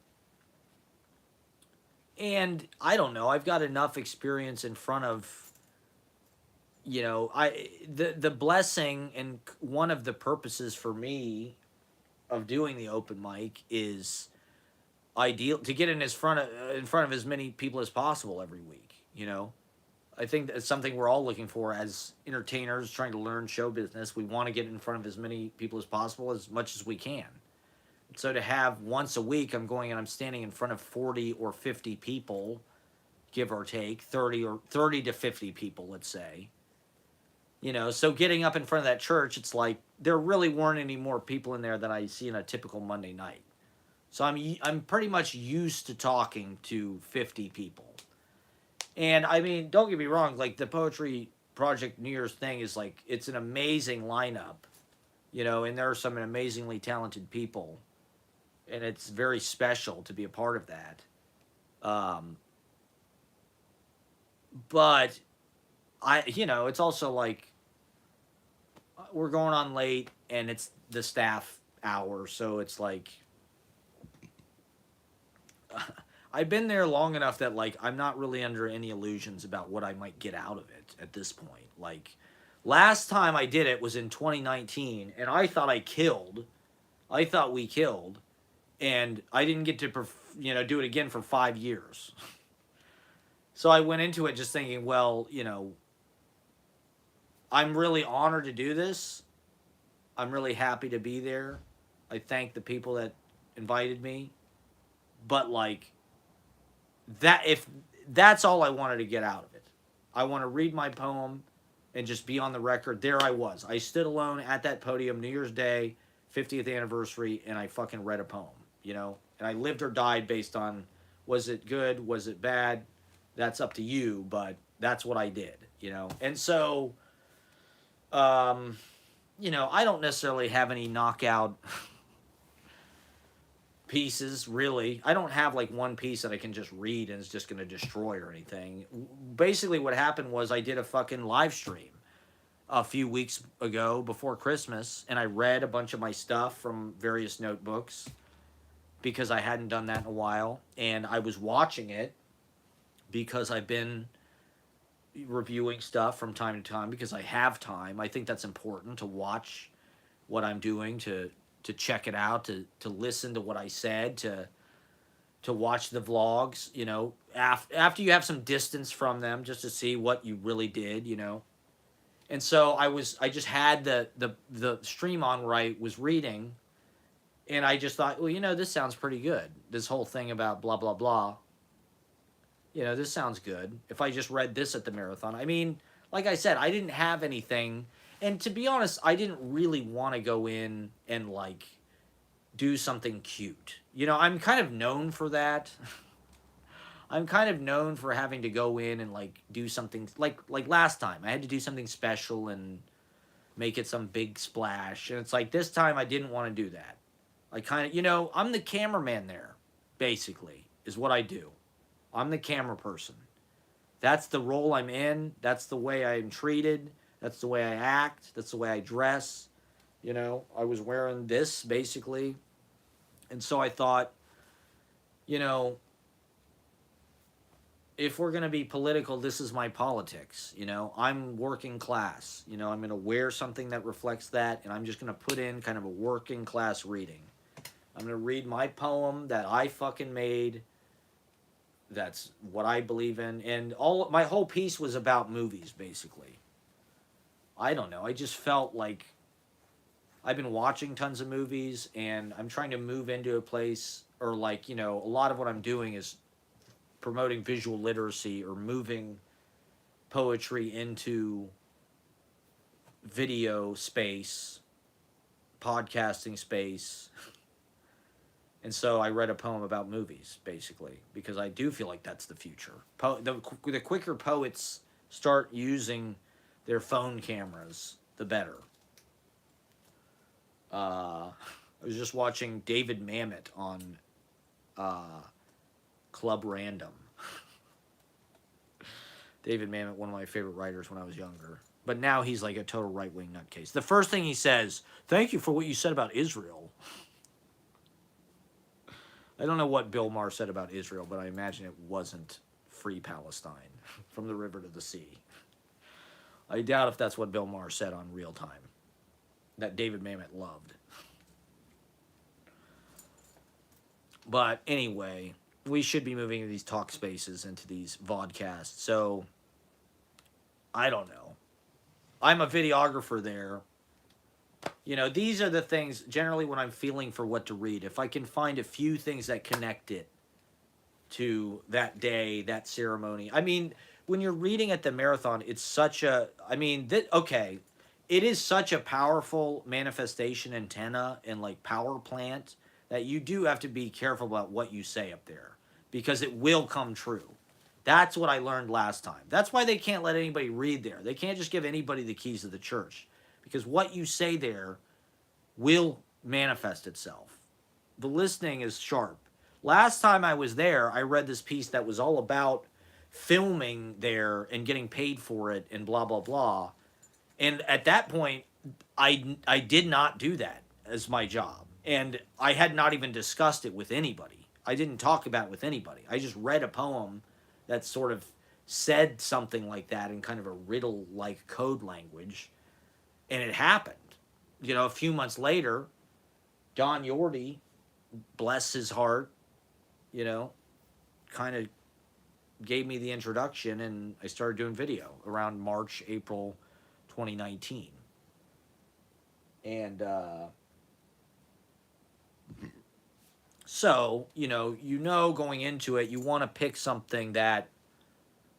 and I don't know. I've got enough experience in front of, you know, the blessing, and one of the purposes for me of doing the open mic is ideal to get in front of as many people as possible every week. You know, I think that's something we're all looking for as entertainers trying to learn show business. We want to get in front of as many people as possible, as much as we can. So to have once a week, I'm going and I'm standing in front of 40 or 50 people, give or take 30 to 50 people, let's say. You know, so getting up in front of that church, it's like there really weren't any more people in there than I see in a typical Monday night. So I'm pretty much used to talking to 50 people. And I mean, don't get me wrong, like the Poetry Project New Year's thing is like it's an amazing lineup, you know, and there are some amazingly talented people, and it's very special to be a part of that. Um, but you know, it's also like we're going on late, and it's the staff hour, so it's like I've been there long enough that like I'm not really under any illusions about what I might get out of it at this point. Like last time I did it was in 2019, and I thought I killed. I thought we killed, and I didn't get to you know do it again for 5 years. So I went into it just thinking, well, you know, I'm really honored to do this. I'm really happy to be there. I thank the people that invited me. But like that if that's all I wanted to get out of it. I want to read my poem and just be on the record. There I was. I stood alone at that podium New Year's Day, 50th anniversary, and I fucking read a poem, you know? And I lived or died based on was it good, was it bad? That's up to you, but that's what I did, you know? And so um you know, I don't necessarily have any knockout pieces, really. I don't have like one piece that I can just read and it's just going to destroy or anything. Basically, what happened was I did a fucking live stream a few weeks ago before Christmas, and I read a bunch of my stuff from various notebooks because I hadn't done that in a while. And I was watching it because I've been reviewing stuff from time to time because I have time. I think that's important to watch what I'm doing, to check it out, to listen to what I said, to watch the vlogs, you know, after you have some distance from them just to see what you really did, you know. And so I just had the stream on where I was reading, and I just thought, well, this sounds pretty good. This whole thing about blah blah blah. This sounds good. If I just read this at the marathon, I mean, like I said, I didn't have anything, and to be honest, I didn't really want to go in and like do something cute. I'm kind of known for that. I'm kind of known for having to go in and like do something like last time. I had to do something special and make it some big splash. And it's like this time I didn't want to do that. I kind of, I'm the cameraman there, basically, is what I do. I'm the camera person. That's the role I'm in. That's the way I'm treated. That's the way I act. That's the way I dress. I was wearing this, basically. And so I thought, if we're going to be political, this is my politics. I'm working class. I'm going to wear something that reflects that, and I'm just going to put in kind of a working class reading. I'm going to read my poem that I fucking made. That's what I believe in. And my whole piece was about movies, basically. I don't know. I just felt like I've been watching tons of movies, and I'm trying to move into a place, or like, a lot of what I'm doing is promoting visual literacy or moving poetry into video space, podcasting space. And so I read a poem about movies, basically, because I do feel like that's the future. The quicker poets start using their phone cameras, the better. I was just watching David Mamet on Club Random. David Mamet, one of my favorite writers when I was younger. But now he's like a total right-wing nutcase. The first thing he says, "Thank you for what you said about Israel." I don't know what Bill Maher said about Israel, but I imagine it wasn't free Palestine from the river to the sea. I doubt if that's what Bill Maher said on Real Time, that David Mamet loved. But anyway, we should be moving into these talk spaces, into these vodcasts. So, I don't know. I'm a videographer there. These are the things, generally, when I'm feeling for what to read. If I can find a few things that connect it to that day, that ceremony. I mean, when you're reading at the marathon, it's such a, it is such a powerful manifestation antenna and like power plant that you do have to be careful about what you say up there, because it will come true. That's what I learned last time. That's why they can't let anybody read there. They can't just give anybody the keys to the church, because what you say there will manifest itself. The listening is sharp. Last time I was there, I read this piece that was all about filming there and getting paid for it and blah, blah, blah. And at that point, I did not do that as my job. And I had not even discussed it with anybody. I didn't talk about it with anybody. I just read a poem that sort of said something like that in kind of a riddle-like code language. And it happened. A few months later, Don Yordy, bless his heart, kind of gave me the introduction, and I started doing video around March, April 2019. And so, going into it, you want to pick something that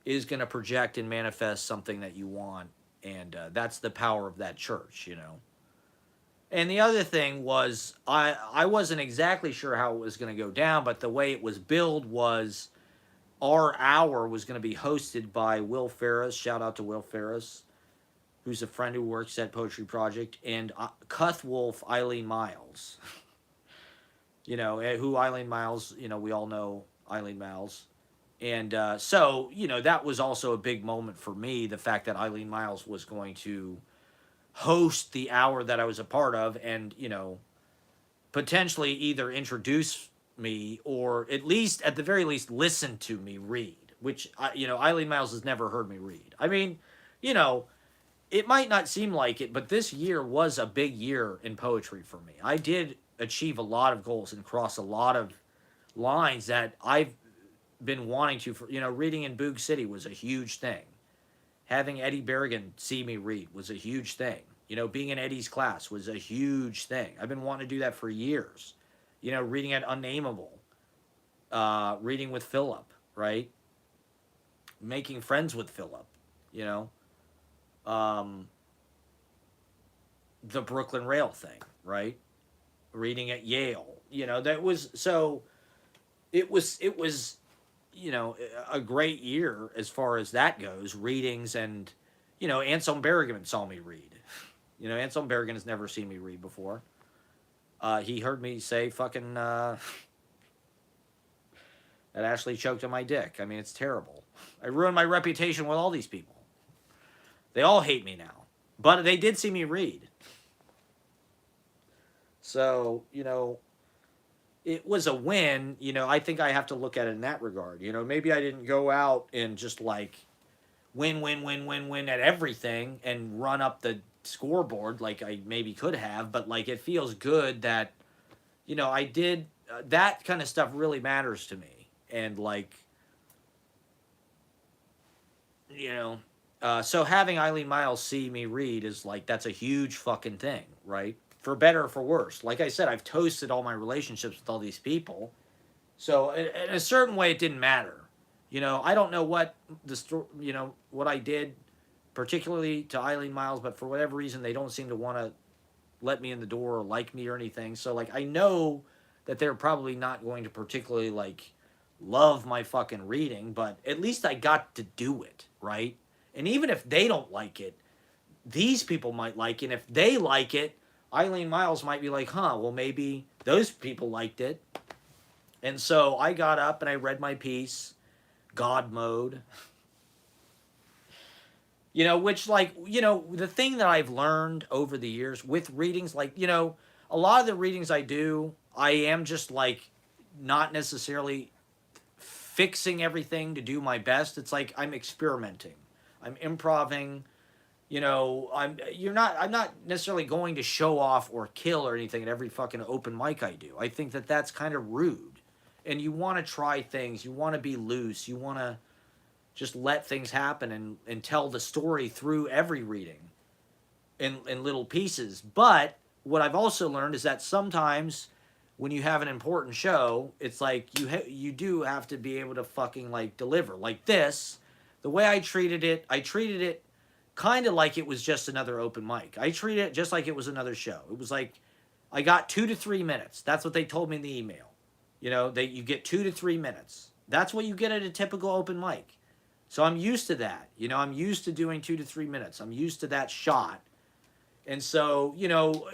is going to project and manifest something that you want. And that's the power of that church, And the other thing was, I wasn't exactly sure how it was going to go down, but the way it was billed was our hour was going to be hosted by Will Ferris. Shout out to Will Ferris, who's a friend who works at Poetry Project, and Cuth Wolf Eileen Miles. Who Eileen Miles, we all know Eileen Miles. And so, that was also a big moment for me, the fact that Eileen Miles was going to host the hour that I was a part of and, potentially either introduce me or at the very least, listen to me read, which, Eileen Miles has never heard me read. I mean, it might not seem like it, but this year was a big year in poetry for me. I did achieve a lot of goals and cross a lot of lines that I've been wanting to, reading in Boog City was a huge thing. having Eddie Berrigan see me read was a huge thing. You know, being in Eddie's class was a huge thing. I've been wanting to do that for years. You know, reading at Unnameable, reading with Philip, right? Making friends with Philip, you know. Um, the Brooklyn Rail thing, right? Reading at Yale, you know, that was so. It was, you know, a great year as far as that goes. Readings and, you know, Anselm Berrigan saw me read. You know, Anselm Berrigan has never seen me read before. He heard me say fucking that Ashley choked on my dick. I mean, it's terrible. I ruined my reputation with all these people. They all hate me now, but they did see me read. So, you know, it was a win. You know, I think I have to look at it in that regard. You know, maybe I didn't go out and just like win, win, win, win, win at everything and run up the scoreboard like I maybe could have, but like it feels good that, you know, I did that kind of stuff really matters to me. And like, you know, so having Eileen Miles see me read is like, that's a huge fucking thing, right? For better or for worse. Like I said, I've toasted all my relationships with all these people. So in a certain way, it didn't matter. You know, I don't know what you know, what I did particularly to Eileen Miles, but for whatever reason, they don't seem to want to let me in the door or like me or anything. So like, I know that they're probably not going to particularly like love my fucking reading, but at least I got to do it, right? And even if they don't like it, these people might like it. And if they like it, Eileen Miles might be like, huh, well, maybe those people liked it. And so I got up and I read my piece, God Mode. You know, which, like, you know, the thing that I've learned over the years with readings, like, you know, a lot of the readings I do, I am just, like, not necessarily fixing everything to do my best. It's like I'm experimenting. I'm improving. You know, I'm not necessarily going to show off or kill or anything at every fucking open mic I do. I think that that's kind of rude. And you want to try things. You want to be loose. You want to just let things happen and tell the story through every reading in little pieces. But what I've also learned is that sometimes when you have an important show, it's like you do have to be able to fucking like deliver. Like this, the way I treated it kind of like it was just another open mic. I treated it just like it was another show. It was like I got 2 to 3 minutes. That's what they told me in the email. You know, you get 2 to 3 minutes. That's what you get at a typical open mic. So I'm used to that. You know, I'm used to doing 2 to 3 minutes. I'm used to that shot. And so, you know,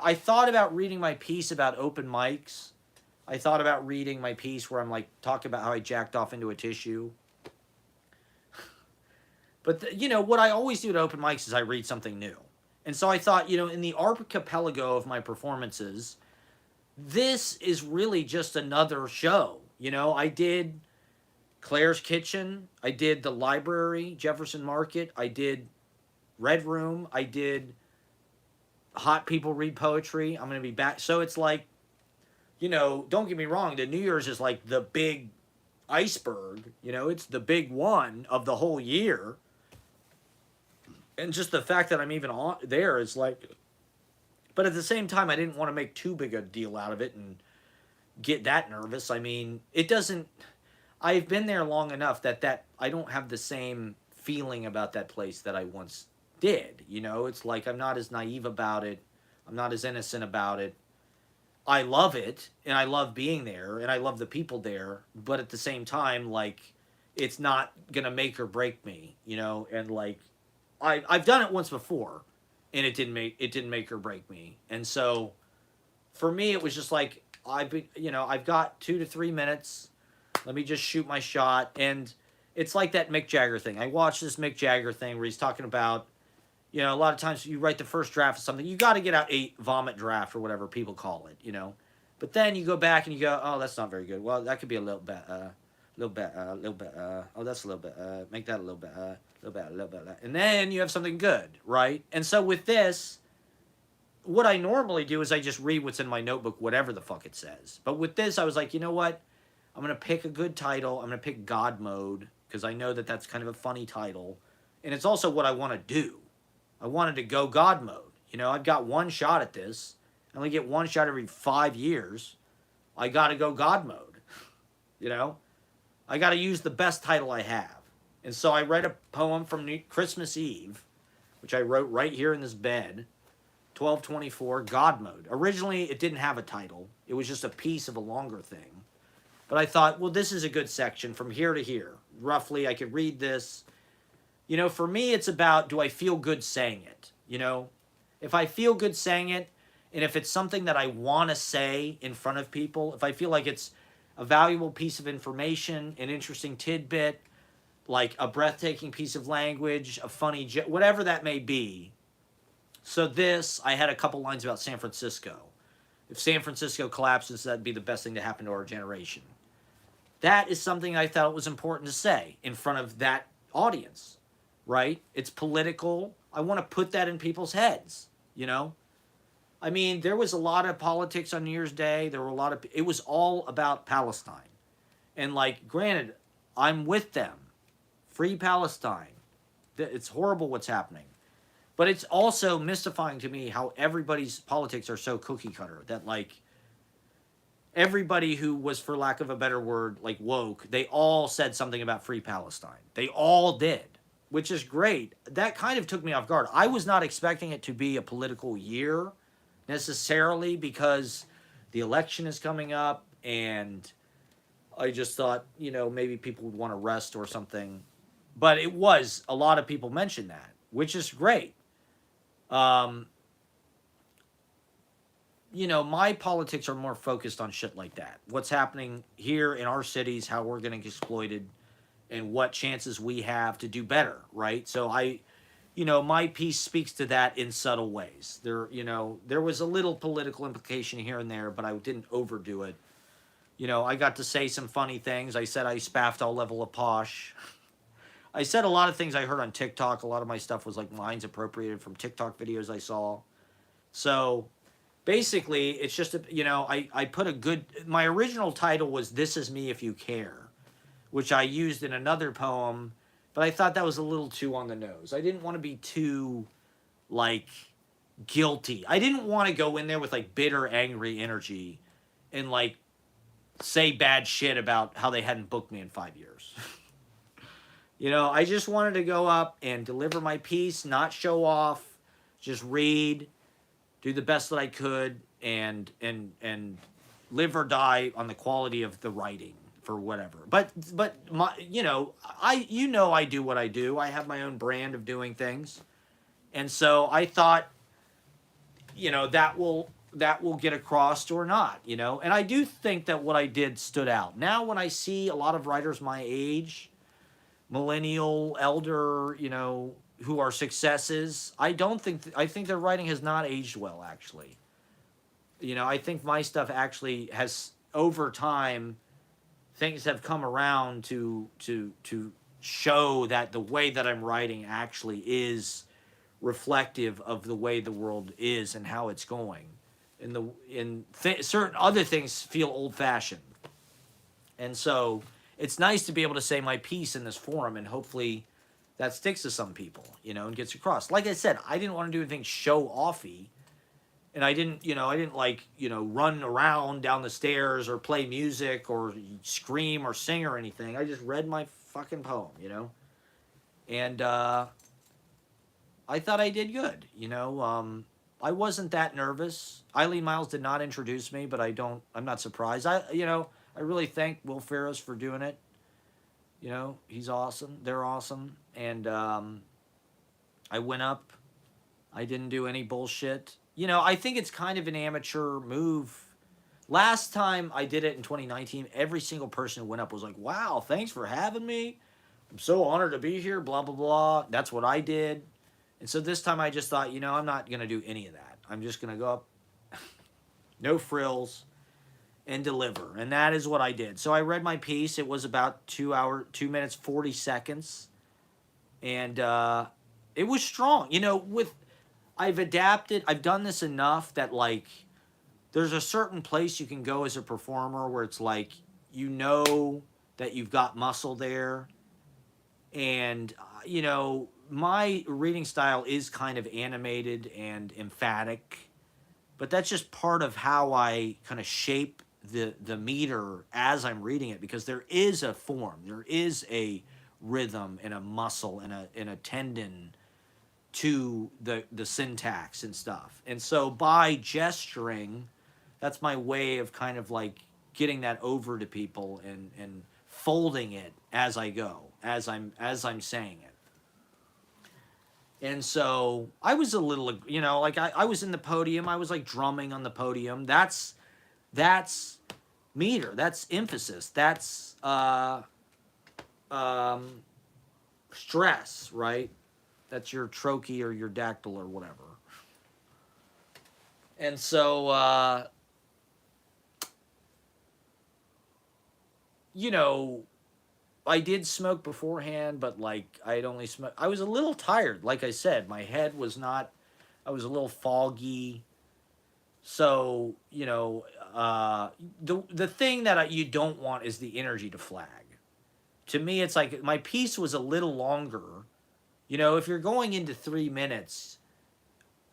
I thought about reading my piece about open mics. I thought about reading my piece where I'm like, talking about how I jacked off into a tissue. But, you know, what I always do at open mics is I read something new. And so I thought, you know, in the archipelago of my performances, this is really just another show. You know, I did Claire's Kitchen. I did the library, Jefferson Market. I did Red Room. I did Hot People Read Poetry. I'm going to be back. So it's like, you know, don't get me wrong. The New Year's is like the big iceberg. You know, it's the big one of the whole year. And just the fact that I'm even on there is like, but at the same time, I didn't want to make too big a deal out of it and get that nervous. I mean, it doesn't, I've been there long enough that I don't have the same feeling about that place that I once did. You know, it's like I'm not as naive about it. I'm not as innocent about it. I love it, and I love being there, and I love the people there. But at the same time, like, it's not going to make or break me, you know? And, like, I've done it once before, and it didn't make or break me. And so, for me, it was just like, I've got 2 to 3 minutes. Let me just shoot my shot. And it's like that Mick Jagger thing. I watched this Mick Jagger thing where he's talking about, you know, a lot of times you write the first draft of something. You got to get out a vomit draft or whatever people call it, you know. But then you go back and you go, oh, that's not very good. Well, that could be a little bit, oh, that's a little bit, make that a little bit, a little bit. And then you have something good, right? And so with this, what I normally do is I just read what's in my notebook, whatever the fuck it says. But with this, I was like, you know what? I'm going to pick a good title. I'm going to pick God Mode because I know that that's kind of a funny title. And it's also what I want to do. I wanted to go God mode. You know, I've got one shot at this. I only get one shot every 5 years. I got to go God mode. You know, I got to use the best title I have. And so I read a poem from Christmas Eve, which I wrote right here in this bed, 1224, God mode. Originally, it didn't have a title. It was just a piece of a longer thing. But I thought, well, this is a good section from here to here. Roughly, I could read this. You know, for me, it's about, do I feel good saying it? You know, if I feel good saying it, and if it's something that I want to say in front of people, if I feel like it's a valuable piece of information, an interesting tidbit, like a breathtaking piece of language, a funny joke, whatever that may be. So this, I had a couple lines about San Francisco. If San Francisco collapses, that'd be the best thing to happen to our generation. That is something I thought was important to say in front of that audience, right? It's political. I want to put that in people's heads, you know? I mean, there was a lot of politics on New Year's Day. There were a lot of, it was all about Palestine. And like, granted, I'm with them. Free Palestine. It's horrible what's happening. But it's also mystifying to me how everybody's politics are so cookie cutter that like everybody who was, for lack of a better word, like woke, they all said something about free Palestine. They all did, which is great. That kind of took me off guard. I was not expecting it to be a political year necessarily because the election is coming up and I just thought, you know, maybe people would want to rest or something. But it was, a lot of people mentioned that, which is great. You know, my politics are more focused on shit like that. What's happening here in our cities, how we're getting exploited, and what chances we have to do better, right? So you know, my piece speaks to that in subtle ways. There, you know, there was a little political implication here and there, but I didn't overdo it. You know, I got to say some funny things. I said I spaffed all level of posh. I said a lot of things I heard on TikTok. A lot of my stuff was like lines appropriated from TikTok videos I saw. So basically, it's just, you know, I put a good, my original title was This Is Me If You Care, which I used in another poem, but I thought that was a little too on the nose. I didn't want to be too, like, guilty. I didn't want to go in there with, like, bitter, angry energy and, like, say bad shit about how they hadn't booked me in 5 years. You know, I just wanted to go up and deliver my piece, not show off, just read, do the best that I could, and live or die on the quality of the writing for whatever. But my, you know, I do what I do. I have my own brand of doing things, and so I thought, you know, that will get across or not, you know. And I do think that what I did stood out. Now, when I see a lot of writers my age, millennial, elder, you know, who are successes, I think their writing has not aged well, actually. You know, I think my stuff actually has, over time, things have come around to show that the way that I'm writing actually is reflective of the way the world is and how it's going. And certain other things feel old-fashioned. And so it's nice to be able to say my piece in this forum, and hopefully that sticks to some people, you know, and gets across. Like I said, I didn't want to do anything show-offy, and I didn't like, you know, run around down the stairs or play music or scream or sing or anything. I just read my fucking poem, you know, and I thought I did good, you know. I wasn't that nervous. Eileen Miles did not introduce me, but I'm not surprised. I really thank Will Ferris for doing it. You know, he's awesome. They're awesome. And I went up. I didn't do any bullshit. You know, I think it's kind of an amateur move. Last time I did it in 2019, every single person who went up was like, wow, thanks for having me. I'm so honored to be here, blah, blah, blah. That's what I did. And so this time I just thought, you know, I'm not going to do any of that. I'm just going to go up, no frills, and deliver. And that is what I did. So I read my piece. It was about 2 minutes, 40 seconds. And it was strong. You know, I've adapted. I've done this enough that, like, there's a certain place you can go as a performer where it's like, you know that you've got muscle there. And my reading style is kind of animated and emphatic, but that's just part of how I kind of shape the meter as I'm reading it, because there is a form, there is a rhythm and a muscle and a tendon to the syntax and stuff. And so by gesturing, that's my way of kind of like getting that over to people and folding it as I go, as I'm saying it. And so I was a little, like I was in the podium, I was like drumming on the podium. That's meter, that's emphasis, that's um stress, right? That's your trochee or your dactyl or whatever. And so you know, I did smoke beforehand, but like I'd only smoke. I was a little tired. Like I said, my head was not. I was a little foggy. So the thing that you don't want is the energy to flag. To me, it's like my piece was a little longer. If you're going into 3 minutes,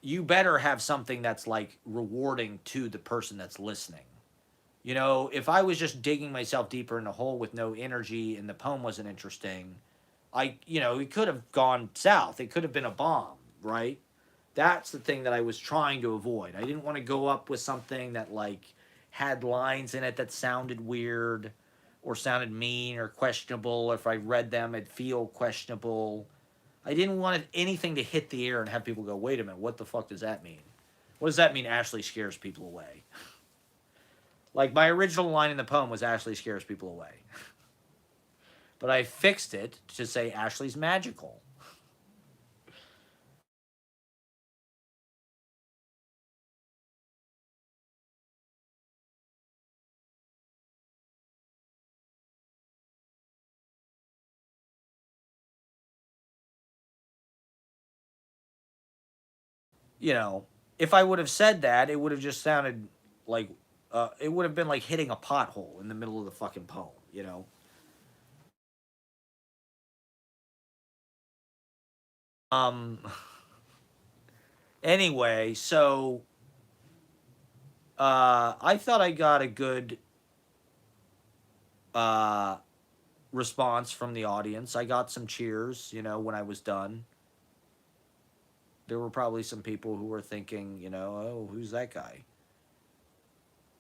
you better have something that's like rewarding to the person that's listening. If I was just digging myself deeper in a hole with no energy and the poem wasn't interesting, it could have gone south. It could have been a bomb, right? That's the thing that I was trying to avoid. I didn't want to go up with something that like had lines in it that sounded weird or sounded mean or questionable. If I read them, it'd feel questionable. I didn't want anything to hit the air and have people go, wait a minute, what the fuck does that mean? What does that mean Ashley scares people away? Like my original line in the poem was Ashley scares people away. But I fixed it to say Ashley's magical. You know, if I would have said that, it would have just sounded like it would have been like hitting a pothole in the middle of the fucking poem. Um anyway, so I thought I got a good uh response from the audience. I got some cheers, when I was done. There were probably some people who were thinking, oh, who's that guy?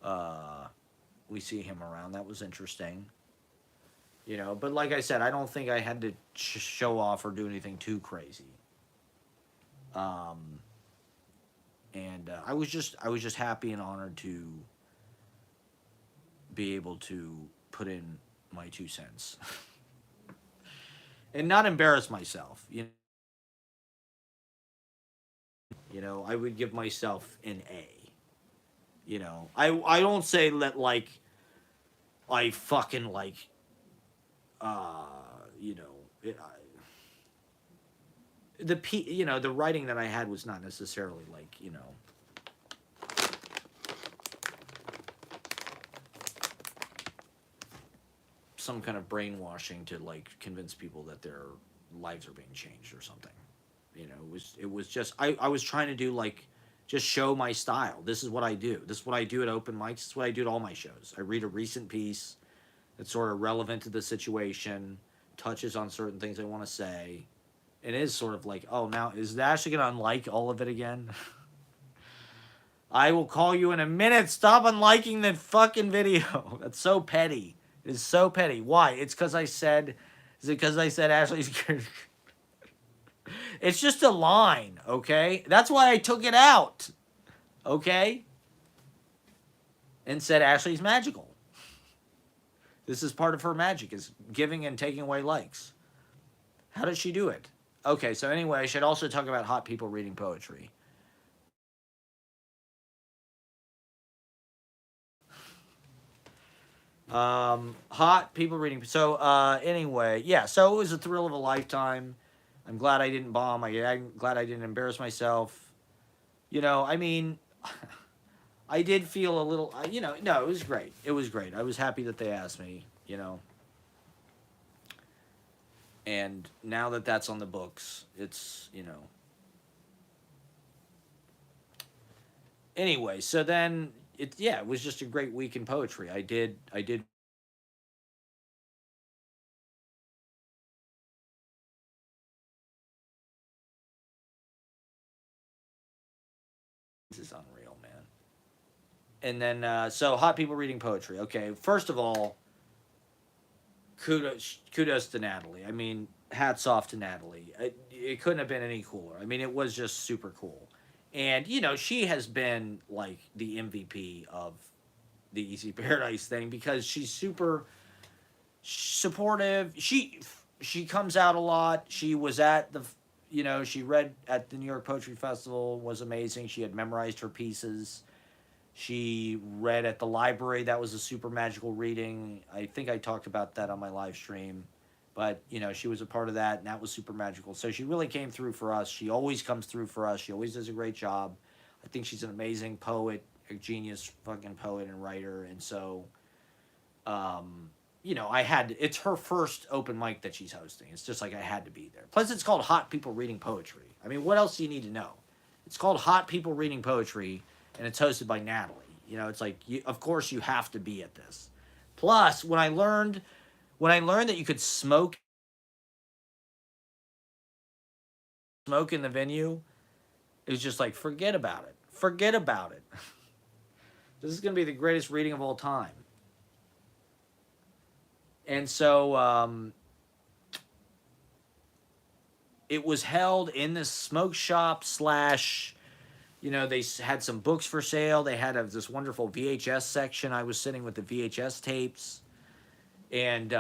Uh, we see him around. That was interesting. But like I said, I don't think I had to show off or do anything too crazy. Um, and I was just happy and honored to be able to put in my 2 cents and not embarrass myself. I would give myself an A. I don't say that like I fucking like uh you know the writing that I had was not necessarily like some kind of brainwashing to like convince people that their lives are being changed or something. It was just I was trying to do like just show my style. This is what I do. This is what I do at open mics. This is what I do at all my shows. I read a recent piece that's sort of relevant to the situation, touches on certain things I want to say. It is sort of like, oh, now is Ashley gonna unlike all of it again? I will call you in a minute. Stop unliking the fucking video. That's so petty. It is so petty. Why? It's because I said. Is it because I said Ashley's? It's just a line, okay? That's why I took it out, okay? And said Ashley's magical. This is part of her magic, is giving and taking away likes. How does she do it? Okay, so anyway, I should also talk about hot people reading poetry. Hot people reading. So, anyway, yeah, so it was a thrill of a lifetime. I'm glad I didn't bomb. I'm glad I didn't embarrass myself. I mean, I did feel a little, no, it was great. It was great. I was happy that they asked me. And now that that's on the books, it's, you know. Anyway, so then it was just a great week in poetry. I did this is unreal, man. And then so hot people reading poetry. Okay, first of all, kudos to Natalie. I mean, hats off to Natalie. It couldn't have been any cooler. I mean, it was just super cool. And you know, she has been like the MVP of the Easy Paradise thing because she's super supportive. She comes out a lot. She was at the you know, she read at the New York Poetry Festival, was amazing. She had memorized her pieces. She read at the library. That was a super magical reading. I think I talked about that on my live stream. But, you know, she was a part of that, and that was super magical. So she really came through for us. She always comes through for us. She always does a great job. I think she's an amazing poet, a genius fucking poet and writer. And so, you know, it's her first open mic that she's hosting. It's just like I had to be there. Plus, it's called Hot People Reading Poetry. I mean, what else do you need to know? It's called Hot People Reading Poetry, and it's hosted by Natalie. You know, it's like, of course, you have to be at this. Plus, when I learned that you could smoke in the venue, it was just like, forget about it. Forget about it. This is going to be the greatest reading of all time. And so it was held in this smoke shop slash, you know, they had some books for sale. They had this wonderful VHS section. I was sitting with the VHS tapes. And,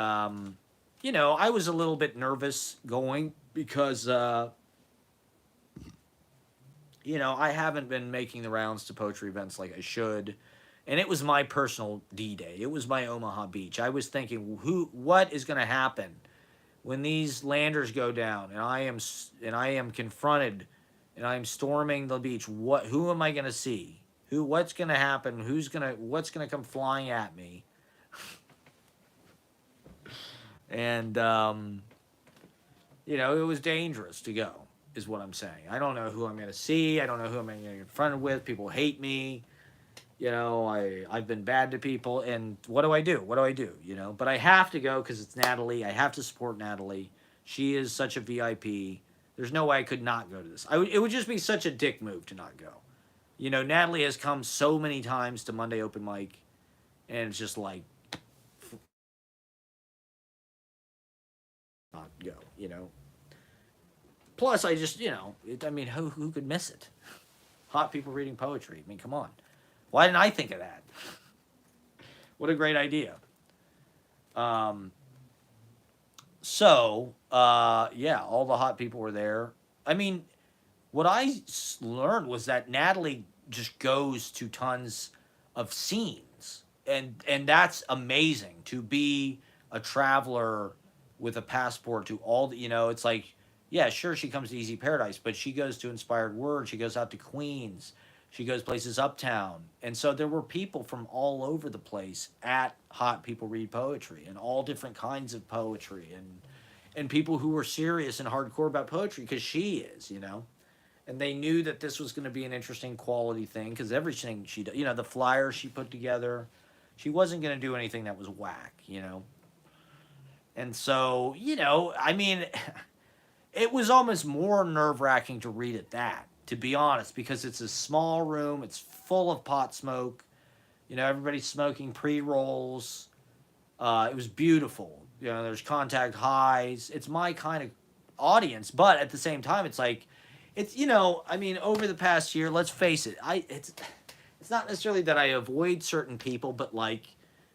you know, I was a little bit nervous going because, you know, I haven't been making the rounds to poetry events like I should. And it was my personal D-Day. It was my Omaha Beach. I was thinking, what is going to happen when these landers go down and I am confronted and I am storming the beach? Who am I going to see? What's going to happen? What's going to come flying at me? And you know, it was dangerous to go, is what I'm saying. I don't know who I'm going to see. I don't know who I'm going to get confronted with. People hate me. You know, I've been bad to people, and what do I do? What do I do? You know, but I have to go because it's Natalie. I have to support Natalie. She is such a VIP. There's no way I could not go to this. It would just be such a dick move to not go. You know, Natalie has come so many times to Monday open mic, and it's just like not go. You know. Plus, I just I mean, who could miss it? Hot people reading poetry. I mean, come on. Why didn't I think of that? What a great idea. Um, yeah, all the hot people were there. I mean, what learned was that Natalie just goes to tons of scenes, and that's amazing to be a traveler with a passport to all the. You know, it's like, yeah, sure, she comes to Easy Paradise, but she goes to Inspired Word. She goes out to Queens. She goes places uptown. And so there were people from all over the place at Hot People Read Poetry, and all different kinds of poetry, and people who were serious and hardcore about poetry, because she is, you know. And they knew that this was going to be an interesting quality thing, because everything she did, you know, the flyer she put together, she wasn't going to do anything that was whack, you know. And so, you know, I mean, it was almost more nerve-wracking to read at that, to be honest, because it's a small room, it's full of pot smoke, you know, everybody's smoking pre-rolls. It was beautiful. You know, there's contact highs. It's my kind of audience, but at the same time, it's like, it's, you know, I mean, over the past year, let's face it, it's not necessarily that I avoid certain people, but like,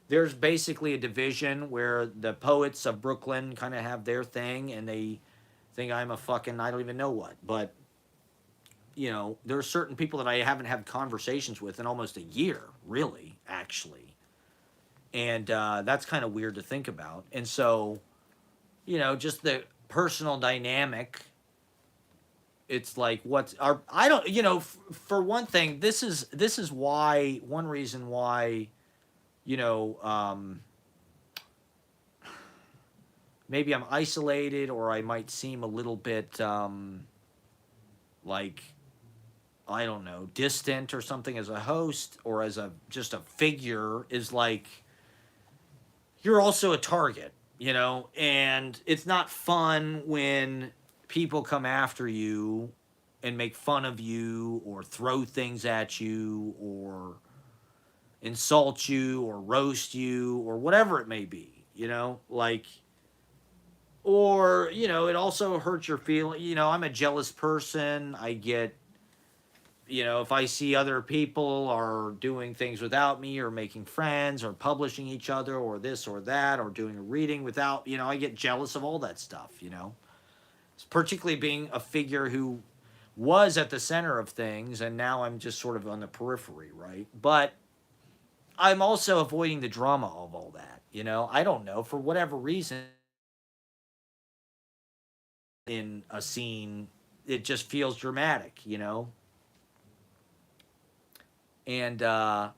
there's basically a division where the poets of Brooklyn kind of have their thing, and they think I'm a fucking, I don't even know what, but you know, there are certain people that I haven't had conversations with in almost a year, really, actually. And that's kind of weird to think about. And so, you know, just the personal dynamic, it's like, I don't, you know, for one thing, this is why, one reason why, you know, maybe I'm isolated, or I might seem a little bit like, I don't know, distant or something as a host or as a just a figure, is like you're also a target, and it's not fun when people come after you and make fun of you or throw things at you or insult you or roast you or whatever it may be, like, or, it also hurts your feeling. I'm a jealous person. I get, if I see other people are doing things without me or making friends or publishing each other or this or that or doing a reading without, I get jealous of all that stuff. Particularly being a figure who was at the center of things and now I'm just sort of on the periphery, right? But I'm also avoiding the drama of all that. I don't know, for whatever reason, in a scene, it just feels dramatic. And I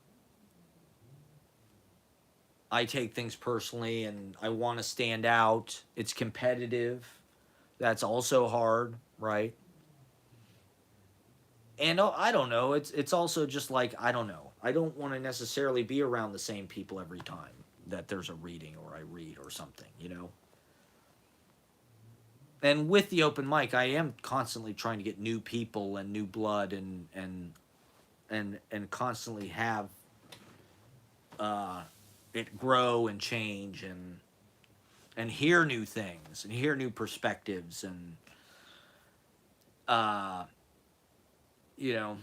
take things personally and I want to stand out. It's competitive. That's also hard, right? And I don't know. It's also just like, I don't know. I don't want to necessarily be around the same people every time that there's a reading or I read or something. And with the open mic, I am constantly trying to get new people and new blood and constantly have uh, it grow and change and hear new things and hear new perspectives and uh, you know.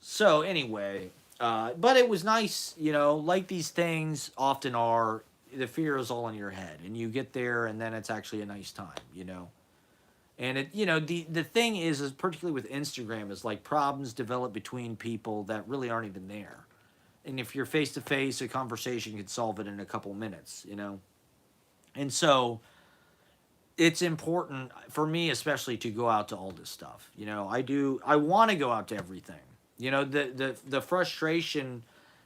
So anyway, but it was nice, like these things often are. The fear is all in your head, and you get there, and then it's actually a nice time. And the thing is particularly with Instagram, is like problems develop between people that really aren't even there. And if you're face to face, a conversation can solve it in a couple minutes. And so it's important for me, especially, to go out to all this stuff. I want to go out to everything. The frustration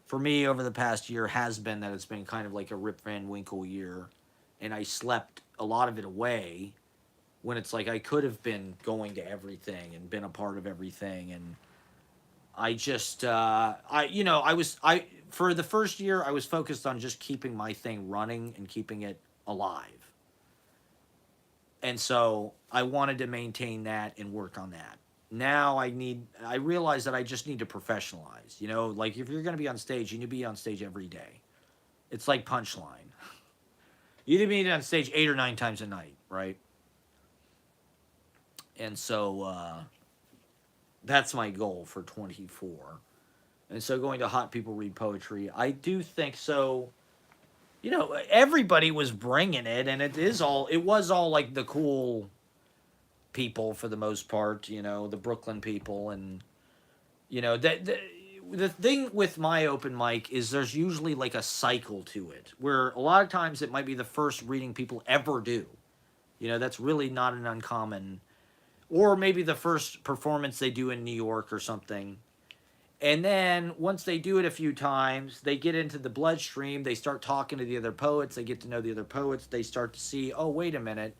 for me over the past year has been that it's been kind of like a Rip Van Winkle year, and I slept a lot of it away, when it's like I could have been going to everything and been a part of everything. And I just I for the first year I was focused on just keeping my thing running and keeping it alive. And so I wanted to maintain that and work on that. Now I realize that I just need to professionalize. Like, if you're going to be on stage, you need to be on stage every day. It's like Punchline. You need to be on stage 8 or 9 times a night, right? And so that's my goal for 24. And so going to Hot People Read Poetry, I do think so. Everybody was bringing it, and it was all like the cool people for the most part, the Brooklyn people. And, the thing with my open mic is there's usually like a cycle to it, where a lot of times it might be the first reading people ever do. That's really not an uncommon, or maybe the first performance they do in New York or something. And then once they do it a few times, they get into the bloodstream. They start talking to the other poets. They get to know the other poets. They start to see, oh, wait a minute.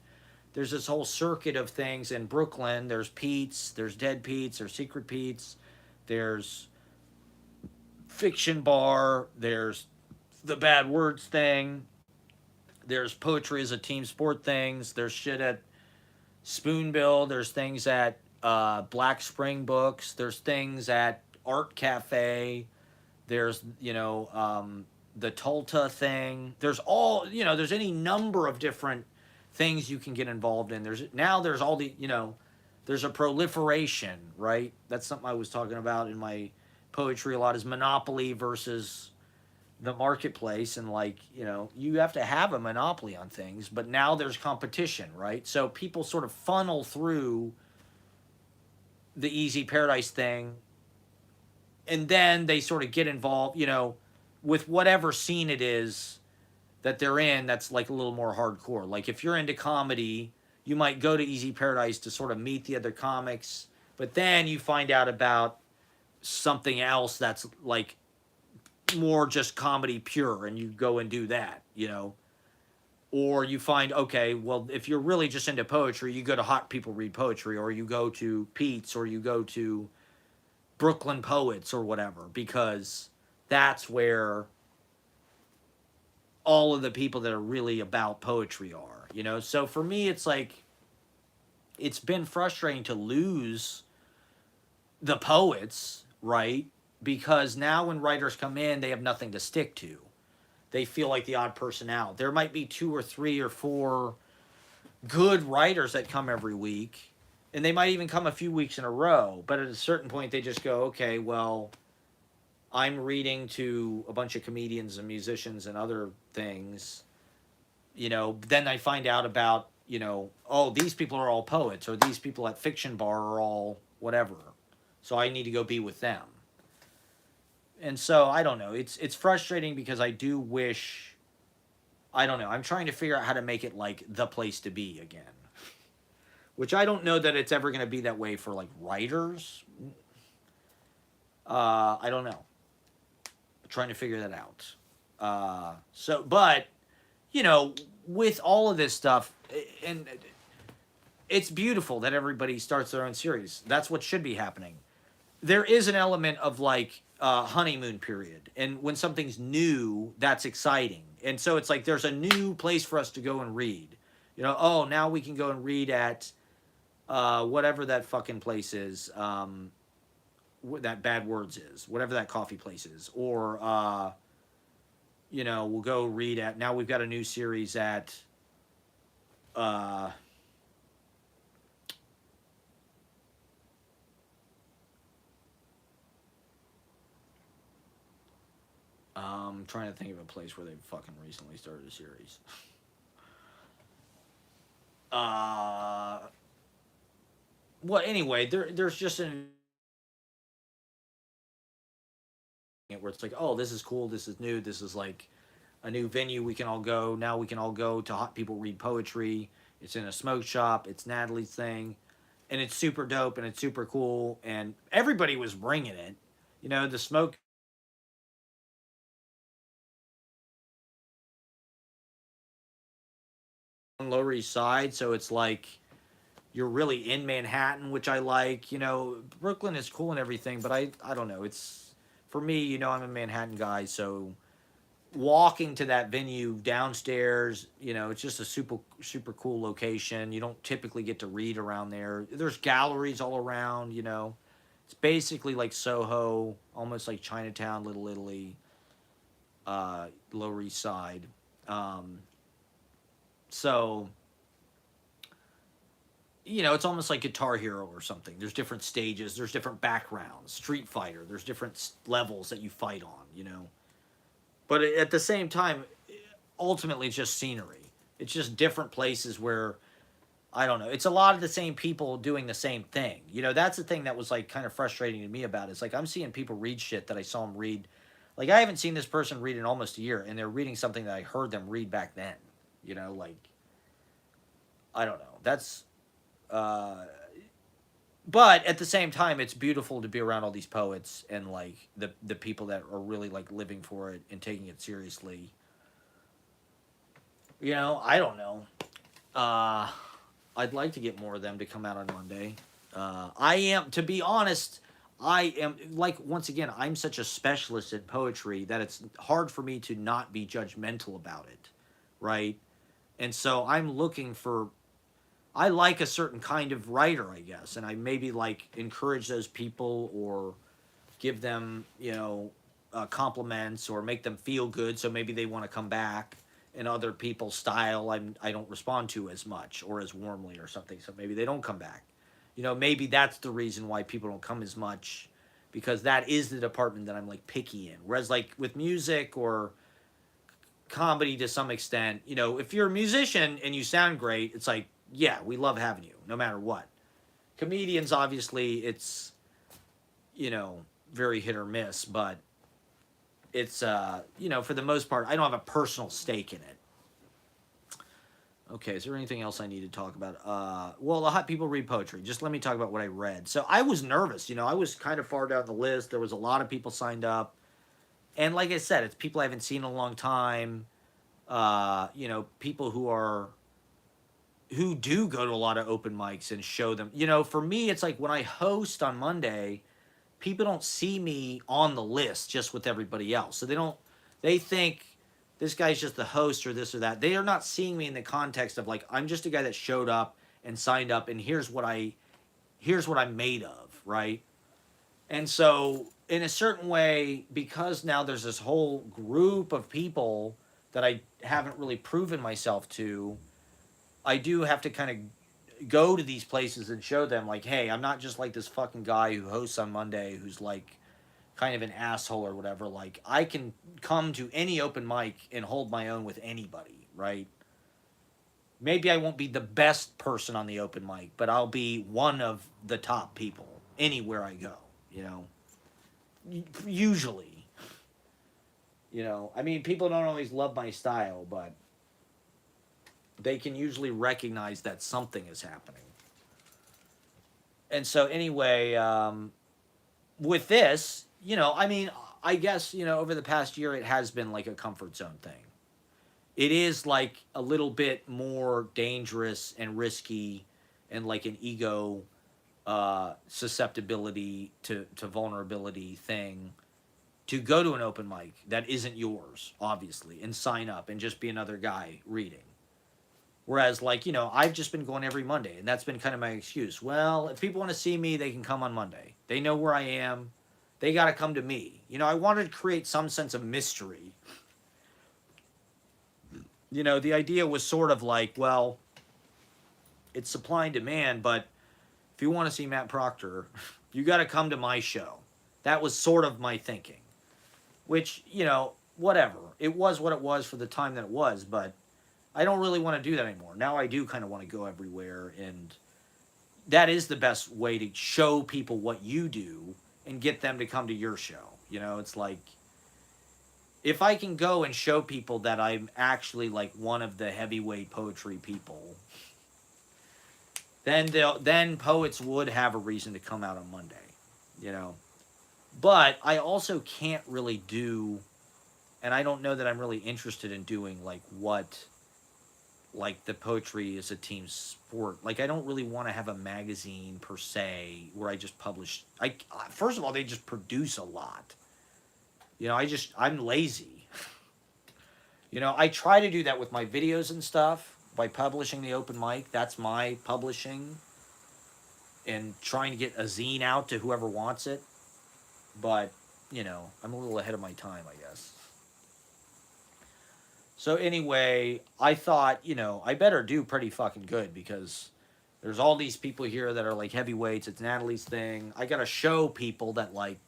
There's this whole circuit of things in Brooklyn. There's Pete's, there's Dead Pete's, there's Secret Pete's, there's Fiction Bar, there's the Bad Words thing, there's poetry as a team sport things, there's shit at Spoonbill, there's things at Black Spring Books, there's things at Art Cafe, there's the Tulta thing, there's any number of different things you can get involved in. There's all there's a proliferation, right? That's something I was talking about in my poetry a lot, is monopoly versus the marketplace. And like, you have to have a monopoly on things, but now there's competition, right? So people sort of funnel through the Easy Paradise thing, and then they sort of get involved, with whatever scene it is that they're in that's like a little more hardcore. Like, if you're into comedy, you might go to Easy Paradise to sort of meet the other comics, but then you find out about something else that's like more just comedy pure, and you go and do that. Or you find, okay, well, if you're really just into poetry, you go to Hot People Read Poetry, or you go to Pete's, or you go to Brooklyn Poets, or whatever, because that's where all of the people that are really about poetry are, you know? So for me, it's like, it's been frustrating to lose the poets, right? Because now when writers come in, they have nothing to stick to. They feel like the odd person out. There might be two or three or four good writers that come every week, and they might even come a few weeks in a row, but at a certain point, they just go, okay, well, I'm reading to a bunch of comedians and musicians and other things, you know, then I find out about, you know, oh, these people are all poets, or these people at Fiction Bar are all whatever. So I need to go be with them. And so I don't know. It's frustrating because I do wish, I don't know. I'm trying to figure out how to make it like the place to be again. Which I don't know that it's ever going to be that way for like writers. I don't know. I'm trying to figure that out. But you know, with all of this stuff, and it's beautiful that everybody starts their own series. That's what should be happening. There is an element of like honeymoon period, and when something's new, that's exciting. And so it's like there's a new place for us to go and read. You know, oh, now we can go and read at whatever that fucking place is. That Bad Words is, whatever that coffee place is, or you know, we'll go read at. Now we've got a new series at. Uh, I'm trying to think of a place where they fucking recently started a series. Uh, well, anyway, there's just an where it's like, oh, this is cool, this is new, this is like a new venue we can all go. Now we can all go to Hot People Read Poetry. It's in a smoke shop. It's Natalie's thing, and it's super dope and it's super cool. And everybody was bringing it. You know, the smoke on Lower East Side, so it's like you're really in Manhattan, which I like. You know, Brooklyn is cool and everything, but I don't know. It's for me. You know, I'm a Manhattan guy, so walking to that venue downstairs, you know, it's just a super cool location. You don't typically get to read around there. There's galleries all around, you know. It's basically like Soho, almost like Chinatown, Little Italy, Lower East Side. Um, so, you know, it's almost like Guitar Hero or something. There's different stages, there's different backgrounds. Street Fighter, there's different levels that you fight on, you know. But at the same time, ultimately, it's just scenery. It's just different places where I don't know. It's a lot of the same people doing the same thing. You know, that's the thing that was like kind of frustrating to me about it. It's like I'm seeing people read shit that I saw them read. Like I haven't seen this person read in almost a year, and they're reading something that I heard them read back then. You know, like I don't know. That's uh but at the same time it's beautiful to be around all these poets and like the people that are really like living for it and taking it seriously. You know, I don't know. Uh, I'd like to get more of them to come out on Monday. I am, to be honest, I am like once again, I'm such a specialist in poetry that it's hard for me to not be judgmental about it, right? And so I'm looking for. I like a certain kind of writer, I guess, and I maybe like encourage those people or give them, you know, compliments or make them feel good, so maybe they want to come back. And other people's style, I don't respond to as much or as warmly or something, so maybe they don't come back. You know, maybe that's the reason why people don't come as much, because that is the department that I'm like picky in. Whereas like with music or comedy to some extent, you know, if you're a musician and you sound great, it's like, yeah, we love having you no matter what. Comedians, obviously, it's, you know, very hit or miss, but it's you know, for the most part I don't have a personal stake in it. Okay, is there anything else I need to talk about? Well, the Hot People Read Poetry, just let me talk about what I read. So I was nervous, you know, I was kind of far down the list. There was a lot of people signed up, and like I said, it's people I haven't seen in a long time. you know, people who do go to a lot of open mics and show them. You know, for me, it's like when I host on Monday, people don't see me on the list just with everybody else. So they think this guy's just the host or this or that. They are not seeing me in the context of like, I'm just a guy that showed up and signed up and here's what I'm made of, right? And so in a certain way, because now there's this whole group of people that I haven't really proven myself to, I do have to kind of go to these places and show them like, hey, I'm not just like this fucking guy who hosts on Monday who's like kind of an asshole or whatever. Like I can come to any open mic and hold my own with anybody, right? Maybe I won't be the best person on the open mic, but I'll be one of the top people anywhere I go, you know. Usually, you know. I mean, people don't always love my style, but they can usually recognize that something is happening. And so anyway, with this, you know, I mean, I guess, you know, over the past year it has been like a comfort zone thing. It is like a little bit more dangerous and risky and like an ego susceptibility to vulnerability thing to go to an open mic that isn't yours, obviously, and sign up and just be another guy reading. Whereas, like, you know, I've just been going every Monday, and that's been kind of my excuse. Well, if people want to see me, they can come on Monday. They know where I am. They got to come to me. You know, I wanted to create some sense of mystery. You know, the idea was sort of like, well, it's supply and demand, but if you want to see Matt Proctor, you got to come to my show. That was sort of my thinking. Which, you know, whatever. It was what it was for the time that it was, but I don't really want to do that anymore. Now I do kind of want to go everywhere, and that is the best way to show people what you do and get them to come to your show. You know, it's like if I can go and show people that I'm actually like one of the heavyweight poetry people, then poets would have a reason to come out on Monday, you know. But I also can't really do, and I don't know that I'm really interested in doing like what like the poetry is a team sport. Like I don't really want to have a magazine per se where I just publish. I first of all they just produce a lot. You know, I'm lazy. You know, I try to do that with my videos and stuff by publishing the open mic. That's my publishing and trying to get a zine out to whoever wants it. But, you know, I'm a little ahead of my time, I guess. So anyway, I thought, you know, I better do pretty fucking good because there's all these people here that are like heavyweights. It's Natalie's thing. I gotta show people that like,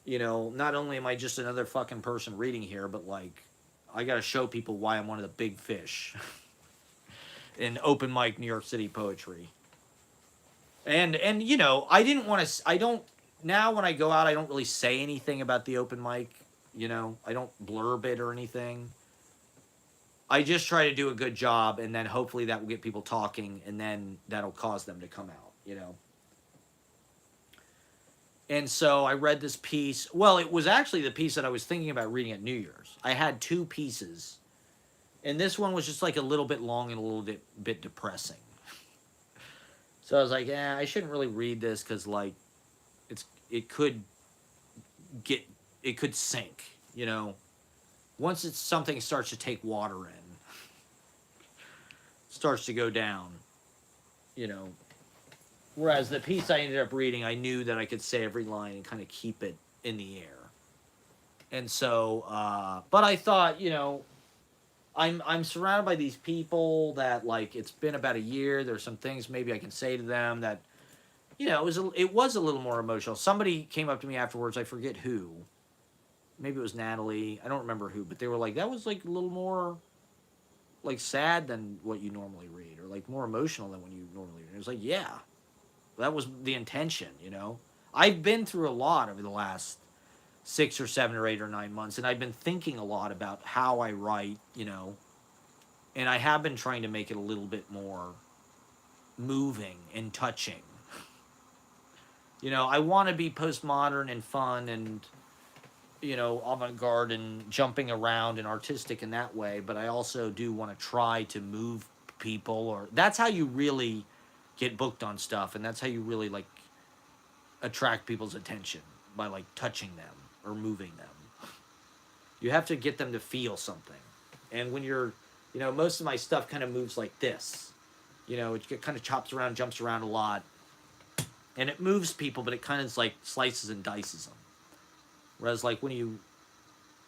you know, not only am I just another fucking person reading here, but like, I gotta show people why I'm one of the big fish in open mic New York City poetry. And you know, I didn't want to. I don't now when I go out, I don't really say anything about the open mic. You know, I don't blurb it or anything. I just try to do a good job, and then hopefully that will get people talking, and then that'll cause them to come out. You know. And so I read this piece. Well, it was actually the piece that I was thinking about reading at New Year's. I had two pieces, and this one was just like a little bit long and a little bit depressing. So I was like, yeah, I shouldn't really read this because like, it could get it could sink. You know, once it's something starts to take water in, starts to go down. You know, whereas the piece I ended up reading, I knew that I could say every line and kind of keep it in the air. And so, but I thought, you know, I'm surrounded by these people that like it's been about a year. There's some things maybe I can say to them that, you know, it was a little more emotional. Somebody came up to me afterwards. I forget who. Maybe it was Natalie. I don't remember who, but they were like, that was like a little more like sad than what you normally read, or like more emotional than when you normally read. It was like, yeah, that was the intention. You know, I've been through a lot over the last 6 or 7 or 8 or 9 months, and I've been thinking a lot about how I write. You know, and I have been trying to make it a little bit more moving and touching. You know, I want to be postmodern and fun and avant-garde and jumping around and artistic in that way, but I also do want to try to move people, or that's how you really get booked on stuff, and that's how you really like attract people's attention, by like touching them or moving them. You have to get them to feel something. And when you're, most of my stuff kind of moves like this. It kind of chops around, jumps around a lot, and it moves people, but it kind of like slices and dices them. Whereas like when you,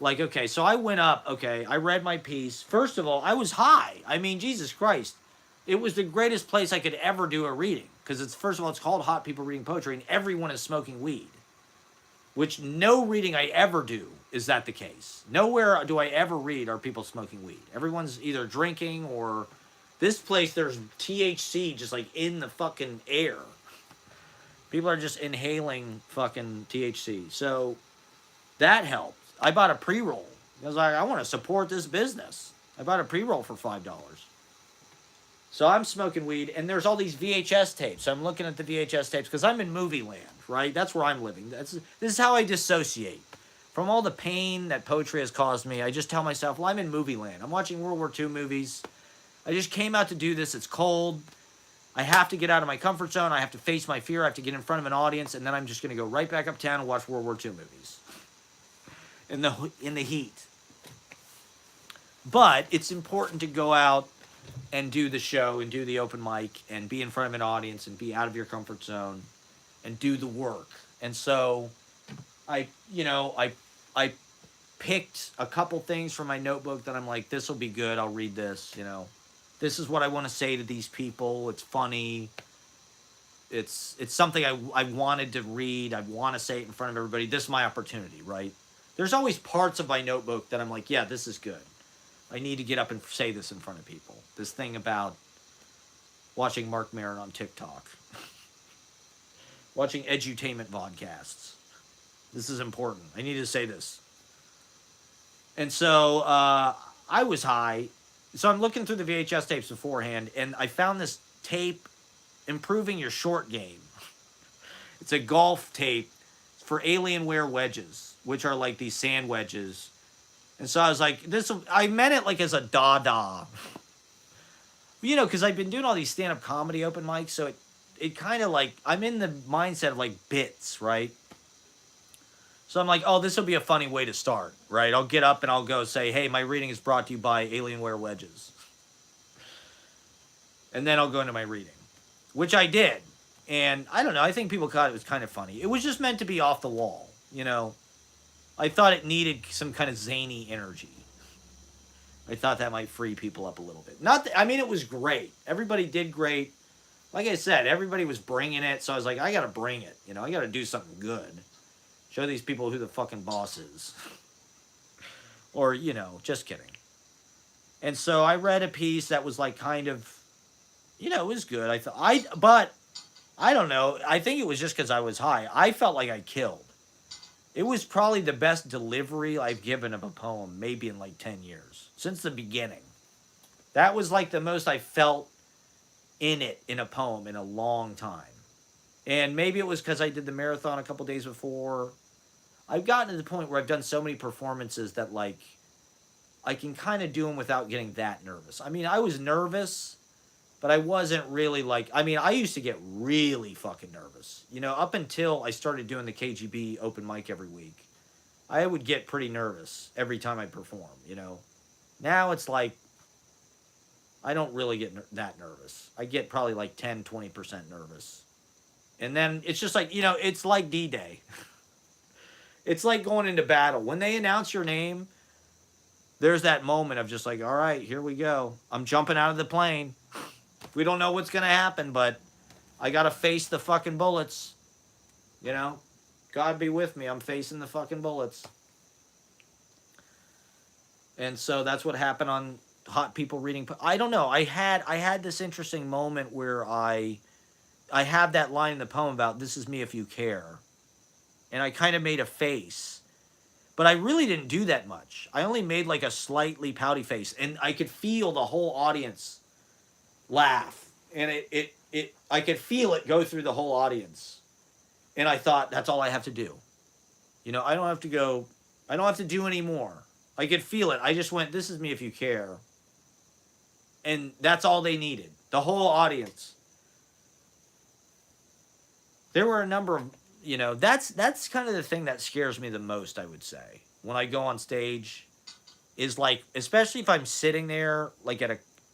like, okay, so I went up, okay, I read my piece. First of all, I was high. I mean, Jesus Christ. It was the greatest place I could ever do a reading. Because it's, first of all, it's called Hot People Reading Poetry, and everyone is smoking weed. Which no reading I ever do is that the case. Nowhere do I ever read are people smoking weed. Everyone's either drinking or, this place there's THC just like in the fucking air. People are just inhaling fucking THC. So that helped. I bought a pre-roll. I was like, I want to support this business. I bought a pre-roll for $5. So I'm smoking weed, and there's all these VHS tapes. I'm looking at the VHS tapes because I'm in movie land, right? That's where I'm living. This is how I dissociate from all the pain that poetry has caused me. I just tell myself, well, I'm in movie land. I'm watching World War II movies. I just came out to do this. It's cold. I have to get out of my comfort zone. I have to face my fear. I have to get in front of an audience, and then I'm just going to go right back uptown and watch World War II movies in the heat. But it's important to go out and do the show and do the open mic and be in front of an audience and be out of your comfort zone and do the work. And so I picked a couple things from my notebook that I'm like, this will be good. I'll read this, This is what I want to say to these people. It's funny. It's something I wanted to read. I want to say it in front of everybody. This is my opportunity, right? There's always parts of my notebook that I'm like, yeah, this is good. I need to get up and say this in front of people. This thing about watching Mark Maron on TikTok. Watching edutainment vodcasts. This is important. I need to say this. And so I was high. So I'm looking through the VHS tapes beforehand, and I found this tape, Improving Your Short Game. It's a golf tape for Alienware wedges, which are like these sand wedges. And so I was like, I meant it like as a da-da. Because I've been doing all these stand-up comedy open mics, so it kind of like, I'm in the mindset of like bits, right? So I'm like, oh, this will be a funny way to start, right? I'll get up and I'll go say, hey, my reading is brought to you by Alienware wedges. And then I'll go into my reading, which I did. And I don't know, I think people thought it was kind of funny. It was just meant to be off the wall, I thought it needed some kind of zany energy. I thought that might free people up a little bit. It was great. Everybody did great. Like I said, everybody was bringing it, so I was like, I gotta bring it. I gotta do something good. Show these people who the fucking boss is. Or, just kidding. And so I read a piece that was like kind of, it was good. But I don't know. I think it was just because I was high. I felt like I killed. It was probably the best delivery I've given of a poem, maybe in like 10 years, since the beginning. That was like the most I felt in it in a poem in a long time. And maybe it was because I did the marathon a couple days before. I've gotten to the point where I've done so many performances that like I can kind of do them without getting that nervous. I was nervous, but I wasn't really like, I used to get really fucking nervous. Up until I started doing the KGB open mic every week, I would get pretty nervous every time I perform, Now it's like, I don't really get that nervous. I get probably like 10, 20% nervous. And then it's just like, it's like D-Day. It's like going into battle. When they announce your name, there's that moment of just like, all right, here we go. I'm jumping out of the plane. We don't know what's going to happen, but I got to face the fucking bullets. God be with me. I'm facing the fucking bullets. And so that's what happened on Hot People Reading. I don't know. I had this interesting moment where I have that line in the poem about, this is me if you care. And I kind of made a face. But I really didn't do that much. I only made like a slightly pouty face. And I could feel the whole audience laugh. And I could feel it go through the whole audience. And I thought, that's all I have to do. I don't have to go I don't have to do any more. I could feel it. I just went, this is me if you care. And that's all they needed. The whole audience. There were a number of, that's kind of the thing that scares me the most, I would say. When I go on stage is like, especially if I'm sitting there like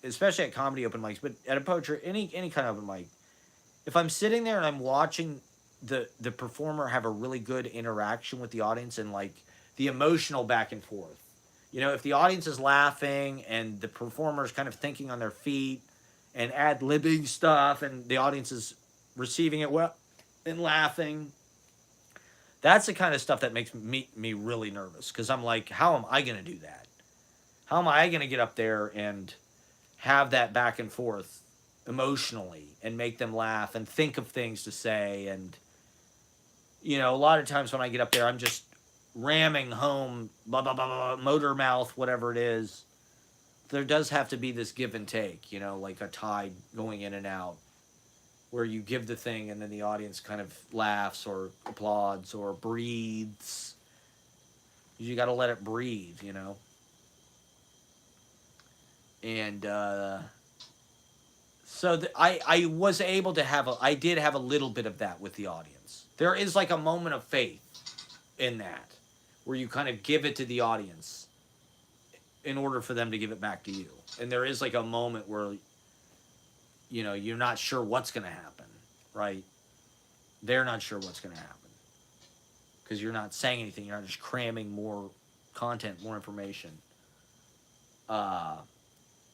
especially at comedy open mics, but at a poetry, any kind of open mic, if I'm sitting there and I'm watching the performer have a really good interaction with the audience and like the emotional back and forth. If the audience is laughing and the performer is kind of thinking on their feet and ad-libbing stuff and the audience is receiving it well and laughing, that's the kind of stuff that makes me really nervous because I'm like, how am I going to do that? How am I going to get up there and have that back and forth emotionally and make them laugh and think of things to say? And a lot of times when I get up there, I'm just ramming home, blah blah blah blah, motor mouth, whatever it is. There does have to be this give and take, like a tide going in and out, where you give the thing and then the audience kind of laughs or applauds or breathes. You got to let it breathe. And so I was able to I did have a little bit of that with the audience. There is like a moment of faith in that, where you kind of give it to the audience in order for them to give it back to you. And there is like a moment where, you're not sure what's going to happen, right? They're not sure what's going to happen because you're not saying anything. You're not just cramming more content, more information.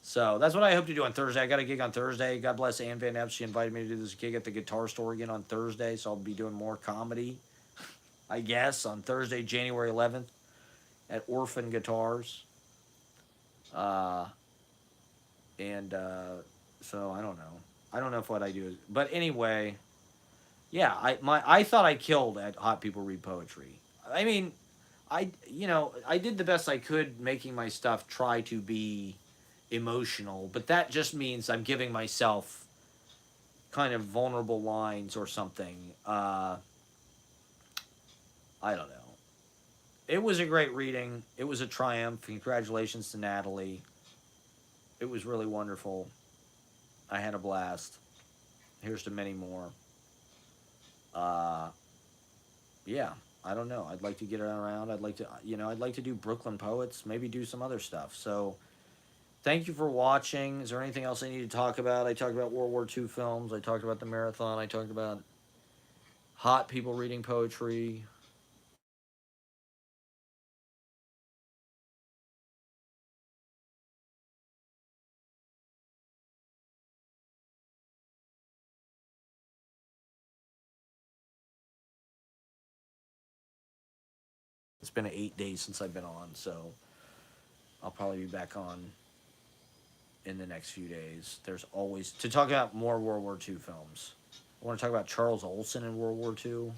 So that's what I hope to do on Thursday. I got a gig on Thursday. God bless Ann Van Epp. She invited me to do this gig at the Guitar Store again on Thursday. So I'll be doing more comedy, I guess, on Thursday, January 11th at Orphan Guitars. And so I don't know. I don't know if what I do is, but anyway, yeah. I thought I killed at Hot People Read Poetry. I mean, I did the best I could making my stuff try to be emotional, but that just means I'm giving myself kind of vulnerable lines or something. I don't know. It was a great reading. It was a triumph. Congratulations to Natalie. It was really wonderful. I had a blast. Here's to many more. Uh, yeah, I don't know. I'd like to get it around. I'd like to do Brooklyn Poets, maybe do some other stuff. So, thank you for watching. Is there anything else I need to talk about? I talked about World War II films. I talked about the marathon. I talked about hot people reading poetry. It's been 8 days since I've been on, so I'll probably be back on in the next few days. There's always to talk about more World War II films. I want to talk about Charles Olson in World War II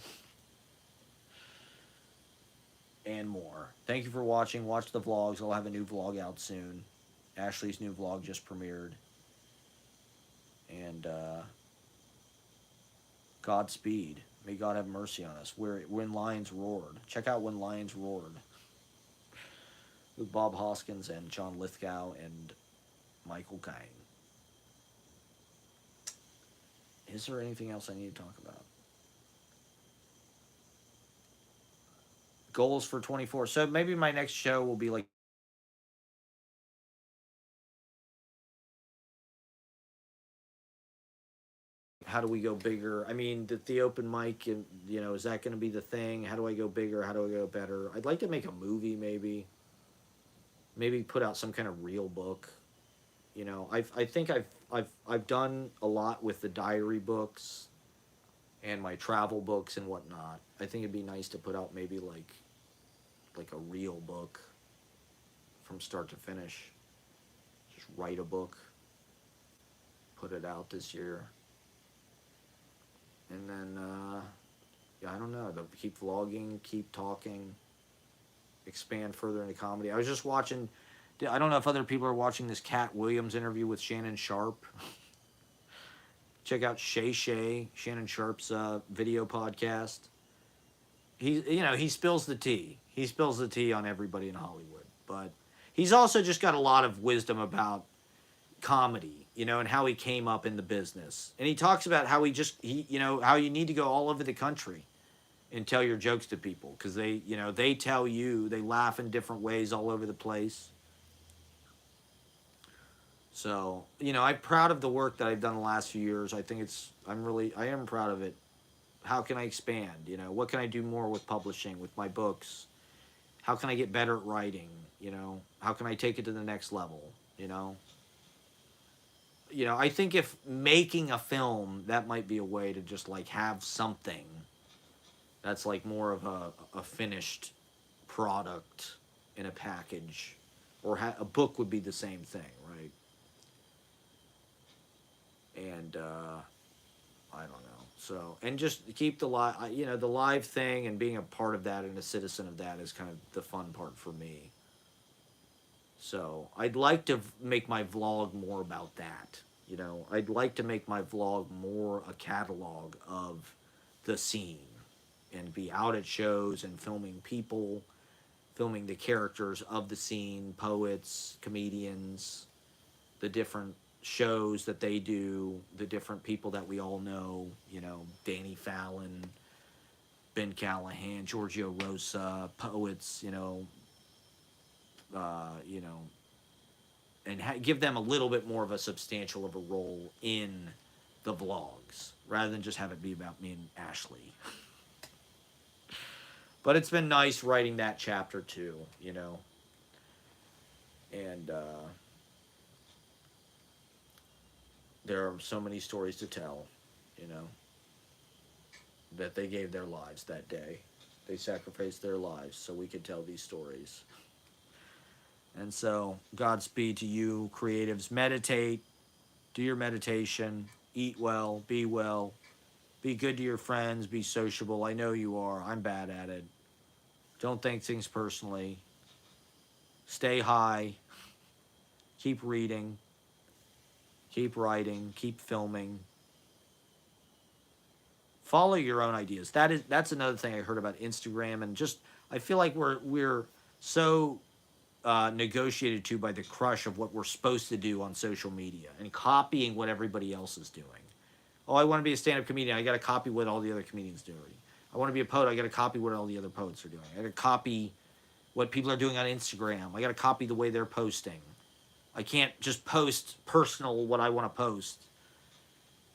and more. Thank you for watching. Watch the vlogs. I'll have a new vlog out soon. Ashley's new vlog just premiered. And Godspeed. May God have mercy on us. When Lions Roared. Check out When Lions Roared with Bob Hoskins and John Lithgow and Michael Caine. Is there anything else I need to talk about? Goals for 24. So maybe my next show will be like how do we go bigger? I mean, the open mic, and is that going to be the thing? How do I go bigger? How do I go better? I'd like to make a movie, maybe put out some kind of real book. I think I've done a lot with the diary books and my travel books and whatnot. I think it'd be nice to put out maybe like a real book from start to finish. Just write a book, put it out this year. And then, yeah, I don't know. Keep vlogging, keep talking, expand further into comedy. I was just watching, I don't know if other people are watching this Cat Williams interview with Shannon Sharp. Check out Shay, Shannon Sharp's video podcast. he spills the tea. He spills the tea on everybody in Hollywood. But he's also just got a lot of wisdom about comedy, and how he came up in the business. And he talks about how how you need to go all over the country and tell your jokes to people because they tell you, they laugh in different ways all over the place. So, I'm proud of the work that I've done the last few years. I am proud of it. How can I expand? What can I do more with publishing, with my books? How can I get better at writing? How can I take it to the next level? I think if making a film, that might be a way to just like have something that's like more of a finished product in a package, or a book would be the same thing, right? And I don't know. So, and just keep the live thing, and being a part of that and a citizen of that is kind of the fun part for me. So, I'd like to make my vlog more about that. I'd like to make my vlog more a catalog of the scene, and be out at shows and filming people, filming the characters of the scene, poets, comedians, the different shows that they do, the different people that we all know, Danny Fallon, Ben Callahan, Giorgio Rosa, poets, you know, and give them a little bit more of a substantial of a role in the vlogs, rather than just have it be about me and Ashley. But it's been nice writing that chapter too, and there are so many stories to tell, you know, that they gave their lives that day. They sacrificed their lives so we could tell these stories. And so, Godspeed to you, creatives. Meditate, do your meditation, eat well, be good to your friends, be sociable. I know you are. I'm bad at it. Don't take things personally. Stay high. Keep reading. Keep writing. Keep filming. Follow your own ideas. That's another thing I heard about Instagram, and just I feel like we're so negotiated to by the crush of what we're supposed to do on social media and copying what everybody else is doing. Oh, I want to be a stand-up comedian. I got to copy what all the other comedians do. I want to be a poet. I got to copy what all the other poets are doing. I got to copy what people are doing on Instagram. I got to copy the way they're posting. I can't just post personal what I want to post.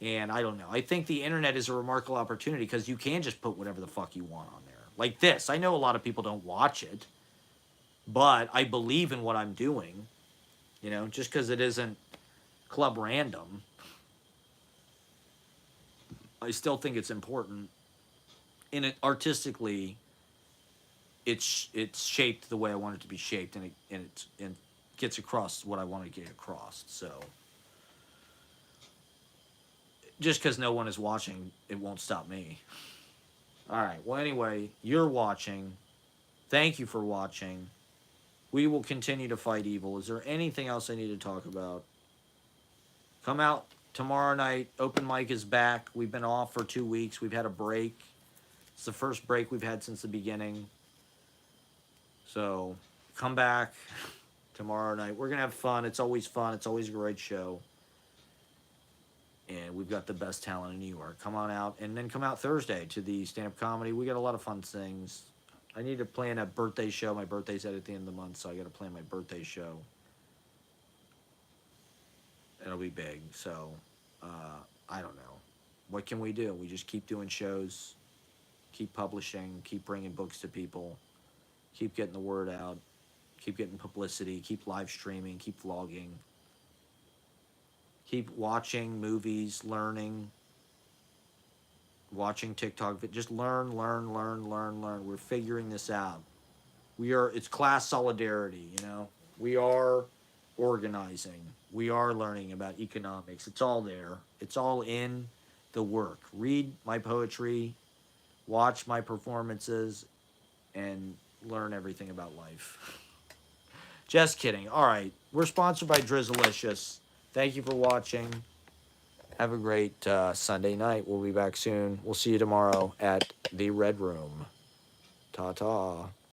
And I don't know. I think the internet is a remarkable opportunity because you can just put whatever the fuck you want on there. Like this. I know a lot of people don't watch it, but I believe in what I'm doing. Just because it isn't club random, I still think it's important. And artistically, it's shaped the way I want it to be shaped, and it gets across what I want to get across. So just because no one is watching, it won't stop me. All right. Well, anyway, you're watching. Thank you for watching. We will continue to fight evil. Is there anything else I need to talk about? Come out tomorrow night. Open mic is back. We've been off for 2 weeks. We've had a break. It's the first break we've had since the beginning. So come back tomorrow night. We're going to have fun. It's always fun. It's always a great show. And we've got the best talent in New York. Come on out. And then come out Thursday to the stand-up comedy. We got a lot of fun things. I need to plan a birthday show. My birthday's at the end of the month, so I got to plan my birthday show. It'll be big. So, I don't know. What can we do? We just keep doing shows, keep publishing, keep bringing books to people, keep getting the word out, keep getting publicity, keep live streaming, keep vlogging, keep watching movies, learning, watching TikTok. Just learn. We're figuring this out. It's class solidarity, We are organizing. We are learning about economics. It's all there. It's all in the work. Read my poetry, watch my performances, and learn everything about life. Just kidding. All right. We're sponsored by Drizzlicious. Thank you for watching. Have a great Sunday night. We'll be back soon. We'll see you tomorrow at the Red Room. Ta ta.